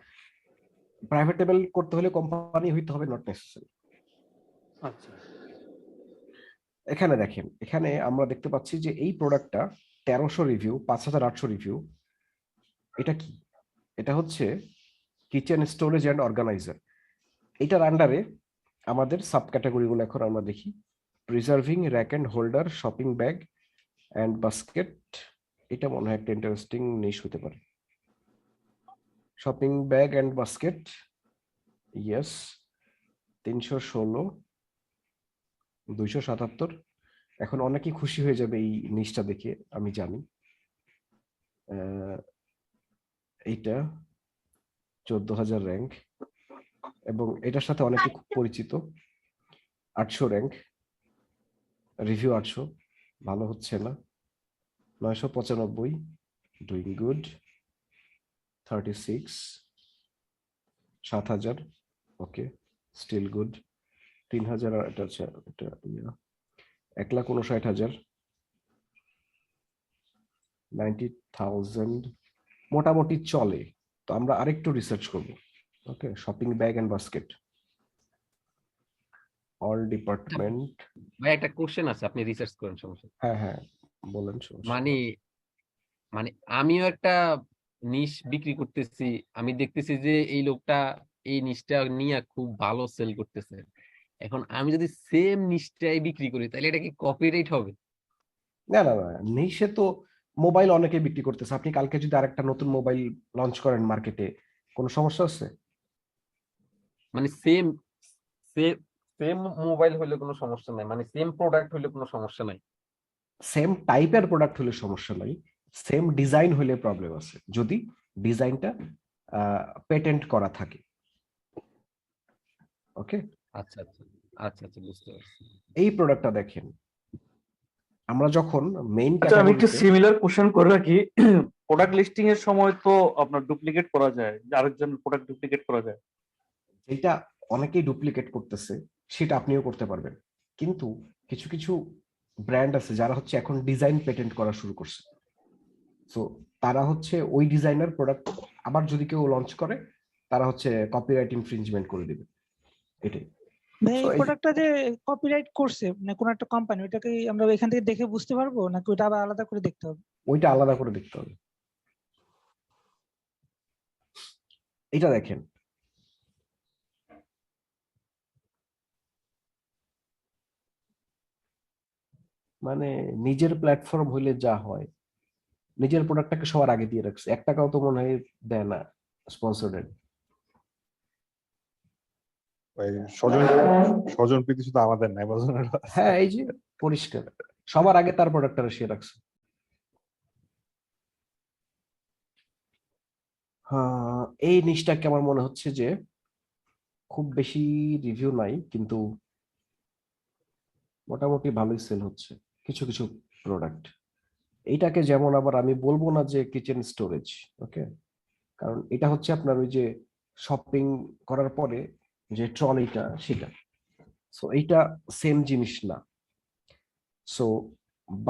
প্রাইভেট লেভেল করতে হলে কোম্পানি হইতে হবে, নট নেসেসারি। আচ্ছা, এখানে দেখেন, এখানে আমরা দেখতে পাচ্ছি যে এই প্রোডাক্টটা 1300 রিভিউ, 5800 রিভিউ। এটা কি? এটা হচ্ছে কিচেন স্টোরেজ এন্ড অর্গানাইজার। এটার আন্ডারে আমাদের সাব ক্যাটাগরিগুলো এখন আমরা দেখি। Preserving rack and holder, shopping bag and basket, এটা মনে হয় একটা ইন্টারেস্টিং নিশ হতে পারে। Shopping bag and basket, yes, 316, 277। এখন অনেকেই খুশি হয়ে যাবে এই নিশটা দেখে, আমি জানি। এইটা 14,000 র্যাঙ্ক এবং এটার সাথে অনেকে খুব পরিচিত। 800 র্যাঙ্ক, রিভিউ 800, ভালো হচ্ছে না। 995, ডুইং গুড। 36, 7,000, ওকে, স্টিল গুড। 3,000, এটা হচ্ছে এটা 1,59,000, 90,000, মোটামুটি চলে। তো আমরা আরেকটু রিসার্চ করব। Okay, shopping bag and basket, all department. ভাই একটা কোশ্চেন আছে, আপনি রিসার্চ করেন, সমস্যা নেই। হ্যাঁ হ্যাঁ, বলেন। সমস্যা মানে মানে আমিও একটা নিশ বিক্রি করতেছি, আমি দেখতেছি যে এই লোকটা এই নিশটা নিয়ে খুব ভালো সেল করতেছে। এখন আমি যদি সেম নিশটাই বিক্রি করি তাহলে এটা কি কপিরাইট হবে? না না না, নিশে তো মোবাইল অনেকে বিক্রি করতেছে। আপনি কালকে যদি আরেকটা নতুন মোবাইল লঞ্চ করেন মার্কেটে, কোনো সমস্যা আছে? মানে সেম সেম সেম মোবাইল হলে কোনো সমস্যা নাই, মানে সেম প্রোডাক্ট হলে কোনো সমস্যা নাই। সেম টাইপের প্রোডাক্ট হলে সমস্যা নাই, সেম ডিজাইন হলে প্রবলেম আছে, যদি ডিজাইনটা পেটেন্ট করা থাকে। ওকে, আচ্ছা আচ্ছা আচ্ছা আচ্ছা, বুঝতে পারছি। এই প্রোডাক্টটা দেখেন, আমরা যখন মেইন আচ্ছা, আমি একটা ক্যাটাগরিতে, সিমিলার কোশ্চেন করে রাখি। প্রোডাক্ট লিস্টিং এর সময় তো আপনার ডুপ্লিকেট করা যায়, আরেকজন প্রোডাক্ট ডুপ্লিকেট করা যায়। যেটা অনেকেই ডুপ্লিকেট করতেছে সেটা আপনিও করতে পারবেন, কিন্তু কিছু কিছু ব্র্যান্ড আছে যারা হচ্ছে এখন ডিজাইন পেটেন্ট করা শুরু করছে। সো তারা হচ্ছে ওই ডিজাইনার প্রোডাক্ট আবার যদি কেউ লঞ্চ করে, তারা হচ্ছে কপিরাইট ইনফ্রিঞ্জমেন্ট করে দিবে, এটাই। ভাই So এই এই প্রোডাক্টটা যে কপিরাইট করছে মানে কোন একটা কোম্পানি, ওটাকে আমরা এখান থেকে দেখে বুঝতে পারবো নাকি ওটা আবার আলাদা করে দেখতে হবে? ওইটা আলাদা করে দেখতে হবে। এটা দেখেন, মানে নিজের প্ল্যাটফর্ম হইলে যা হয়, নিজের প্রোডাক্টটাকে সবার আগে দিয়ে রাখছে, 1 টাকাও তো মনে হয় দেয় না স্পন্সরড। স্বজন প্রীতি শুধু আমাদের নাই, বজনের হ্যাঁ, এই যে পরিষ্কার সবার আগে তার প্রোডাক্টটা সে রাখছে। এই নিশটাকে আমার মনে হচ্ছে যে খুব বেশি রিভিউ নাই, কিন্তু মোটামুটি ভালোই সেল হচ্ছে কিছু কিছু প্রোডাক্ট। এইটাকে যেমন আবার আমি বলবো না যে কিচেন স্টোরেজ, ওকে, কারণ এটা হচ্ছে আপনার ওই যে শপিং করার পরে যে ট্রলিটা সেটা, সো এইটা সেম জিনিস না। সো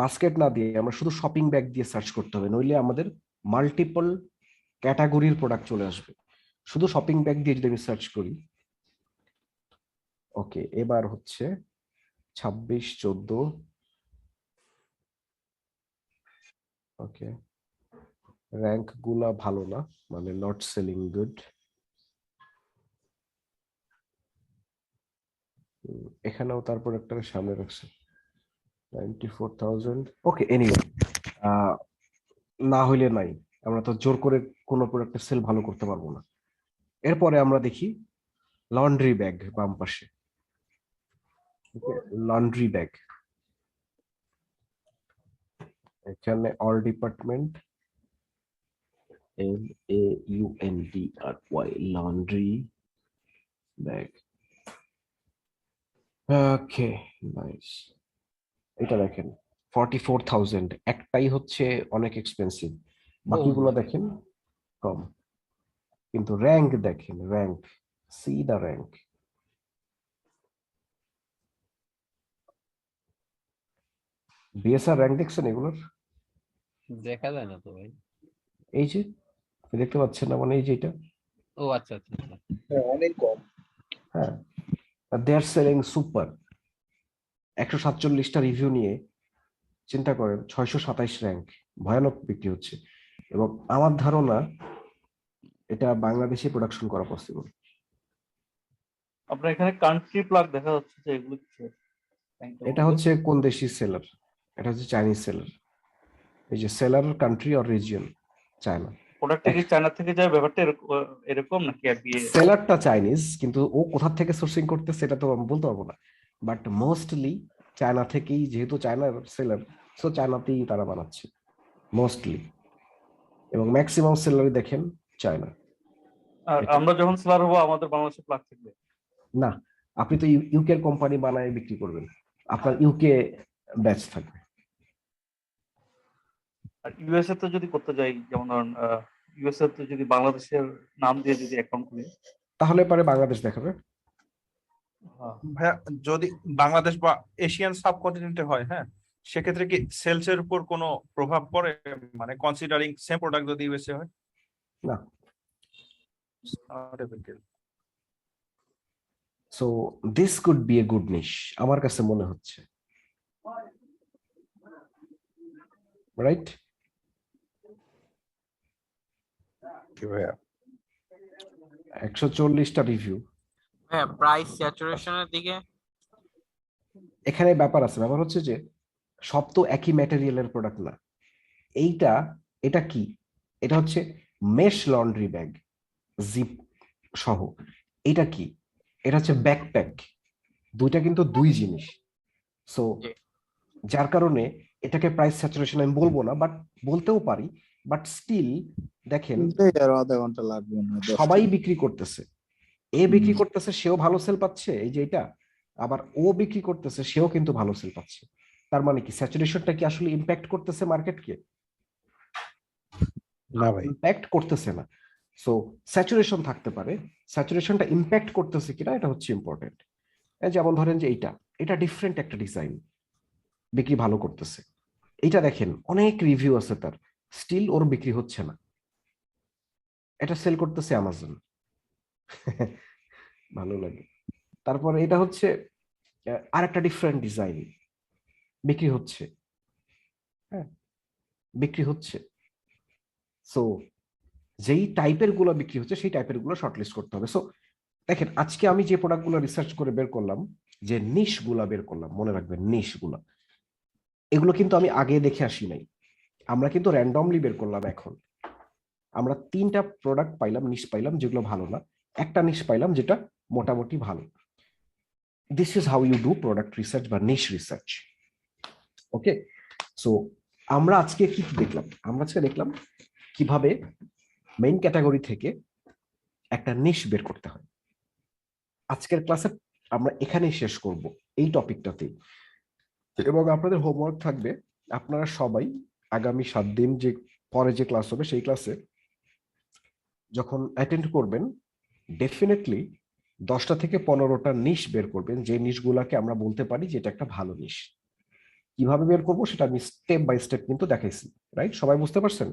বাস্কেট না দিয়ে আমরা শুধু শপিং ব্যাগ দিয়ে সার্চ করতে হবে, নইলে আমাদের মাল্টিপল ক্যাটাগরির প্রোডাক্ট চলে আসবে। শুধু শপিং ব্যাগ দিয়ে যদি আমি সার্চ করি, ওকে, এবার হচ্ছে 26, 14, ওকে, র্যাঙ্ক গুলা ভালো না, মানে নট সেলিং গুড। এখানেও তার প্রোডাক্টটাকে সামনে রাখছে 94,000, ওকে। এনিওয়ে, না হইলে নাই, আমরা তো জোর করে কোনো প্রোডাক্টের সেল ভালো করতে পারবো না। এরপরে আমরা দেখি লন্ড্রি ব্যাগ, বাম পাশে, লন্ড্রি ব্যাগ। এখানে all department, LAUNDRY, laundry bag, okay, nice. এটা দেখেন 44,000, একটাই হচ্ছে অনেক এক্সপেন্সিভ, বাকিগুলো দেখেন কম। কিন্তু র্যাঙ্ক দেখেন, র্যাঙ্ক, সি দা র্যাঙ্ক। বিএসআর র্যাঙ্ক দেখছেন এগুলোর? দেখা যায় না তো ভাই। এই যে দেখতে পাচ্ছেন না, মানে এই যে এটা, ও আচ্ছা আচ্ছা আচ্ছা। অনেক কম। হ্যাঁ, দে আর সেলিং সুপার। 147টা রিভিউ নিয়ে চিন্তা করেন, 627 র্যাঙ্ক, ভয়ানক বিক্রি হচ্ছে। এবং আমার ধারণা এটা বাংলাদেশে প্রোডাকশন করা পসিবল। আপনার এখানে কান্ট্রি প্লাগ দেখা যাচ্ছে যে এগুলো কিসের? এটা হচ্ছে কোন দেশি সেলার, এটা হচ্ছে চাইনিজ সেলার। এই যে seller country or region China, product কি চায়না থেকে যায়, ব্যাপারটা এরকম নাকি আর কি? সেলারটা চাইনিজ, কিন্তু ও কোথা থেকে সোর্সিং করতেছে সেটা তো আমি বলতে পারবো না, বাট মোস্টলি চায়না থেকেই, যেহেতু চায়নার সেলার, সো চায়নাতেই তারা বানাচ্ছে মোস্টলি, এবং ম্যাক্সিমাম সেলারই দেখেন চায়না। আর আমরা যখন সেলার হবো আমাদের বাংলাদেশে প্লাগ থাকবে না, আপনি তো ইউকে কোম্পানি বানায় বিক্রি করবেন, আপনার ইউকে ব্যাচ থাকবে। আর ইউএসএ তে যদি করতে যাই, যেমন ধরুন ইউএসএ তে যদি বাংলাদেশের নাম দিয়ে যদি অ্যাকাউন্ট খুলি, তাহলে পরে বাংলাদেশ দেখাবে। ভাইয়া যদি বাংলাদেশ বা এশিয়ান সাবকন্টিনেন্টে হয়, হ্যাঁ, সেক্ষেত্রে কি সেলস এর উপর কোনো প্রভাব পড়ে, মানে কনসিডারিং সেম প্রোডাক্ট যদি ইউএসএ হয়? না। Not a big deal. So this could be a good niche আমার কাছে মনে হচ্ছে, রাইট? কি ভাইয়া 140টা রিভিউ, হ্যাঁ, প্রাইস স্যাচুরেশনের দিকে এখানে ব্যাপার আছে। ব্যাপার হচ্ছে যে সব তো একই ম্যাটেরিয়ালের প্রোডাক্ট না। এটা কি, এটা হচ্ছে মেশ লন্ড্রি ব্যাগ জিপ সহ। এটা কি, এটা হচ্ছে ব্যাকপ্যাক। দুইটা কিন্তু দুই জিনিস। সো যার কারণে এটাকে প্রাইস স্যাচুরেশন আমি বলবো না, বাট বলতেও পারি। বাট স্টিল দেখেন, আধা ঘন্টা লাগবে না, 10 সবাই বিক্রি করতেছে। এ বিক্রি করতেছে, সেও ভালো সেল পাচ্ছে, এই যে এটা। আবার ও বিক্রি করতেছে, সেও কিন্তু ভালো সেল পাচ্ছে। তার মানে কি স্যাচুরেশনটা কি আসলে ইমপ্যাক্ট করতেছে মার্কেটকে? না ভাই, ইমপ্যাক্ট করতেছে না। সো স্যাচুরেশন থাকতে পারে, স্যাচুরেশনটা ইমপ্যাক্ট করতেছে কিনা এটা হচ্ছে ইম্পর্টেন্ট। যেমন ধরেন যে এটা ডিফারেন্ট একটা ডিজাইন, বিক্রি ভালো করতেছে। এটা দেখেন অনেক রিভিউ আছে তার, স্টিল ওর বিক্রি হচ্ছে না। এটা সেল করতেছে অ্যামাজন, ভালো লাগে। তারপর এটা হচ্ছে আর একটা ডিফারেন্ট ডিজাইন, বিক্রি হচ্ছে, হ্যাঁ বিক্রি হচ্ছে। সো যেই টাইপের গুলো বিক্রি হচ্ছে সেই টাইপের গুলো শর্টলিস্ট করতে হবে। সো দেখেন, আজকে আমি যে প্রোডাক্ট গুলো রিসার্চ করে বের করলাম, যে নিশ গুলা বের করলাম, মনে রাখবেন নিশ গুলা, এগুলো কিন্তু আমি আগে দেখে আসি নাই, আমরা কিন্তু র্যান্ডমলি বের করলাম। এখন আমরা 3টা প্রোডাক্ট পাইলাম, নিশ পাইলাম যেগুলো ভালো না, একটা নিশ পাইলাম যেটা মোটামুটি ভালো। This is how you do product research বা নিশ রিসার্চ। ওকে, সো আমরা আজকে কি দেখলাম? আমরা আজকে দেখলাম কিভাবে মেইন ক্যাটাগরি থেকে একটা নিশ বের করতে হয়। আজকের ক্লাসে আমরা এখানেই শেষ করব, এই টপিকটাতেই। এবং আপনাদের হোমওয়ার্ক থাকবে, আপনারা সবাই আগামী 7 দিন যে পরে যে ক্লাস হবে সেই ক্লাসে যখন অ্যাটেন্ড করবেন, ডেফিনেটলি 10টা থেকে 15টা নিশ বের করবেন, যে নিশগুলাকে আমরা বলতে পারি যে এটা একটা ভালো নিশ। কিভাবে বের করবো সেটা আমি স্টেপ বাই স্টেপ কিন্তু দেখাইছি, রাইট? সবাই বুঝতে পারছেন?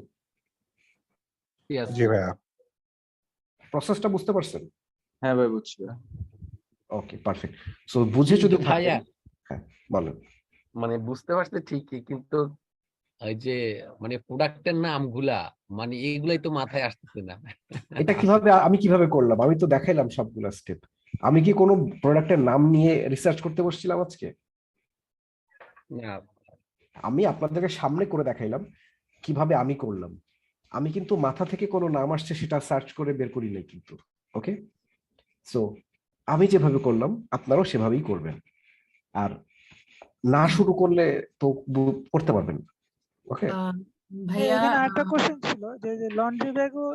জি ভাইয়া। প্রসেসটা বুঝতে পারছেন? হ্যাঁ ভাই, বুঝছি। ওকে, পারফেক্ট। সো বুঝে যদি ভাইয়া, থাকেন, হ্যাঁ বলেন। মানে বুঝতে পারছি ঠিকই, কিন্তু ওই যে মানে প্রোডাক্টের নামগুলা, মানে এইগুলাই তো মাথায় আসতেছে না। এটা কিভাবে, আমি কিভাবে করলাম? আমি তো দেখাইলাম সবগুলা স্টেপ। আমি কি কোনো প্রোডাক্টের নাম নিয়ে রিসার্চ করতে বসছিলাম আজকে? না, আমি আপনাদেরকে সামনে করে দেখাইলাম কিভাবে আমি করলাম। আমি কিন্তু মাথা থেকে কোনো নাম আসছে সেটা সার্চ করে বের করি নাই কিন্তু। ওকে, সো আমি যেভাবে করলাম আপনারাও সেভাবেই করবেন। আর না শুরু করলে তো করতে পারবেন না। ওকে, ভাইয়া এখানে আরেকটা কোশ্চেন ছিল যে লন্ড্রি ব্যাগও,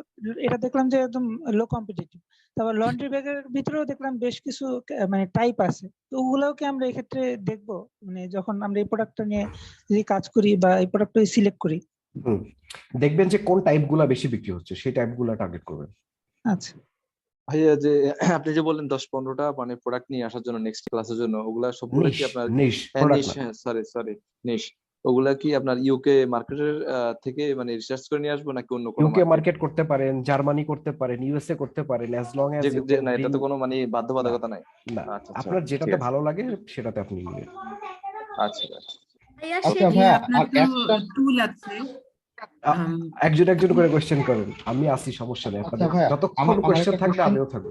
এটা দেখলাম যে একদম লো কম্পিটিটিভ। তারপর লন্ড্রি ব্যাগের ভিতরেও দেখলাম বেশ কিছু মানে টাইপ আছে, তো ওগুলাও কি আমরা এই ক্ষেত্রে দেখবো, মানে যখন আমরা এই প্রোডাক্টটা নিয়ে যদি কাজ করি বা এই প্রোডাক্টটা সিলেক্ট করি? দেখবেন যে কোন টাইপ গুলা বেশি বিক্রি হচ্ছে, সেই টাইপ গুলা টার্গেট করবেন। আচ্ছা ভাইয়া, যে আপনি যে বললেন 10-15টা মানে প্রোডাক্ট নিয়ে আসার জন্য নেক্সট ক্লাসের জন্য, ওগুলা সবগুলো কি আপনার নিশ নিশ? হ্যাঁ, সরি নিশ। ওগুলা কি আপনার ইউকে মার্কেটের থেকে মানে রিসার্চ করে নিয়ে আসবো নাকি অন্য কোনো ইউকে মার্কেট করতে পারেন, জার্মানি করতে পারেন, ইউএসএ করতে পারেন, অ্যাজ লং অ্যাজ না, এটা তো কোনো মানে বাধ্যবাধকতা নাই। না, আচ্ছা, আপনার যেটাতে ভালো লাগে সেটাতে আপনি নেবেন। আচ্ছা আচ্ছা ভাইয়া, আর একটা টুল আছে, একজন একজন করে কোশ্চেন করেন, আমি আসি, সমস্যা নেই। আপনাদের আচ্ছা ভাইয়া, যতক্ষণ কোশ্চেন থাকবে আমিও থাকবো।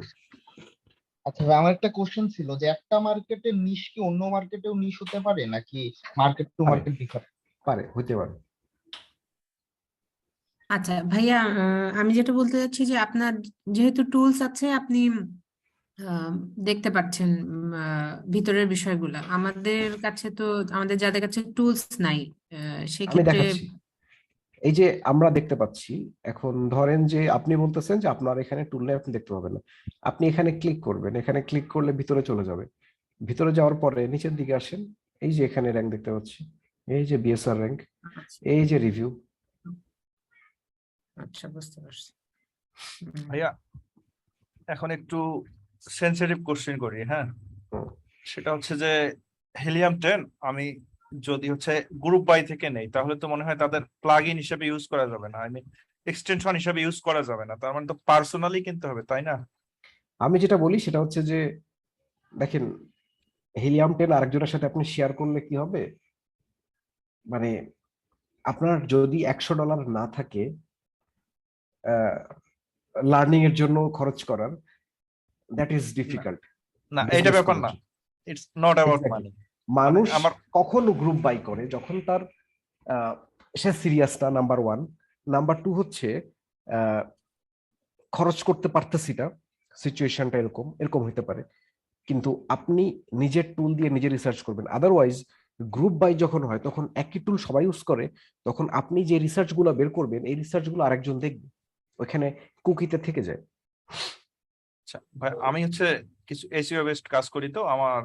আচ্ছা ভাই, আমার একটা কোশ্চেন ছিল যে একটা মার্কেটের নিশ কি অন্য মার্কেটেও নিশ হতে পারে নাকি মার্কেট টু পারে মার্কেট ডিফার? পারে হইতে পারে। আচ্ছা ভাইয়া, আমি যেটা বলতে চাচ্ছি যে আপনার যেহেতু টুলস আছে, আপনি দেখতে পাচ্ছেন ভিতরের বিষয়গুলা। আমাদের কাছে তো, আমাদের যাদের কাছে টুলস নাই, আমি সেক্ষেত্রে দেখাচ্ছি, এই যে আমরা দেখতে পাচ্ছি। এখন ধরেন যে আপনি বলতেছেন যে আপনার এখানে টুল নেই, আপনি দেখতে পাবেন না। আপনি এখানে ক্লিক করবেন, এখানে ক্লিক করলে ভিতরে চলে যাবে। ভিতরে যাওয়ার পরে নিচের দিকে আসেন, এই যে এখানে র্যাঙ্ক দেখতে পাচ্ছি, এই যে বিএসআর র্যাঙ্ক, আচ্ছা এই যে রিভিউ। আচ্ছা, বুঝতে পারছি। ভাইয়া এখন একটু সেন্সিটিভ কোশ্চেন করি, হ্যাঁ। সেটা হচ্ছে যে হিলিয়াম 10 আমি যদি হচ্ছে গ্রুপ বাই থেকে নেই, তাহলে তো মনে হয় তাদের প্লাগ ইন হিসেবে ইউজ করা যাবে না, এক্সটেনশন হিসেবে ইউজ করা যাবে না, তার মানে তো পার্সোনালি কিনতে হবে, তাই না? আমি যেটা বলি সেটা হচ্ছে যে দেখেন, হিলিয়াম 10 আরেকজনের সাথে আপনি শেয়ার করলে কি হবে, মানে আপনার যদি $100 না থাকে লার্নিং এর জন্য খরচ করার, দ্যাট ইজ ডিফিকাল্ট। না, এটা ব্যাপার না, ইটস নট অ্যাবাউট মানি। মানুষ আমার কখন গ্রুপ বাই করে, যখন তার সে সিরিয়াস না, নাম্বার 1। নাম্বার 2 হচ্ছে খরচ করতে পারতেছি না, সিচুয়েশনটা এরকম এরকম হতে পারে। কিন্তু আপনি নিজের টুল দিয়ে নিজে রিসার্চ করবেন। আদারওয়াইজ গ্রুপ বাই যখন হয় তখন একই টুল সবাই ইউজ করে, তখন আপনি যে রিসার্চ গুলো বের করবেন এই রিসার্চ গুলো আরেকজন দেখবে, ওখানে কুকিতে থেকে যায়। আচ্ছা ভাই, আমি হচ্ছে কিছু এসইও বেসড কাজ করি, তো আমার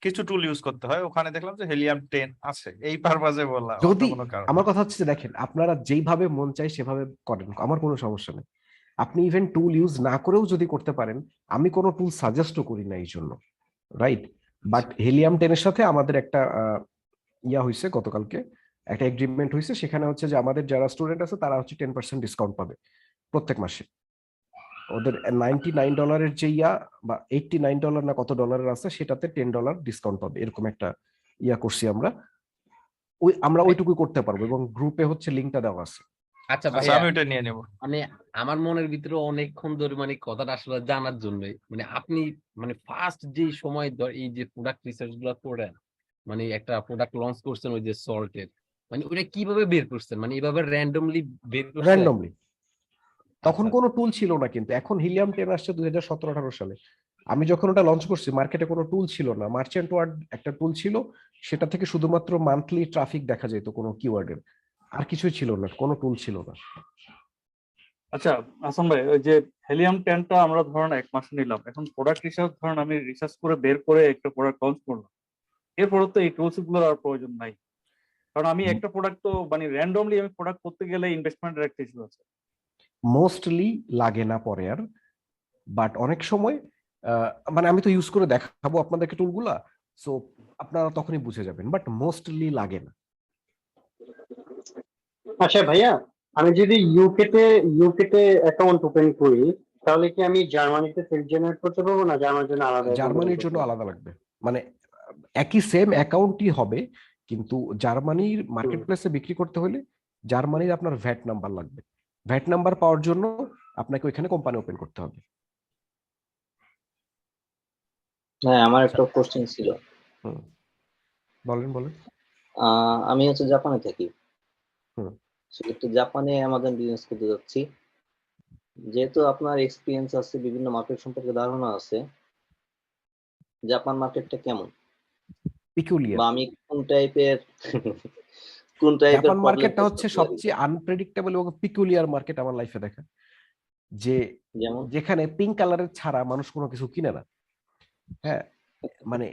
কিছু টুল ইউজ করতে হয়, ওখানে দেখলাম যে হিলিয়াম 10 আছে, এই পারপাজে বললাম, যদি কোনো কারণ আমার কথা হচ্ছে যে দেখেন, আপনারা যেইভাবে মন চায় সেভাবে করেন, আমার কোনো সমস্যা নেই। আপনি ইভেন টুল ইউজ না করেও যদি করতে পারেন, আমি কোনো টুল সাজেস্টও করি না এই জন্য, রাইট? বাট হিলিয়াম 10 এর সাথে আমাদের একটা ইয়া হয়েছে গতকালকে, একটা এগ্রিমেন্ট হয়েছে। সেখানে হচ্ছে যে আমাদের যারা স্টুডেন্ট আছে তারা হচ্ছে 10% ডিসকাউন্ট পাবে প্রত্যেক মাসে। ওদের $99 যে ইয়া বা $89 না কত ডলারের আছে, সেটাতে $10 ডিসকাউন্ট পাবে, এরকম একটা ইয়া করছি আমরা। আমরা ওইটুকু করতে পারবো, এবং গ্রুপে হচ্ছে লিঙ্কটা দেওয়া আছে। আচ্ছা আচ্ছা, ভাইয়া, আমি ওটা নিয়ে নেব। মানে আমার মনের ভিতরে অনেকক্ষণ ধরে মানে কথাটা আসলে জানার জন্যই, মানে আপনি মানে ফার্স্ট যে সময় এই যে প্রোডাক্ট রিসার্চ গুলো করেন, মানে একটা প্রোডাক্ট লঞ্চ করছেন ওই যে সল্টের, মানে ওটা কিভাবে বের করছেন? মানে এইভাবে র্যান্ডমলি বের করছেন? র্যান্ডমলি, তখন আচ্ছা কোনো টুল ছিল না, কিন্তু এখন হিলিয়াম 10 আসছে 2017-18 সালে। আমি যখন ওটা লঞ্চ করছি মার্কেটে কোনো টুল ছিল না, মার্চেন্ট ওয়ার্ড একটা টুল ছিল, সেটা থেকে শুধুমাত্র মান্থলি ট্রাফিক দেখা যেত কোনো কিওয়ার্ডের, আর কিছুই ছিল না, কোনো টুল ছিল না। আচ্ছা হাসান ভাই, ওই যে হেলিয়াম 10টা আমরা ধরেন 1 মাসে নিলাম, এখন প্রোডাক্ট রিসার্চ ধরেন আমি রিসার্চ করে বের করে একটা প্রোডাক্ট লঞ্চ করলাম, এরপরে তো এই টুলস গুলোর আর প্রয়োজন নাই, কারণ আমি একটা প্রোডাক্ট তো মানে র্যান্ডমলি আমি প্রোডাক্ট করতে গেলে ইনভেস্টমেন্টের একটা ইস্যু আছে। মোস্টলি লাগে না পরে আর, বাট অনেক সময় মানে আমি তো ইউজ করে দেখাবো আপনাদেরকে টুলগুলা, সো আপনারা তখনই বুঝে যাবেন, বাট মোস্টলি লাগে না। আচ্ছা ভাইয়া, আমি যদি ইউকেতে অ্যাকাউন্ট ওপেন করি, তাহলে কি আমি জার্মানিতে সেলফ জেনারেট করতে পারবো না জার্মানির জন্য আলাদা? জার্মানির জন্য আলাদা লাগবে, মানে একই সেম অ্যাকাউন্টই হবে, কিন্তু জার্মানির মার্কেট প্লেসে বিক্রি করতে হলে জার্মানির আপনার ভ্যাট নাম্বার লাগবে। ভ্যাট নাম্বার পাওয়ার জন্য আপনাকে ওইখানে কোম্পানি ওপেন করতে হবে। হ্যাঁ, আমার একটা কোশ্চেন ছিল। বলেন। আমি হচ্ছে জাপানে থাকি, হুম। সেক্ষেত্রে জাপানে অ্যামাজন বিজনেস করতে যাচ্ছি। যেহেতু আপনার এক্সপিরিয়েন্স আছে, বিভিন্ন মার্কেট সম্পর্কে ধারণা আছে, জাপান মার্কেটটা কেমন পিকুলিয়ার, বা আমি কোন টাইপের জাপান মার্কেটটা হচ্ছে সবচেয়ে আনপ্রেডিক্টেবল এবং পিকুলিয়ার মার্কেট আমার লাইফে দেখা, যে যেখানে পিঙ্ক কালারের ছাড়া মানুষ কোনো কিছু কিনে না। হ্যাঁ, মানে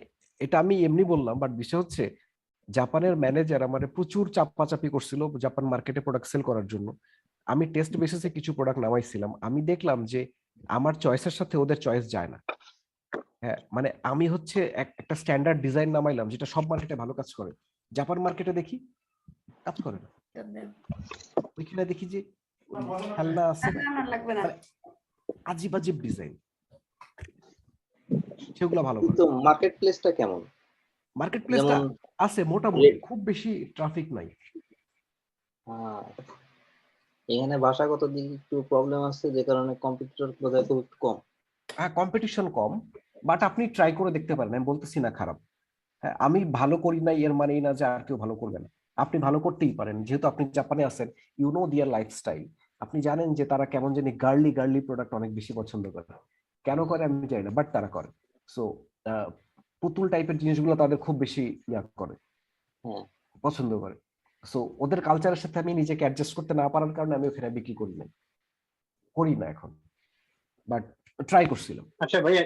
এটা আমি এমনি বললাম, বাট বিষয় হচ্ছে জাপানের ম্যানেজার আমার প্রচুর চাপাচাপি করছিল জাপান মার্কেটে প্রোডাক্ট সেল করার জন্য। আমি টেস্ট বেসিসে কিছু প্রোডাক্ট নামাইছিলাম, আমি দেখলাম যে আমার চয়েসের সাথে ওদের চয়েস যায় না। হ্যাঁ, মানে আমি হচ্ছে একটা স্ট্যান্ডার্ড ডিজাইন নামাইলাম যেটা সব মার্কেটে ভালো কাজ করে, জাপান মার্কেটে দেখি কাজ করে না। ওইখানে দেখি যে খেলনা আছে আজিব আজিব ডিজাইন, সেগুলো ভালো। কিন্তু মার্কেট প্লেসটা কেমন? মার্কেট প্লেসটা আছে মোটামুটি, খুব বেশি ট্রাফিক নাই। এখানে ভাষাগত দিক একটু প্রবলেম আছে, যে কারণে কম্পিটিটর বোধহয় খুব কম। হ্যাঁ, কম্পিটিশন কম, বাট আপনি ট্রাই করে দেখতে পারেন, আমি বলতেছি না খারাপ। হ্যাঁ, আমি ভালো করি না এর মানেই না যে আর কেউ ভালো করবে না। আপনি ভালো করতেই পারেন, যেহেতু আপনি জাপানে আছেন, ইউ নো দিয়ার লাইফস্টাইল। আপনি জানেন যে তারা কেমন জানি গার্লি গার্লি প্রোডাক্ট অনেক বেশি পছন্দ করে। কেন করে আমি জানি না, বাট তারা করে। সো পুতুল টাইপের জিনিসগুলো তাদের খুব বেশি করে, পছন্দ করে। সো ওদের কালচারের সাথে আমি নিজেকে অ্যাডজাস্ট করতে না পারার কারণে আমি ওখানে বিক্রি করি না এখন, বাট ট্রাই করছিলাম। আচ্ছা ভাইয়া,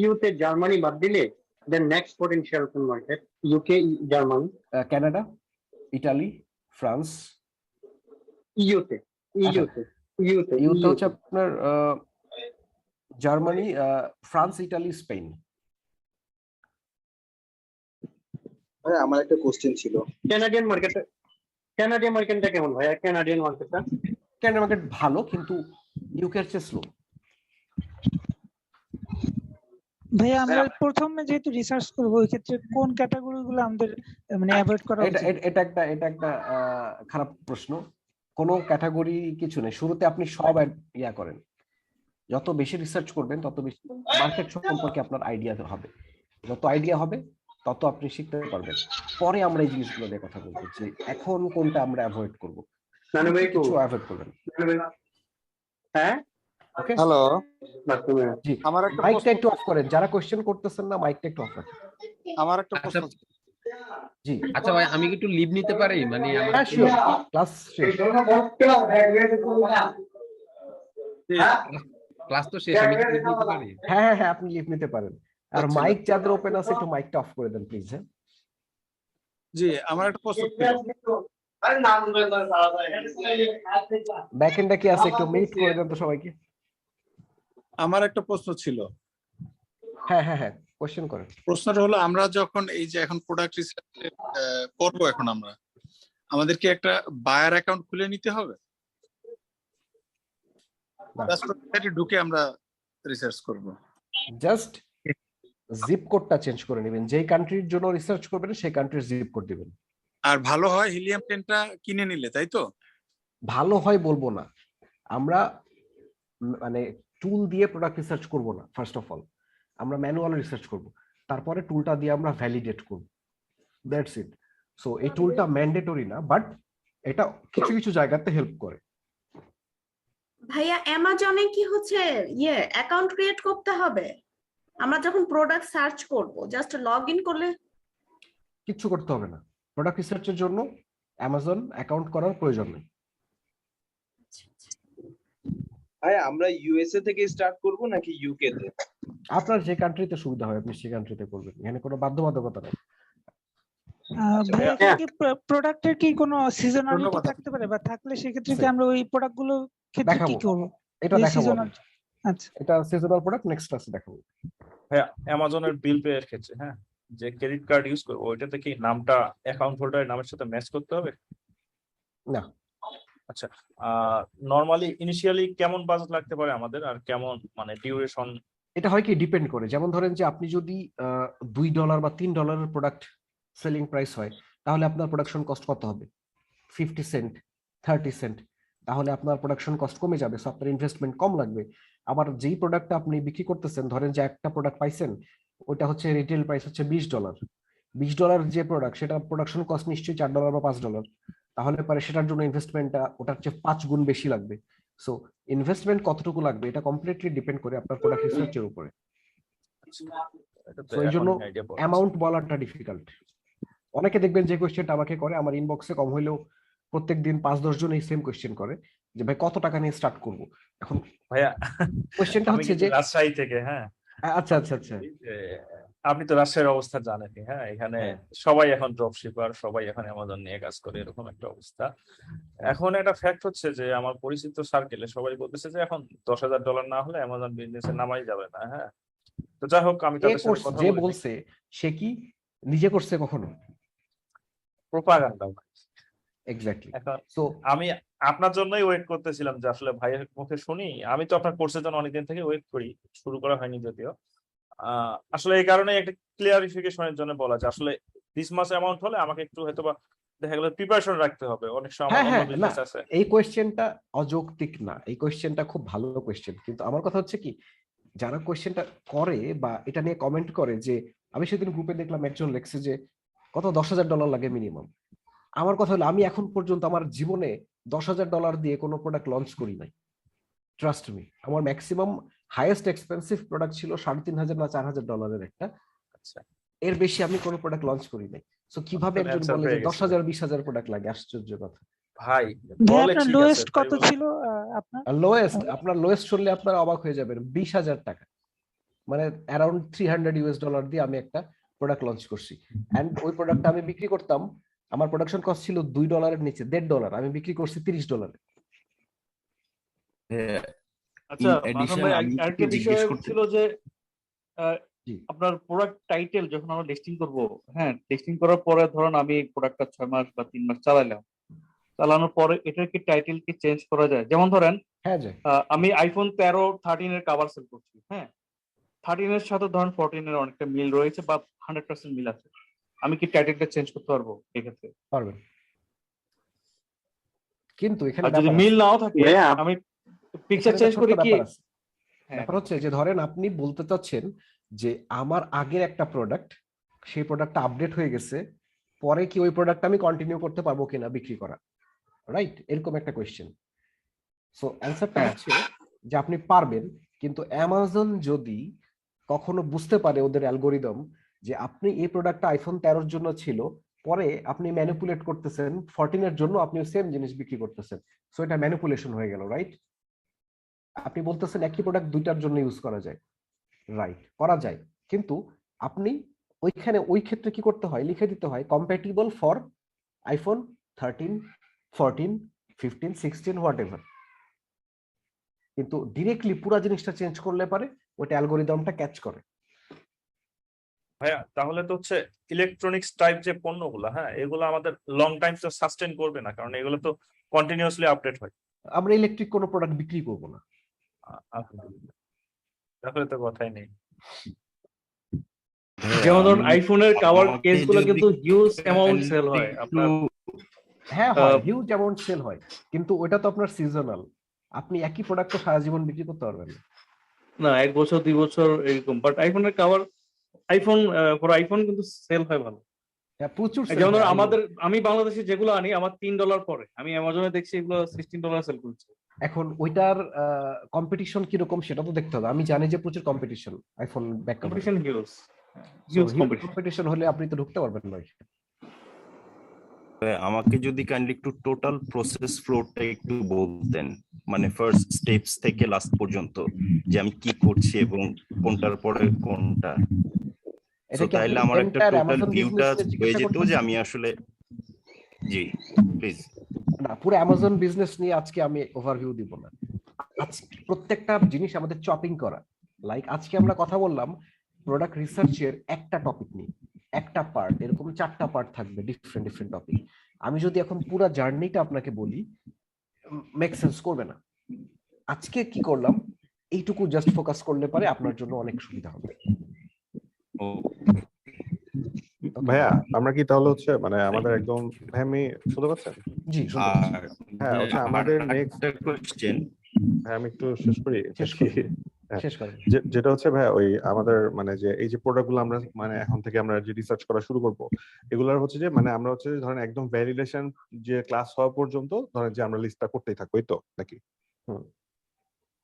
ইউতে জার্মানি বাদ দিলে দেন নেক্সট পটেনশিয়াল কোন market? UK, Germany, Canada, Italy, France. ইউতে হচ্ছে আপনার জার্মানি, ফ্রান্স, ইটালি, স্পেন। আমার একটা কোশ্চেন ছিল, কানাডিয়ান মার্কেটটা কেমন ভাইয়া? কানাডিয়ান মার্কেট ভালো, কিন্তু ইউকে এর চেয়ে স্লো। ভাইয়া আমরা প্রথমে যেহেতু রিসার্চ করবো, ওই ক্ষেত্রে কোন ক্যাটাগরি গুলো আমাদের মানে অ্যাভয়েড করা উচিত? এটা একটা খারাপ প্রশ্ন। কোনো ক্যাটাগরি কিছু নেই, শুরুতে আপনি সব করেন। যত বেশি রিসার্চ করবেন তত বেশি মার্কেট সম্পর্কে আপনার আইডিয়া হবে। যত আইডিয়া হবে তত আপনি শিখতে পারবেন। পরে আমরা এই জিনিসগুলো নিয়ে কথা বলবো যে এখন কোনটা আমরা অ্যাভয়েড করবো। কিছু অ্যাভয়েড করবেন। হ্যাঁ, ওকে, হ্যালো, জি, আমার একটা মাইকটা একটু অফ করেন, যারা কোশ্চেন করতেছেন না মাইকটা একটু অফ রাখেন। আমার একটা প্রশ্ন ছিল। জি, আচ্ছা ভাই, আমি কি একটু লিভ নিতে পারি? মানে আমার ক্লাস শেষ। ক্লাস তো শেষ, আমি কি লিভ নিতে পারি? হ্যাঁ, আপনি লিভ নিতে পারেন। আর মাইক যাদের ওপেন আছে একটু মাইকটা অফ করে দেন প্লিজ। হ্যাঁ, জি, আমার একটা প্রশ্ন ছিল। ব্যাকএন্ডটা কি আছে একটু মিউট করে দেন তো সবাইকে। আমার একটা প্রশ্ন ছিল। হ্যাঁ, কোশ্চেন করেন। প্রশ্নটা হলো, আমরা যখন এই যে এখন প্রোডাক্ট রিসার্চ করবো, এখন আমাদের কি একটা বায়ার অ্যাকাউন্ট খুলে নিতে হবে? ঢুকে আমরা রিসার্চ করব? জাস্ট জিপ কোডটা চেঞ্জ করে নেবেন। যেই কান্ট্রির জন্য রিসার্চ করবেন সেই কান্ট্রির জিপ কোড দিবেন। আর ভালো হয় হিলিয়াম 10টা কিনে নিলে, তাই তো? ভালো হয় বলবো না, আমরা মানে টুল দিয়ে প্রোডাক্ট রিসার্চ করব না। ফার্স্ট অফ অল আমরা ম্যানুয়াল রিসার্চ করব, তারপরে টুলটা দিয়ে আমরা ভ্যালিডেট করব। That's it. সো এই টুলটা ম্যান্ডেটরি না, বাট এটা কিছু কিছু জায়গাতে হেল্প করে। ভাইয়া, অ্যামাজনে কি হচ্ছে অ্যাকাউন্ট ক্রিয়েট করতে হবে? আমরা যখন প্রোডাক্ট সার্চ করব জাস্ট লগ ইন করলে? কিছু করতে হবে না, প্রোডাক্ট রিসার্চের জন্য অ্যামাজন অ্যাকাউন্ট করার প্রয়োজন নেই। ভাই, আমরা ইউএসএ থেকে স্টার্ট করব নাকি ইউকে তে? আপনার যে কান্ট্রিতে সুবিধা হয় আপনি সেই কান্ট্রিতে করবেন, এখানে কোনো বাধ্যবাধকতা নেই। ভাইয়া, প্রোডাক্টের কি কোনো সিজনালিটি থাকতে পারে, বা থাকলে সেক্ষেত্রে কি আমরা ওই প্রোডাক্টগুলো ক্ষেত্রে কি করব? এটা দেখাবো। আচ্ছা, এটা সিজনাল প্রোডাক্ট নেক্সট ক্লাসে দেখাবো। ভাইয়া, অ্যামাজনের বিল পে এর ক্ষেত্রে যে ক্রেডিট কার্ড ইউজ করবো ওইটাতে কি নামটা অ্যাকাউন্ট হোল্ডারের নামের সাথে ম্যাচ করতে হবে? না। আচ্ছা, নরমালি ইনিশিয়ালি কেমন বাজেট লাগতে পারে আমাদের, আর কেমন মানে ডিউরেশন? এটা হয় কি, ডিপেন্ড করে। যেমন ধরেন যে আপনি যদি $2 বা $3 প্রোডাক্ট সেলিং প্রাইস হয়, তাহলে আপনার প্রোডাকশন কস্ট কত হবে? 50 সেন্ট, 30 সেন্ট। তাহলে আপনার প্রোডাকশন কস্ট কমে যাবে, সো আপনার ইনভেস্টমেন্ট কম লাগবে। আবার যেই প্রোডাক্টটা আপনি বিক্রি করতেছেন, ধরেন যে একটা প্রোডাক্ট পাইছেন, ওটা হচ্ছে রিটেল প্রাইস হচ্ছে $20। $20 যে প্রোডাক্ট, সেটা প্রোডাকশন কস্ট নিশ্চয়ই $4 বা $5। তাহলে পরে সেটার জন্য ইনভেস্টমেন্টটা ওটার চেয়ে 5 গুণ বেশি লাগবে। সো ইনভেস্টমেন্ট কতটুকু লাগবে এটা কমপ্লিটলি ডিপেন্ড করে আপনার প্রোডাক্ট রিসার্চের উপরে। তো এই জন্য অ্যামাউন্ট বলাটা ডিফিকাল্ট। অনেকে দেখবেন যে কোয়েশ্চেনটা আমাকে করে, আমার ইনবক্সে কম হইলেও প্রত্যেকদিন 5-10 জন এই সেম কোয়েশ্চেন করে যে ভাই কত টাকা নিয়ে স্টার্ট করব। এখন ভাইয়া, কোয়েশ্চেনটা হচ্ছে যে রাজশাহী থেকে। আচ্ছা, আপনি তো রাজশাহীর অবস্থা জানেনই। এখানে সবাই এখন ড্রপ শিপার, সবাই এখন অ্যামাজন নিয়ে কাজ করে, এরকম একটা অবস্থা। এখন একটা ফ্যাক্ট হচ্ছে যে আমার পরিচিত সার্কেলে সবাই বলতেছে যে এখন $10,000 না হলে অ্যামাজন বিজনেসে নামাই যাবে না। তো যাই হোক, আমি তাদের সাথে কথা যে বলি। বলছে সে কি নিজে করছে কখনো? প্রোপাগান্ডা। এক্স্যাক্টলি। সো আমি আপনার জন্যই ওয়েট করতেছিলাম যে আসলে ভাইয়ের মুখে শুনি। আমি তো আপনার কোর্সের জন্য অনেকদিন থেকে ওয়েট করি, শুরু করা হয়নি যদিও। আসলে এই কারণে একটা ক্লিয়ারিফিকেশনের জন্য বলা যে আসলে দিস মাস অ্যামাউন্ট হলে আমাকে একটু হয়তোবা দেখা গেল প্রিপারেশন রাখতে হবে। অনেক সময় আমার অন্য বিজনেস আছে। এই কোয়েশ্চেনটা অযৌক্তিক না, এই কোয়েশ্চেনটা খুব ভালো কোয়েশ্চেন। কিন্তু আমার কথা হচ্ছে কি, যারা কোয়েশ্চেনটা করে বা এটা নিয়ে কমেন্ট করে, যে আমি সেদিন গ্রুপে দেখলাম একজন লেখছে যে কত $10,000 লাগে মিনিমাম। আমার কথা হলো আমি এখন পর্যন্ত আমার জীবনে $10,000 দিয়ে কোনো প্রোডাক্ট লঞ্চ করি নাই, ট্রাস্ট মি। আমার ম্যাক্সিমাম হাইয়েস্ট এক্সপেন্সিভ প্রোডাক্ট ছিল $3,500 না $4,000 একটা, আচ্ছা এর বেশি আমি কোনো প্রোডাক্ট লঞ্চ করি নাই। সো কিভাবে একজন অ্যান্সার বলে যে পেয়ে গেছি 10,000 20,000 প্রোডাক্ট লাগে, আশ্চর্য কথা। ভাই ভাই বলে আপনার ঠিক আছে লোয়েস্ট তাই কত বলে ছিল আপনার? লোয়েস্ট, আপনার লোয়েস্ট শুনলে আপনারা অবাক হয়ে যাবেন, $20,000, মানে অ্যারাউন্ড $300 দিয়ে আমি একটা প্রোডাক্ট লঞ্চ করছি। এন্ড ওই প্রোডাক্টটা আমি বিক্রি করতাম, আমার প্রোডাকশন কস্ট ছিল $2 নিচে, $1.5, আমি বিক্রি করছি $30। আচ্ছা ইন মাসুম এডিশন ভাই আমি আরেকটা একটু জিজ্ঞেস বিষয় করতে ছিল যে আহ, জি আপনার প্রোডাক্ট টাইটেল যখন আমরা লিস্টিং করব, হ্যাঁ লিস্টিং করার পরে ধরুন আমি প্রোডাক্টটা 6 মাস বা 3 মাস চালাইলাম, চালানোর পরে এটার কি টাইটেল কি চেঞ্জ করা যায়? যেমন ধরেন হ্যাঁ যে আমি আইফোন 13 এর কভার সেল করছি, হ্যাঁ 13 এর সাথে ধরেন 14 এর অনেকটা মিল রয়েছে বা 100% মিল আছে, আমি কি টাইটেলটা চেঞ্জ করতে পারবো এক্ষেত্রে? পারবেন, কিন্তু এখানে আর যদি ব্যাপার মিল আছে, নাও থাকে ভাইয়া আমি পিকচার এখানে চেঞ্জ একটা করে ছোট্ট কি? ব্যাপার আছে। হ্যাঁ ব্যাপার হচ্ছে যে ধরেন আপনি বলতে চাচ্ছেন যে আমার আগের একটা প্রোডাক্ট, সেই প্রোডাক্টটা আপডেট হয়ে গেছে, পরে কি ওই প্রোডাক্ট আমি কন্টিনিউ করতে পারবো কিনা বিক্রি করা, রাইট? এরকম একটা কোয়েশ্চেন। সো অ্যান্সারটা হ্যাঁ হচ্ছে যে আপনি পারবেন, কিন্তু অ্যামাজন যদি কখনো বুঝতে পারে ওদের অ্যালগোরিদম যে আপনি এই প্রোডাক্টটা আইফোন 13 জন্য ছিল, পরে আপনি ম্যানিপুলেট করতেছেন 14 এর জন্য, আপনি সেম জিনিস বিক্রি করতেছেন, সো এটা ম্যানিপুলেশন হয়ে গেল, রাইট? আপনি বলতেছেন একই প্রোডাক্ট দুইটার জন্য ইউজ করা যায়, রাইট, করা যায়, কিন্তু আপনি ওইখানে ওই ক্ষেত্রে কি করতে হয়, লিখে দিতে হয় compatible for iPhone 13, 14, 15, 16 what ever. কিন্তু ডিরেক্টলি পুরো জিনিসটা চেঞ্জ করলে পারে ওটা অ্যালগোরিদমটা ক্যাচ করে। ভাইয়া তাহলে তো হচ্ছে ইলেকট্রনিক্স টাইপ যে পণ্যগুলো, হ্যাঁ এগুলো আমাদের লং টাইম তো সাস্টেন করবে না, কারণ এগুলো তো কন্টিনিউয়াসলি আপডেট হয়। আমরা ইলেকট্রিক কোনো প্রোডাক্ট বিক্রি করব না। আলহামদুলিল্লাহ, তাহলে তো কথাই নেই। যেমন ধরুন আমি আইফোনের কাভার আমাকে কেস গুলো যদি কিন্তু হিউজ অ্যামাউন্ট সেল kindly হয় একটু আপনার। হ্যাঁ হয়, হিউজ অ্যামাউন্ট সেল হয়, কিন্তু ওটা তো আপনার সিজনাল, আপনি একই প্রোডাক্ট তো সারা জীবন বিক্রি করতে পারবেন না। না 1 বছর 2 বছর এরকম, বাট আইফোনের কাভার আইফোন ফর আইফোন কিন্তু সেল হয় ভালো। হ্যাঁ প্রচুর সেল যেমন হয়। ধরুন আমাদের, আমি বাংলাদেশে যেগুলো আনি আমার $3 পরে, আমি অ্যামাজনে দেখছি এগুলো $16 সেল করছে। এখন ওইটার কম্পিটিশন কিরকম সেটা তো দেখতে হবে। আমি জানি যে প্রচুর competition iPhone back competition huge huge competition. Competition হলে আপনি তো ঢুকতে পারবেন না। আমাকে যদি কাইন্ডলি একটু টোটাল প্রসেস ফ্লোটা একটু বলতেন, মানে ফার্স্ট স্টেপস থেকে লাস্ট পর্যন্ত, যে আমি কি করছি এবং কোনটার পরে কোনটা, এটা সো কি আপনি তাইলে আমার একটা এন্টায়ার টোটাল অ্যামাজন ভিউটা বিজনেস নিয়ে হয়ে জিজ্ঞাসা যেত যে করতেছেন? আমি আসলে, জি প্লিজ। না, পুরো অ্যামাজন বিজনেস নিয়ে আজকে আমি ওভারভিউ দিব না। আজকে প্রত্যেকটা জিনিস আমাদের চপিং করা, লাইক আজকে আমরা কথা বললাম প্রোডাক্ট রিসার্চের একটা টপিক নিয়ে, একটা পার্ট, এরকম 4টা পার্ট থাকবে, ডিফারেন্ট ডিফারেন্ট টপিক। আমি যদি এখন পুরো জার্নিটা আপনাকে বলি, মেক সেন্স করবে না। আজকে কি করলাম এইটুকু জাস্ট ফোকাস করলে পারে আপনার জন্য অনেক সুবিধা হবে। ভাইয়া আমরা কি তাহলে হচ্ছে মানে আমাদের একদম, ভাই আমি শুনতে পাচ্ছেন? জি শুনতে পাচ্ছি। হ্যাঁ হচ্ছে আমাদের নেক্সট কোশ্চেন, ভাই আমি একটু শেষ করি। শেষ করেন। যেটা হচ্ছে ভাই ওই আমাদের মানে যে এই যে প্রোডাক্ট গুলো আমরা মানে এখন থেকে আমরা যে রিসার্চ করা শুরু করব, এগুলোর হচ্ছে যে মানে আমরা হচ্ছে ধরেন একদম ভ্যালিডেশন যে ক্লাস হওয়া পর্যন্ত ধরেন যে আমরা লিস্টটা করতেই থাকবো, এই তো নাকি?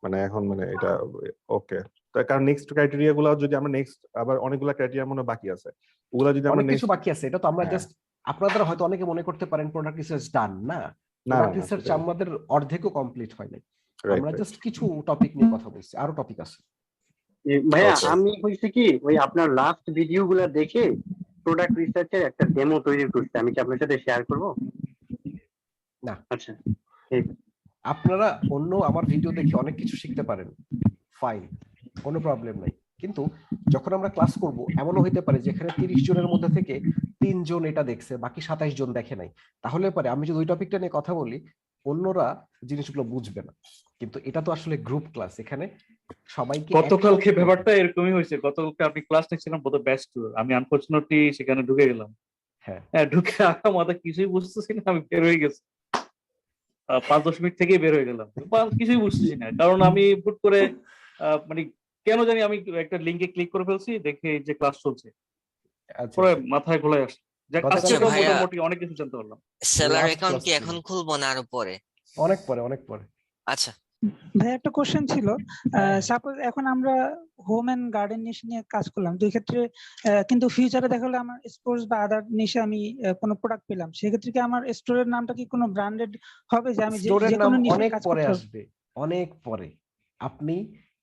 মানে এখন মানে এটা ওকে, কারণ নেক্সট ক্রাইটেরিয়া গুলো যদি আমরা নেক্সট আবার অনেকগুলো ক্রাইটেরিয়া মনে বাকি আছে, ওগুলা যদি আমরা অনেক কিছু বাকি আছে, এটা তো আমরা জাস্ট, আপনারা হয়তো অনেকে মনে করতে পারেন প্রোডাক্ট রিসার্চ ডান না, প্রোডাক্ট রিসার্চ আমাদের অর্ধেকও কমপ্লিট হয় নাই, আমরা জাস্ট কিছু টপিক নিয়ে কথা বলছি, আরো টপিক আছে। ভাইয়া আমি হইছে কি ওই আপনার লাস্ট ভিডিও গুলা দেখে প্রোডাক্ট রিসার্চের একটা ডেমো তৈরি করতে, আমি কি আপনার সাথে শেয়ার করব? না আচ্ছা, আপনারা অন্য আমার ভিডিও দেখে অনেক কিছু শিখতে পারেন, ফাইন, কোনো প্রবলেম নাই, কিন্তু যখন আমরা ক্লাস করব এমনও হইতে পারে যেখানে 30 জনের মধ্যে থেকে 3 জন এটা দেখছে, বাকি 27 জন দেখে নাই, তাহলে পরে আমি যদি ওই টপিকটা নিয়ে কথা বলি অন্যরা জিনিসগুলো বুঝবে না। কিন্তু এটা তো আসলে গ্রুপ ক্লাস, এখানে সবাইকে গতকালকে ব্যাপারটা এরকমই হয়েছে। গতকালকে আপনি ক্লাস নিচ্ছিলাম বোধ হয় ব্যাচ 2, আমি আনফরচুনেটলি সেখানে ঢুকে গেলাম। হ্যাঁ ঢুকে আগা মাথা কিছুই বুঝতেছি না, আমি বের হয়ে গেছি 5-10 মিনিট থেকেই বের হয়ে গেলাম, কিছুই বুঝতেছি না, কারণ আমি হুট করে মানে কেন জানি আমি একটা লিঙ্কে ক্লিক করে ফেলছি, দেখে যে ক্লাস চলছে, আচ্ছা পরে আচ্ছা মাথায় ঘোলায় আসছে। যাক, গতকাল আচ্ছা আজকে তো ভাইয়া, মোটামুটি অনেক কিছু জানতে পারলাম। সেলার লাস্ট অ্যাকাউন্ট ক্লাস কি ছিল এখন খুলবো না আরো পরে? অনেক পরে অনেক পরে আচ্ছা, ভাই একটা কোশ্চেন ছিল, হ্যাঁ সাপোজ এখন আমরা হোম এন্ড গার্ডেন নিশ নিয়ে কাজ করলাম, দুই ক্ষেত্রে কিন্তু ফিউচারে দেখা হলো আমার স্পোর্টস বা আদার নিশে আমি কোনো প্রোডাক্ট পেলাম, সেক্ষেত্রে কি আমার স্টোরের নামটা কি কোনো ব্র্যান্ডেড হবে যে আমি স্টোরের যে নাম কোনো নিশে অনেক কাজ পরে করতে পারবো? আসবে, অনেক পরে। আপনি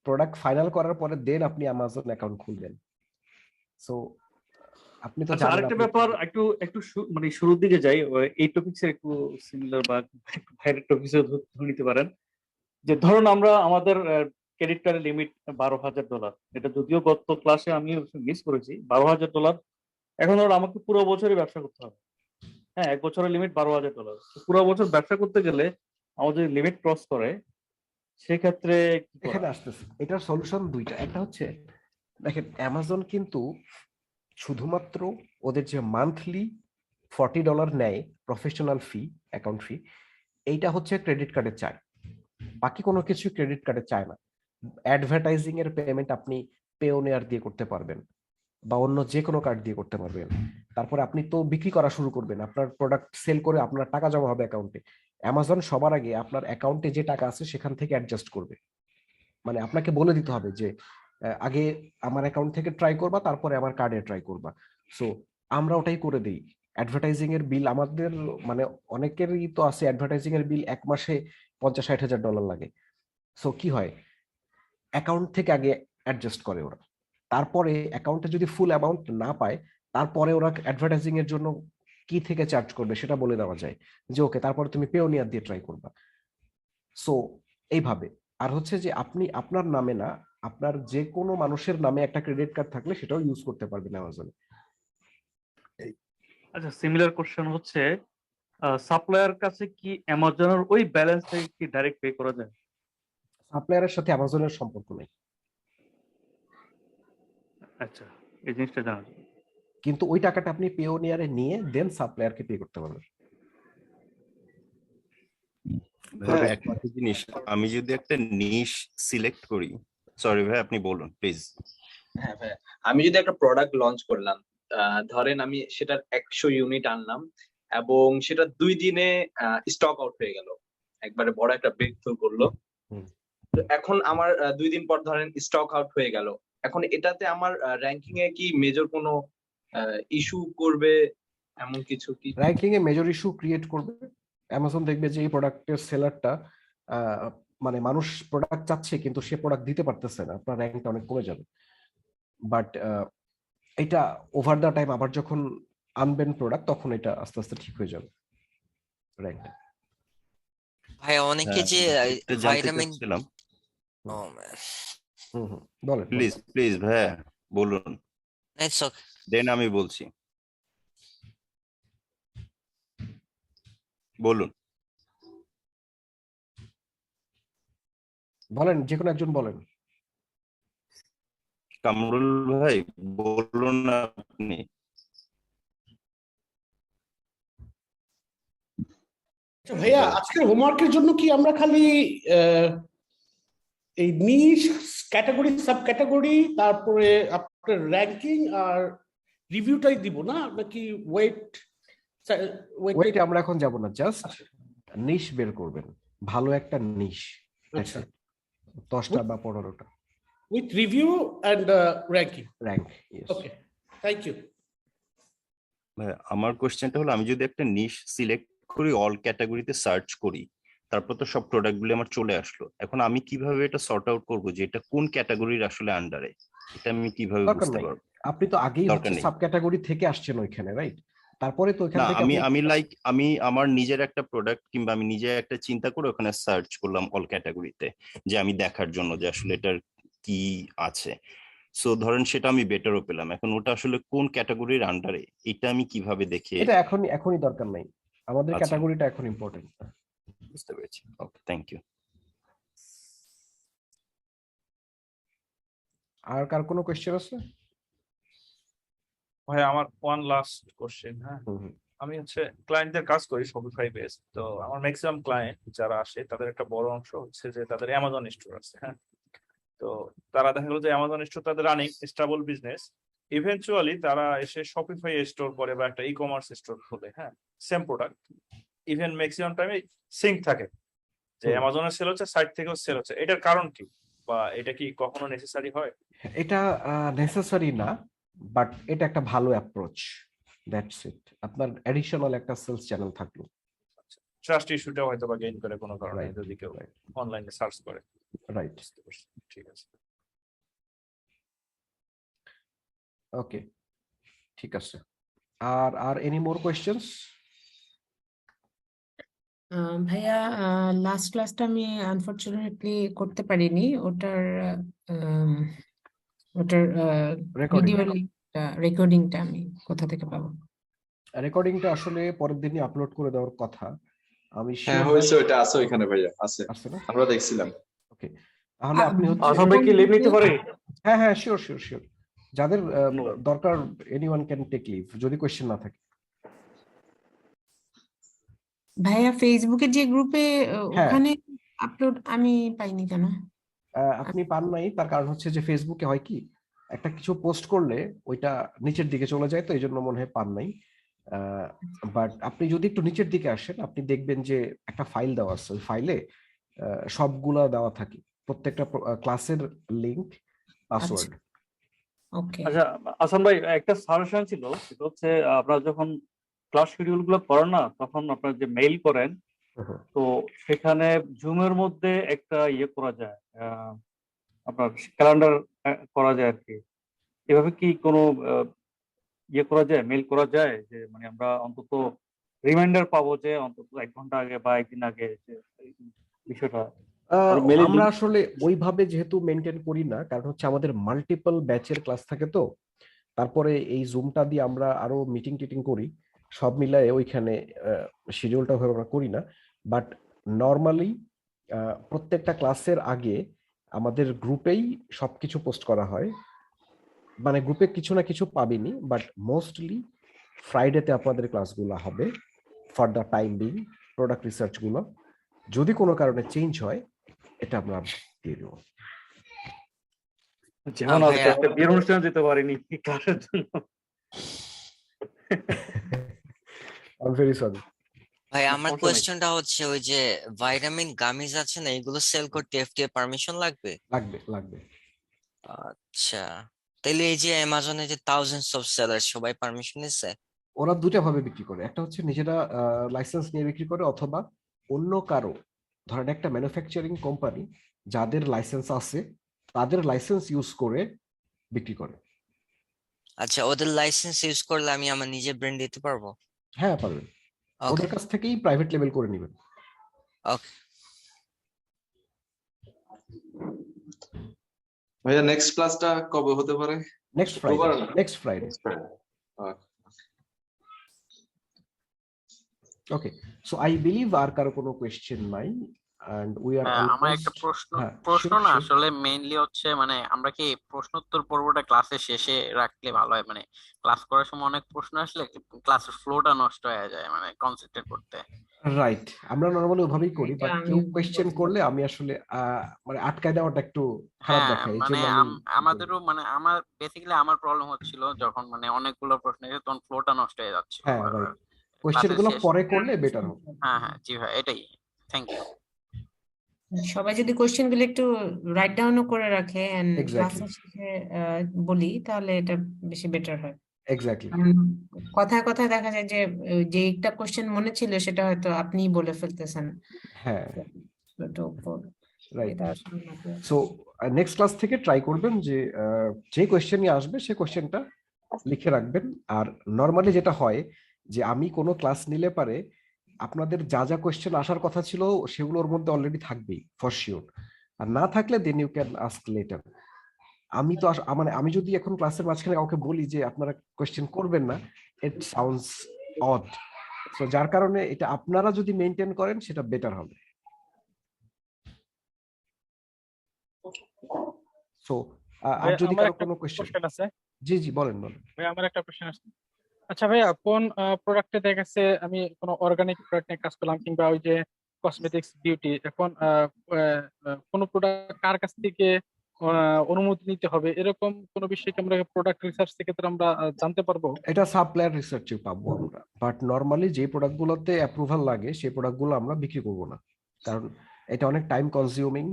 প্রোডাক্ট ফাইনাল করার পরে দেন আপনি অ্যামাজন অ্যাকাউন্ট খুলবেন। সো আপনি তো আচ্ছা, জানেন আরেকটা আপনি ব্যাপার, একটু মানে শুরুর দিকে যাই, এই টপিকস এর একটু সিমিলার বা ভাইরাল টপিকস ধরে নিতে পারেন। যে ধরুন আমরা আমাদের ক্রেডিট কার্ডের লিমিট $12,000, এটা যদিও গত ক্লাসে আমি মিস করেছি, $12,000। এখন ধরুন আমাকে পুরো বছরই ব্যবসা করতে হবে। হ্যাঁ, 1 বছরের লিমিট $12,000, পুরো বছর ব্যবসা করতে গেলে আমার যদি লিমিট ক্রস করে সেক্ষেত্রে কি করা? এখানে আসতেছে, এটার সলিউশন দুইটা। একটা হচ্ছে দেখেন অ্যামাজন কিন্তু শুধুমাত্র ওদের যে মান্থলি $40 নেয় প্রফেশনাল ফি, অ্যাকাউন্ট ফি, এইটা হচ্ছে ক্রেডিট কার্ডে চায়, বাকি কোনো কিছু ক্রেডিট কার্ডে চায় না। অ্যাডভার্টাইজিং এর পেমেন্ট আপনি পেওনিয়ার দিয়ে করতে পারবেন বা অন্য যে কোনো কার্ড দিয়ে করতে পারবেন। তারপরে আপনি তো বিক্রি করা শুরু করবেন, আপনার প্রোডাক্ট সেল করে আপনার টাকা জমা হবে অ্যাকাউন্টে। অ্যামাজন সবার আগে আপনার অ্যাকাউন্টে যে টাকা আছে সেখান থেকে অ্যাডজাস্ট করবে, মানে আপনাকে বলে দিতে হবে যে আগে আমার অ্যাকাউন্ট থেকে ট্রাই করবা, তারপরে আমার কার্ডে ট্রাই করবা। সো আমরা ওটাই করে দিই। অ্যাডভার্টাইজিং এর বিল আমাদের মানে অনেকেরই তো আছে, অ্যাডভার্টাইজিং এর বিল এক মাসে $50,000-60,000 লাগে। সো কি হয়, অ্যাকাউন্ট থেকে আগে অ্যাডজাস্ট করে ওরা, তারপরে অ্যাকাউন্টে যদি ফুল অ্যামাউন্ট না পায় তারপরে ওরা অ্যাডভার্টাইজিং এর জন্য কি থেকে চার্জ করবে সেটা বলে দেওয়া যায় যে ওকে তারপরে তুমি পেওনিয়ার দিয়ে ট্রাই করবা। সো এইভাবে। আর হচ্ছে যে আপনি আপনার নামে না, আপনার যে কোনো মানুষের নামে একটা ক্রেডিট কার্ড থাকলে সেটাও ইউজ করতে পারবেন অ্যামাজনে। আচ্ছা, সিমিলার কোশ্চেন হচ্ছে, সাপ্লায়ার কাছে কি অ্যামাজনের ওই ব্যালেন্স থেকে কি ডাইরেক্ট পে করা যায়? সাপ্লায়ারের সাথে অ্যামাজনের সম্পর্ক নেই, আচ্ছা, এই জিনিসটা জানা যায়। কিন্তু ওই টাকাটা আপনি পেওনিয়ারে নিয়ে দেন সাপ্লায়ারকে পে করতে পারবেন। ভাই একটা জিনিস, আমি যদি একটা নিশ সিলেক্ট করি, সরি ভাই আপনি বলুন প্লিজ। হ্যাঁ ভাই, আমি যদি একটা প্রোডাক্ট লঞ্চ করলাম, ধরেন আমি সেটার 100 ইউনিট আনলাম এবং সেটা 2 দিনে স্টক আউট হয়ে গেল, একবারে বড় একটা ব্রেক থ্রু করলো। তো এখন আমার 2 দিন পর ধরেন স্টক আউট হয়ে গেল, এখন এটাতে আমার র্যাঙ্কিং এ কি মেজর কোনো ইস্যু করবে এমন কিছু কি? Ranking a major issue create করবে। অ্যামাজন দেখবে যে এই প্রোডাক্টের সেলারটা মানে মানুষ প্রোডাক্ট চাচ্ছে কিন্তু সে প্রোডাক্ট দিতে পারতেছে না, আপনার র্যাঙ্কটা অনেক কমে যাবে। বাট এটা ওভার দ্য টাইম আবার যখন আনবেন প্রোডাক্ট তখন এটা আস্তে আস্তে ঠিক হয়ে যাবে র্যাঙ্কটা। ভাই অনেকে যে এটা জানতে ভাইটামিন চাচ্ছিলাম, বলেন প্লিজ প্লিজ ভাইয়া বলুন, ইটস ওকে। দেন আমি বলছি, বলুন। বলেন, যে কোনো একজন বলেন। কামরুল ভাই বলুন আপনি। আচ্ছা ভাইয়া, আজকের হোমওয়ার্কের জন্য কি আমরা খালি এই নিশ ক্যাটাগরি সাব ক্যাটাগরি তারপরে আপনার র্যাঙ্কিং আর রিভিউটাই দিব না, নাকি ওয়েট ওয়েট আমরা এখন যাব না, জাস্ট নিশ বের করবেন, ভালো একটা নিশ, আচ্ছা 10টা বা 15টা with review and ranking? Rank, okay, thank you. ভাই আমার কোশ্চেনটা হলো, আমি যদি একটা নিশ সিলেক্ট করি, অল ক্যাটাগরিতে সার্চ করি, তারপর তো সব প্রোডাক্টগুলো আমার চলে আসলো, এখন আমি কিভাবে এটা সর্ট আউট করবো যে এটা কোন ক্যাটাগরির আসলে আন্ডারে, এটা আমি কিভাবে দরকার বুঝতে নাই, পারবো? আপনি তো আগেই দরকার হচ্ছে নেই। সাব ক্যাটাগরি থেকে আসছেন ওইখানে, রাইট? তারপরে তো ওইখান না, থেকে আমি লাইক আমি আমার নিজের একটা প্রোডাক্ট কিংবা আমি নিজে একটা চিন্তা করে ওখানে সার্চ করলাম অল ক্যাটাগরিতে, যে আমি দেখার জন্য যে আসলে এটার কি আছে। সো ধরেন সেটা আমি বেটারও পেলাম, এখন ওটা আসলে কোন ক্যাটাগরির আন্ডারে এটা আমি কিভাবে দেখে? এটা এখনই দরকার নাই, আমাদের আচ্ছা, ক্যাটাগরিটা এখন ইম্পর্টেন্ট। বুঝতে পেরেছি, ওকে, থ্যাংক ইউ। আর কার কোনো কোয়েশ্চেন আছে? ভাই আমার ওয়ান লাস্ট কোশ্চেন। হ্যাঁ, আমি হচ্ছে ক্লায়েন্টদের কাজ করি শপিফাই বেস, তো আমার ম্যাক্সিমাম ক্লায়েন্ট যারা আসে তাদের একটা বড় অংশ হচ্ছে যে তাদের অ্যামাজন স্টোর আছে। হ্যাঁ, তো তারা দেখা গেলো যে অ্যামাজন স্টোর তাদের রানিং স্টেবল বিজনেস, ইভেনচুয়ালি তারা এসে শপিফাই স্টোর করে বা একটা ই কমার্স স্টোর খোলে, হ্যাঁ, সেম প্রোডাক্ট, ইভেন ম্যাক্সিমাম টাইমে সিঙ্ক থাকে যে অ্যামাজনের সেল হচ্ছে, সাইট থেকেও সেল হচ্ছে। এটার কারণ কি, বা এটা কি কখনো নেসেসারি হয়? এটা নেসেসারি না, বাট এটা একটা ভালো অ্যাপ্রোচ, দ্যাটস ইট। আপনার অ্যাডিশনাল একটা সেলস চ্যানেল থাকলো। ট্রাস্ট ইস্যুটা হয়তো বা গেইন করে কোনো কারণে রাইট, যদি কেউ রাইট, অনলাইনে সার্চ করে। রাইট। বুঝতে পারছি, ঠিক আছে। ওকে, ঠিক আছে। আর আর এনি মোর কোয়েশ্চেনস? ভাইয়া, লাস্ট ক্লাসটা আমি আনফরচুনেটলি করতে পারিনি। ওটার আম, ওটার রেকর্ডিং, ভিডিও রেকর্ডিংটা আমি কোথা থেকে পাবো? রেকর্ডিংটা আসলে পরের দিনই আপলোড করে দেওয়ার কথা। আমি হ্যাঁ শিওর হয়েছে, ওইটা আছে ওইখানে ভাইয়া, আছে, আছে না? আমরা দেখছিলাম। ওকে, তাহলে আপনি হচ্ছে আসাম ভাই কি লিভ নিতে পারে? হ্যাঁ হ্যাঁ, শিওর শিওর শিওর, যাদের দরকার এনিওয়ান ক্যান টেক লিভ যদি কোয়েশ্চেন না থাকে। ভাইয়া ফেসবুকের যে গ্রুপে হ্যাঁ, ওখানে আপলোড আমি পাইনি কেন? আপনি পান নাই, তার কারণ হচ্ছে যে ফেসবুকে হয় কি, একটা কিছু পোস্ট করলে ওইটা নিচের দিকে চলে যায়, তো এই জন্য মনে হয় পান নাই। বাট আপনি যদি একটু নিচের দিকে আসেন, আপনি দেখবেন যে একটা ফাইল দেওয়া আছে, ওই ফাইলে সবগুলা দেওয়া থাকে, প্রত্যেকটা ক্লাসের লিংক, পাসওয়ার্ড। ওকে, আচ্ছা আসাম ভাই, একটা সাজেশন ছিল, সেটা হচ্ছে আপনারা যখন ক্লাস শিডিউল গুলো করেন না, তখন আপনারা যে মেইল করেন, তো সেখানে জুমের মধ্যে একটা ইয়ে করা যায়, আপনার ক্যালেন্ডার করা যায় আর কি। এভাবে কি কোনো ইয়ে করা যায়, মেইল করা যায়, যে মানে আমরা অন্তত রিমাইন্ডার পাবো যে অন্তত 1 ঘন্টা আগে বা 1 দিন আগে যে এই বিষয়টা মেইলে আমরা আসলে ওইভাবে যেহেতু মেনটেন করি না, কারণ হচ্ছে আমাদের মাল্টিপল ব্যাচের ক্লাস থাকে, তো তারপরে এই জুমটা দিয়ে আমরা আরো মিটিং টিটিং করি, সব মিলায়ে ওইখানে শিডিউলটা ওইভাবে আমরা করি না। বাট নর্মালি প্রত্যেকটা ক্লাসের আগে আমাদের গ্রুপেই সবকিছু পোস্ট করা হয়, মানে গ্রুপে কিছু না কিছু পাবেনি, বাট মোস্টলি ফ্রাইডেতে আপনাদের ক্লাসগুলো হবে for the time being, product research গুলো। যদি কোনো কারণে চেঞ্জ হয়, এটা আমরা দিয়ে দেবো। যেমন আজকে ভাইয়া একটা বিয়ের অনুষ্ঠানে যেতে পারিনি ক্লাসের জন্য। I am very sorry. ভাই আমার সমস্যা নেই। কোয়েশ্চেনটা হচ্ছে ওই যে ভাইটামিন গামিজ আছে না, এগুলো সেল করতে এফডিএ পারমিশন লাগবে? লাগবে লাগবে। আচ্ছা, তাহলে এই যে অ্যামাজনে যে থাউজেন্ডস অফ সেলার সবাই পারমিশন নিছে? ওরা দুটা ভাবে বিক্রি করে, একটা হচ্ছে নিজেরা লাইসেন্স নিয়ে বিক্রি করে, অথবা অন্য কারো, ধরেন একটা ম্যানুফ্যাকচারিং কোম্পানি যাদের লাইসেন্স আছে তাদের লাইসেন্স ইউজ করে বিক্রি করে। আচ্ছা, ওদের লাইসেন্স ইউজ করলে আমি আমার নিজের ব্র্যান্ড দিতে পারবো? হ্যাঁ পারবেন, ওকে ওদের কাছ থেকেই প্রাইভেট লেভেল করে নেবেন। ওকে। ভাইয়া নেক্সট ক্লাসটা কবে হতে পারে? Next Friday, next Friday. Okay, so I believe আর কারো কোনো কোয়েশ্চেন নাই, এন্ড উই আর আমার একটা প্রশ্ন না, আসলে মেইনলি হচ্ছে মানে আমরা কি প্রশ্নোত্তর পর্বটা ক্লাসের শেষে রাখলে ভালো হয়? মানে ক্লাস করার সময় অনেক প্রশ্ন আসলে ক্লাসের ফ্লোটা নষ্ট হয়ে যায়, মানে কনসেন্ট্রেট করতে। রাইট, আমরা নরমালি ওভাবেই করি, এটা বাট আমি কেউ কোয়েশ্চেন করলে আমি আসলে মানে আটকায় দেওয়াটা একটু খারাপ হ্যাঁ, দেখায়, এই মানে জন্য আমি আমাদেরও মানে আমার বেসিক্যালি আমার প্রবলেম হচ্ছিল যখন মানে অনেকগুলো প্রশ্ন এসে তখন ফ্লোটা নষ্ট হয়ে যাচ্ছিল হ্যাঁ বারবার রাইট, কোয়েশ্চেন ক্লাসের গুলো শেষে। পরে করলে বেটার হবে। হ্যাঁ হ্যাঁ, জি ভাই, এটাই। Thank you. সবাই যদি কোশ্চেন গুলো একটু রাইট ডাউনও করে রাখে এন্ড এক্স্যাক্টলি, ক্লাসের শেষে বলি, তাহলে এটা বেশি বেটার হয়। এক্স্যাক্টলি। কথায় কথায় দেখা যায় যে যে একটা কোশ্চেন মনে ছিল সেটা হয়তো আপনিই বলে ফেলতেছেন। হ্যাঁ তো রাইট। এটা আসলে না। সো নেক্সট ক্লাস থেকে ট্রাই করবেন যে যে কোয়েশ্চেনই আসবে সেই কোয়েশ্চেনটা লিখে রাখবেন। আর নর্মালি যেটা হয় যে আমি কোনো ক্লাস নিলে পারে আপনাদের যা যা কোয়েশ্চেন আসার কথা ছিল সেগুলো ওর মধ্যে অলরেডি থাকবেই ফর শিওর, আর না থাকলে then you can ask later. আমি তো মানে আমি যদি এখন ক্লাসের মাঝখানে কাউকে বলি যে আপনারা কোয়েশ্চেন করবেন না, ইট সাউন্ডস অড। সো যার কারণে এটা আপনারা যদি মেনটেন করেন সেটা বেটার হবে। সো আর যদি কারো কোনো কোয়েশ্চেন আছে? জি জি বলেন বলেন। ভাই আমার একটা কোশ্চেন আছে। আচ্ছা ভাইয়া, কোন প্রোডাক্টে দেখা গেছে আমি কোনো অর্গানিক প্রোডাক্ট নিয়ে কাজ করলাম, কিংবা ওই যে কসমেটিক্স বিউটি, এখন কোন প্রোডাক্ট কার কাছ থেকে অনুমতি নিতে হবে, এরকম কোনো বিষয় কি আমরা প্রোডাক্ট রিসার্চ ক্ষেত্রে আমরা জানতে পারবো? এটা সাপ্লায়ার রিসার্চে পাবো আমরা, বাট নর্মালি যে প্রোডাক্টগুলোতে অ্যাপ্রুভাল লাগে সেই প্রোডাক্টগুলো আমরা বিক্রি করব না, কারণ এটা অনেক টাইম কনজিউমিং,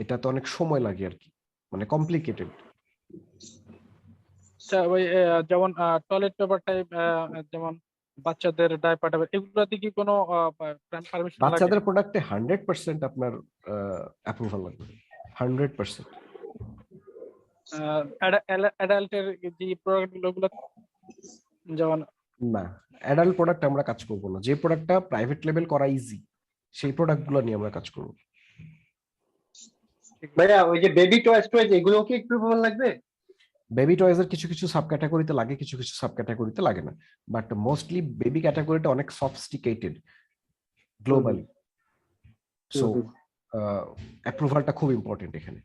এটাতে অনেক সময় লাগে আর কি, মানে কমপ্লিকেটেড। আচ্ছা ওই যেমন টয়লেট পেপার টাইপ, যেমন বাচ্চাদের ডাইপার টাইপ, এগুলোতে কি কোনো পারমিশন লাগে? বাচ্চাদের প্রোডাক্টে 100% আপনার অ্যাপ্রুভাল লাগবে, 100%। অ্যাডাল্টের যে প্রোডাক্ট গুলো যেমন না, অ্যাডাল্ট প্রোডাক্ট আমরা কাজ করব না, যে প্রোডাক্টটা প্রাইভেট লেভেল করা ইজি সেই প্রোডাক্টগুলো নিয়ে আমরা কাজ করব। ভাইয়া ওই যে বেবি টয়েস এগুলো কি অ্যাপ্রুভাল লাগবে? বেবি টয়েজ এর কিছু কিছু সাব ক্যাটাগরিতে লাগে, কিছু কিছু সাব ক্যাটাগরিতে লাগে না, বাট মোস্টলি বেবি ক্যাটাগরিটা অনেক সফিস্টিকেটেড গ্লোবালি, সো অ্যাপ্রুভালটা খুব ইম্পর্টেন্ট এখানে।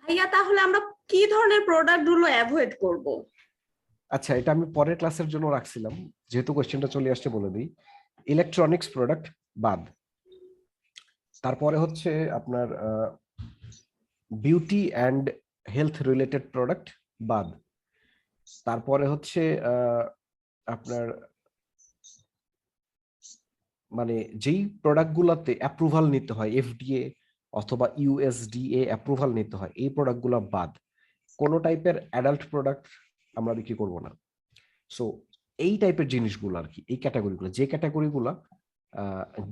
ভাইয়া তাহলে আমরা কি ধরনের প্রোডাক্ট গুলো অ্যাভয়েড করব? আচ্ছা, এটা আমি পরের ক্লাসের জন্য রাখছিলাম, যেহেতু কোশ্চেনটা চলে আসছে বলে দিই। ইলেকট্রনিক্স প্রোডাক্ট বাদ, তারপরে হচ্ছে আপনার beauty and health related product বাদ, তারপরে হচ্ছে আপনার মানে যেই প্রোডাক্টগুলোতে অ্যাপ্রুভাল নিতে হয়, এফডিএ অথবা ইউএসডিএ অ্যাপ্রুভাল নিতে হয়, এই প্রোডাক্টগুলো বাদ। কোনো টাইপের অ্যাডাল্ট প্রোডাক্ট আমরা বিক্রি করব না। সো এই টাইপের জিনিসগুলো আর কি, এই ক্যাটাগরিগুলো, যে ক্যাটাগরিগুলো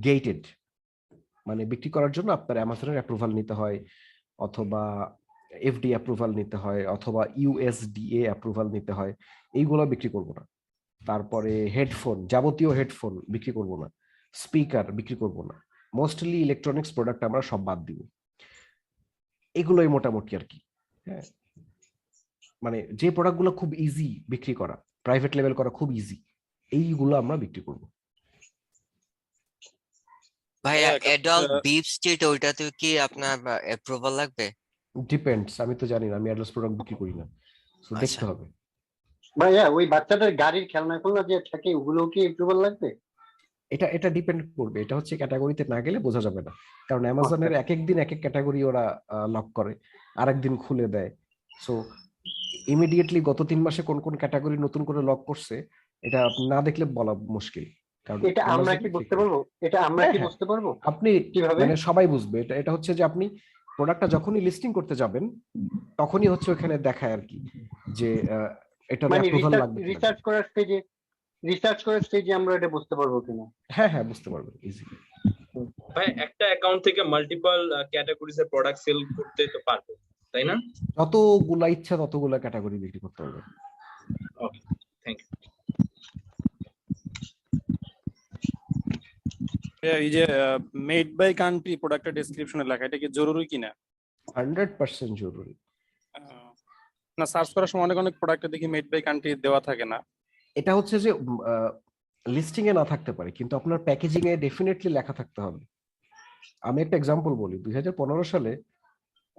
গেটেড, মানে বিক্রি করার জন্য আপনার অ্যামাজনের অ্যাপ্রুভাল নিতে হয়, অথবা এফডি অ্যাপ্রুভাল নিতে হয়, অথবা ইউএসডিএ অ্যাপ্রুভাল নিতে হয়, এইগুলো বিক্রি করব না। তারপরে হেডফোন, যাবতীয় হেডফোন বিক্রি করব না, স্পিকার বিক্রি করব না, মোস্টলি ইলেকট্রনিক্স প্রোডাক্ট আমরা সব বাদ দিব। এগুলোই মোটামুটি আর কি। হ্যাঁ, মানে যে প্রোডাক্টগুলো খুব ইজি বিক্রি করা, প্রাইভেট লেভেল করা খুব ইজি, এইগুলো আমরা বিক্রি করব। ভাইয়া অ্যাডাল্ট বিফ স্টেট ওইটাতে কি আপনার অ্যাপ্রুভাল লাগবে? ডিপেন্ডস, আমি তো জানি না, আমি অ্যাডাল্ট প্রোডাক্ট বিক্রি করি না, সো দেখতে হবে। ভাইয়া ওই বাচ্চাদের গাড়ির খেলনা যে থাকে ওগুলো কি অ্যাপ্রুভাল লাগবে? এটা ডিপেন্ড করবে, এটা হচ্ছে ক্যাটাগরিতে না গেলে বোঝা যাবে না, কারণ অ্যামাজনের এক এক দিন এক এক ক্যাটাগরি ওরা লক করে, আরেকদিন খুলে দেয়। সো ইমিডিয়েটলি গত 3 মাসে কোন কোন ক্যাটাগরি নতুন করে লক করছে এটা না দেখলে বলা মুশকিল, কারণ এটা আমরা কি বুঝতে পারবো? এটা আমরা কি বুঝতে পারবো? আপনি মানে সবাই বুঝবে। এটা হচ্ছে যে আপনি প্রোডাক্টটা যখনই লিস্টিং করতে যাবেন তখনই হচ্ছে ওখানে দেখায় আর কি, যে এটা অ্যাপ্রুভাল লাগবে। রিসার্চ করার স্টেজে আমরা এটা বুঝতে পারবো কিনা? হ্যাঁ হ্যাঁ, বুঝতে পারবেন ইজি। ভাই একটা অ্যাকাউন্ট থেকে মাল্টিপল ক্যাটাগরিজ এর প্রোডাক্ট সেল করতে তো পারবো, তাই না? যতগুলা ইচ্ছা ততগুলা ক্যাটাগরি বিক্রি করতে পারবে। ওকে, থ্যাংক ইউ। এই যে মেড বাই কান্ট্রি প্রোডাক্টের ডেসক্রিপশনে লেখা, এটা কি জরুরি কিনা? 100% জরুরি। না, সার্চ করার সময় অনেক অনেক প্রোডাক্টে দেখি মেড বাই কান্ট্রি দেওয়া থাকে না। এটা হচ্ছে যে লিস্টিং এ না থাকতে পারে, কিন্তু আপনার প্যাকেজিং এ ডেফিনেটলি লেখা থাকতে হবে। আমি একটা এক্সাম্পল বলি, 2015 সালে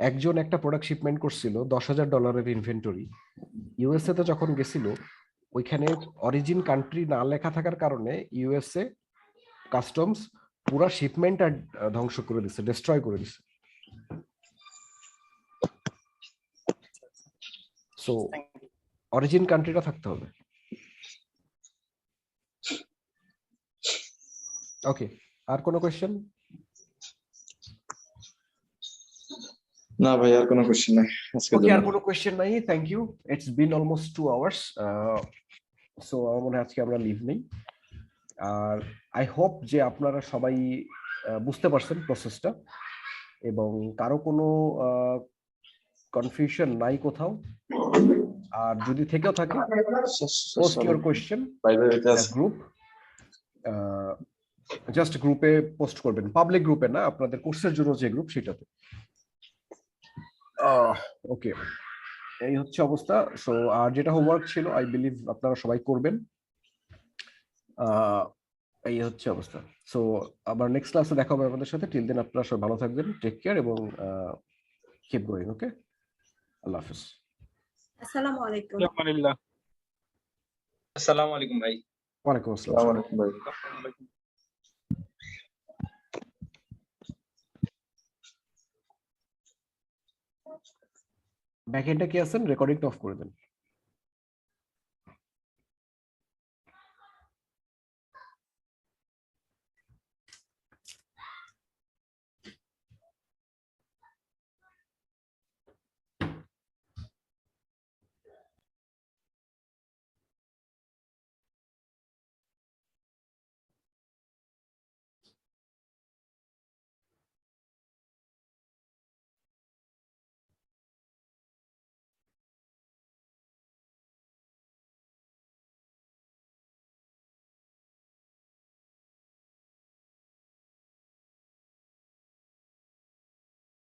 একজন একটা প্রোডাক্ট শিপমেন্ট করছিল $10,000 ইনভেন্টরি, ইউএসএ তে যখন গেছিল ওইখানে অরিজিন কান্ট্রি না লেখা থাকার কারণে ইউএসএ কাস্টমস পুরো শিপমেন্টটা ধ্বংস করে দিচ্ছে, ডিস্ট্রয় করে দিচ্ছে। সো অরিজিন কান্ট্রিটা থাকতে হবে। ওকে, আর কোনো কোশ্চেন? না ভাই, আর কোনো কোশ্চেন নাই আজকে। ওকে, আর কোনো কোশ্চেন নাই। Thank you. It's been almost 2 hours, so আমার মনে হয় আজকে আমরা লিভ নেই। আর আই হোপ যে আপনারা সবাই বুঝতে পারছেন প্রসেসটা, এবং কারো কোনো কনফিউশন নাই কোথাও। আর যদি থেকেও থাকে, post your question group, just গ্রুপে পোস্ট করবেন, পাবলিক গ্রুপে না, আপনাদের কোর্সের জন্য যে গ্রুপ সেটাতে। ওকে, এই হচ্ছে অবস্থা। সো আর যেটা হোমওয়ার্ক ছিল আই বিলিভ আপনারা সবাই করবেন। এই হচ্ছে অবস্থা। সো আবার নেক্সট ক্লাসে দেখা হবে আপনাদের সাথে। টিল দেন আপনারা সবাই ভালো থাকবেন, টেক কেয়ার, এবং কিপ গোয়িং। ওকে, আল্লাহ হাফেজ। আসসালামু আলাইকুম। আসসালামু আলাইকুম ভাই। ওয়ালাইকুম আসসালাম ভাই। ব্যাকএন্ডে কি আছেন রেকর্ডিংটা অফ করে দেন।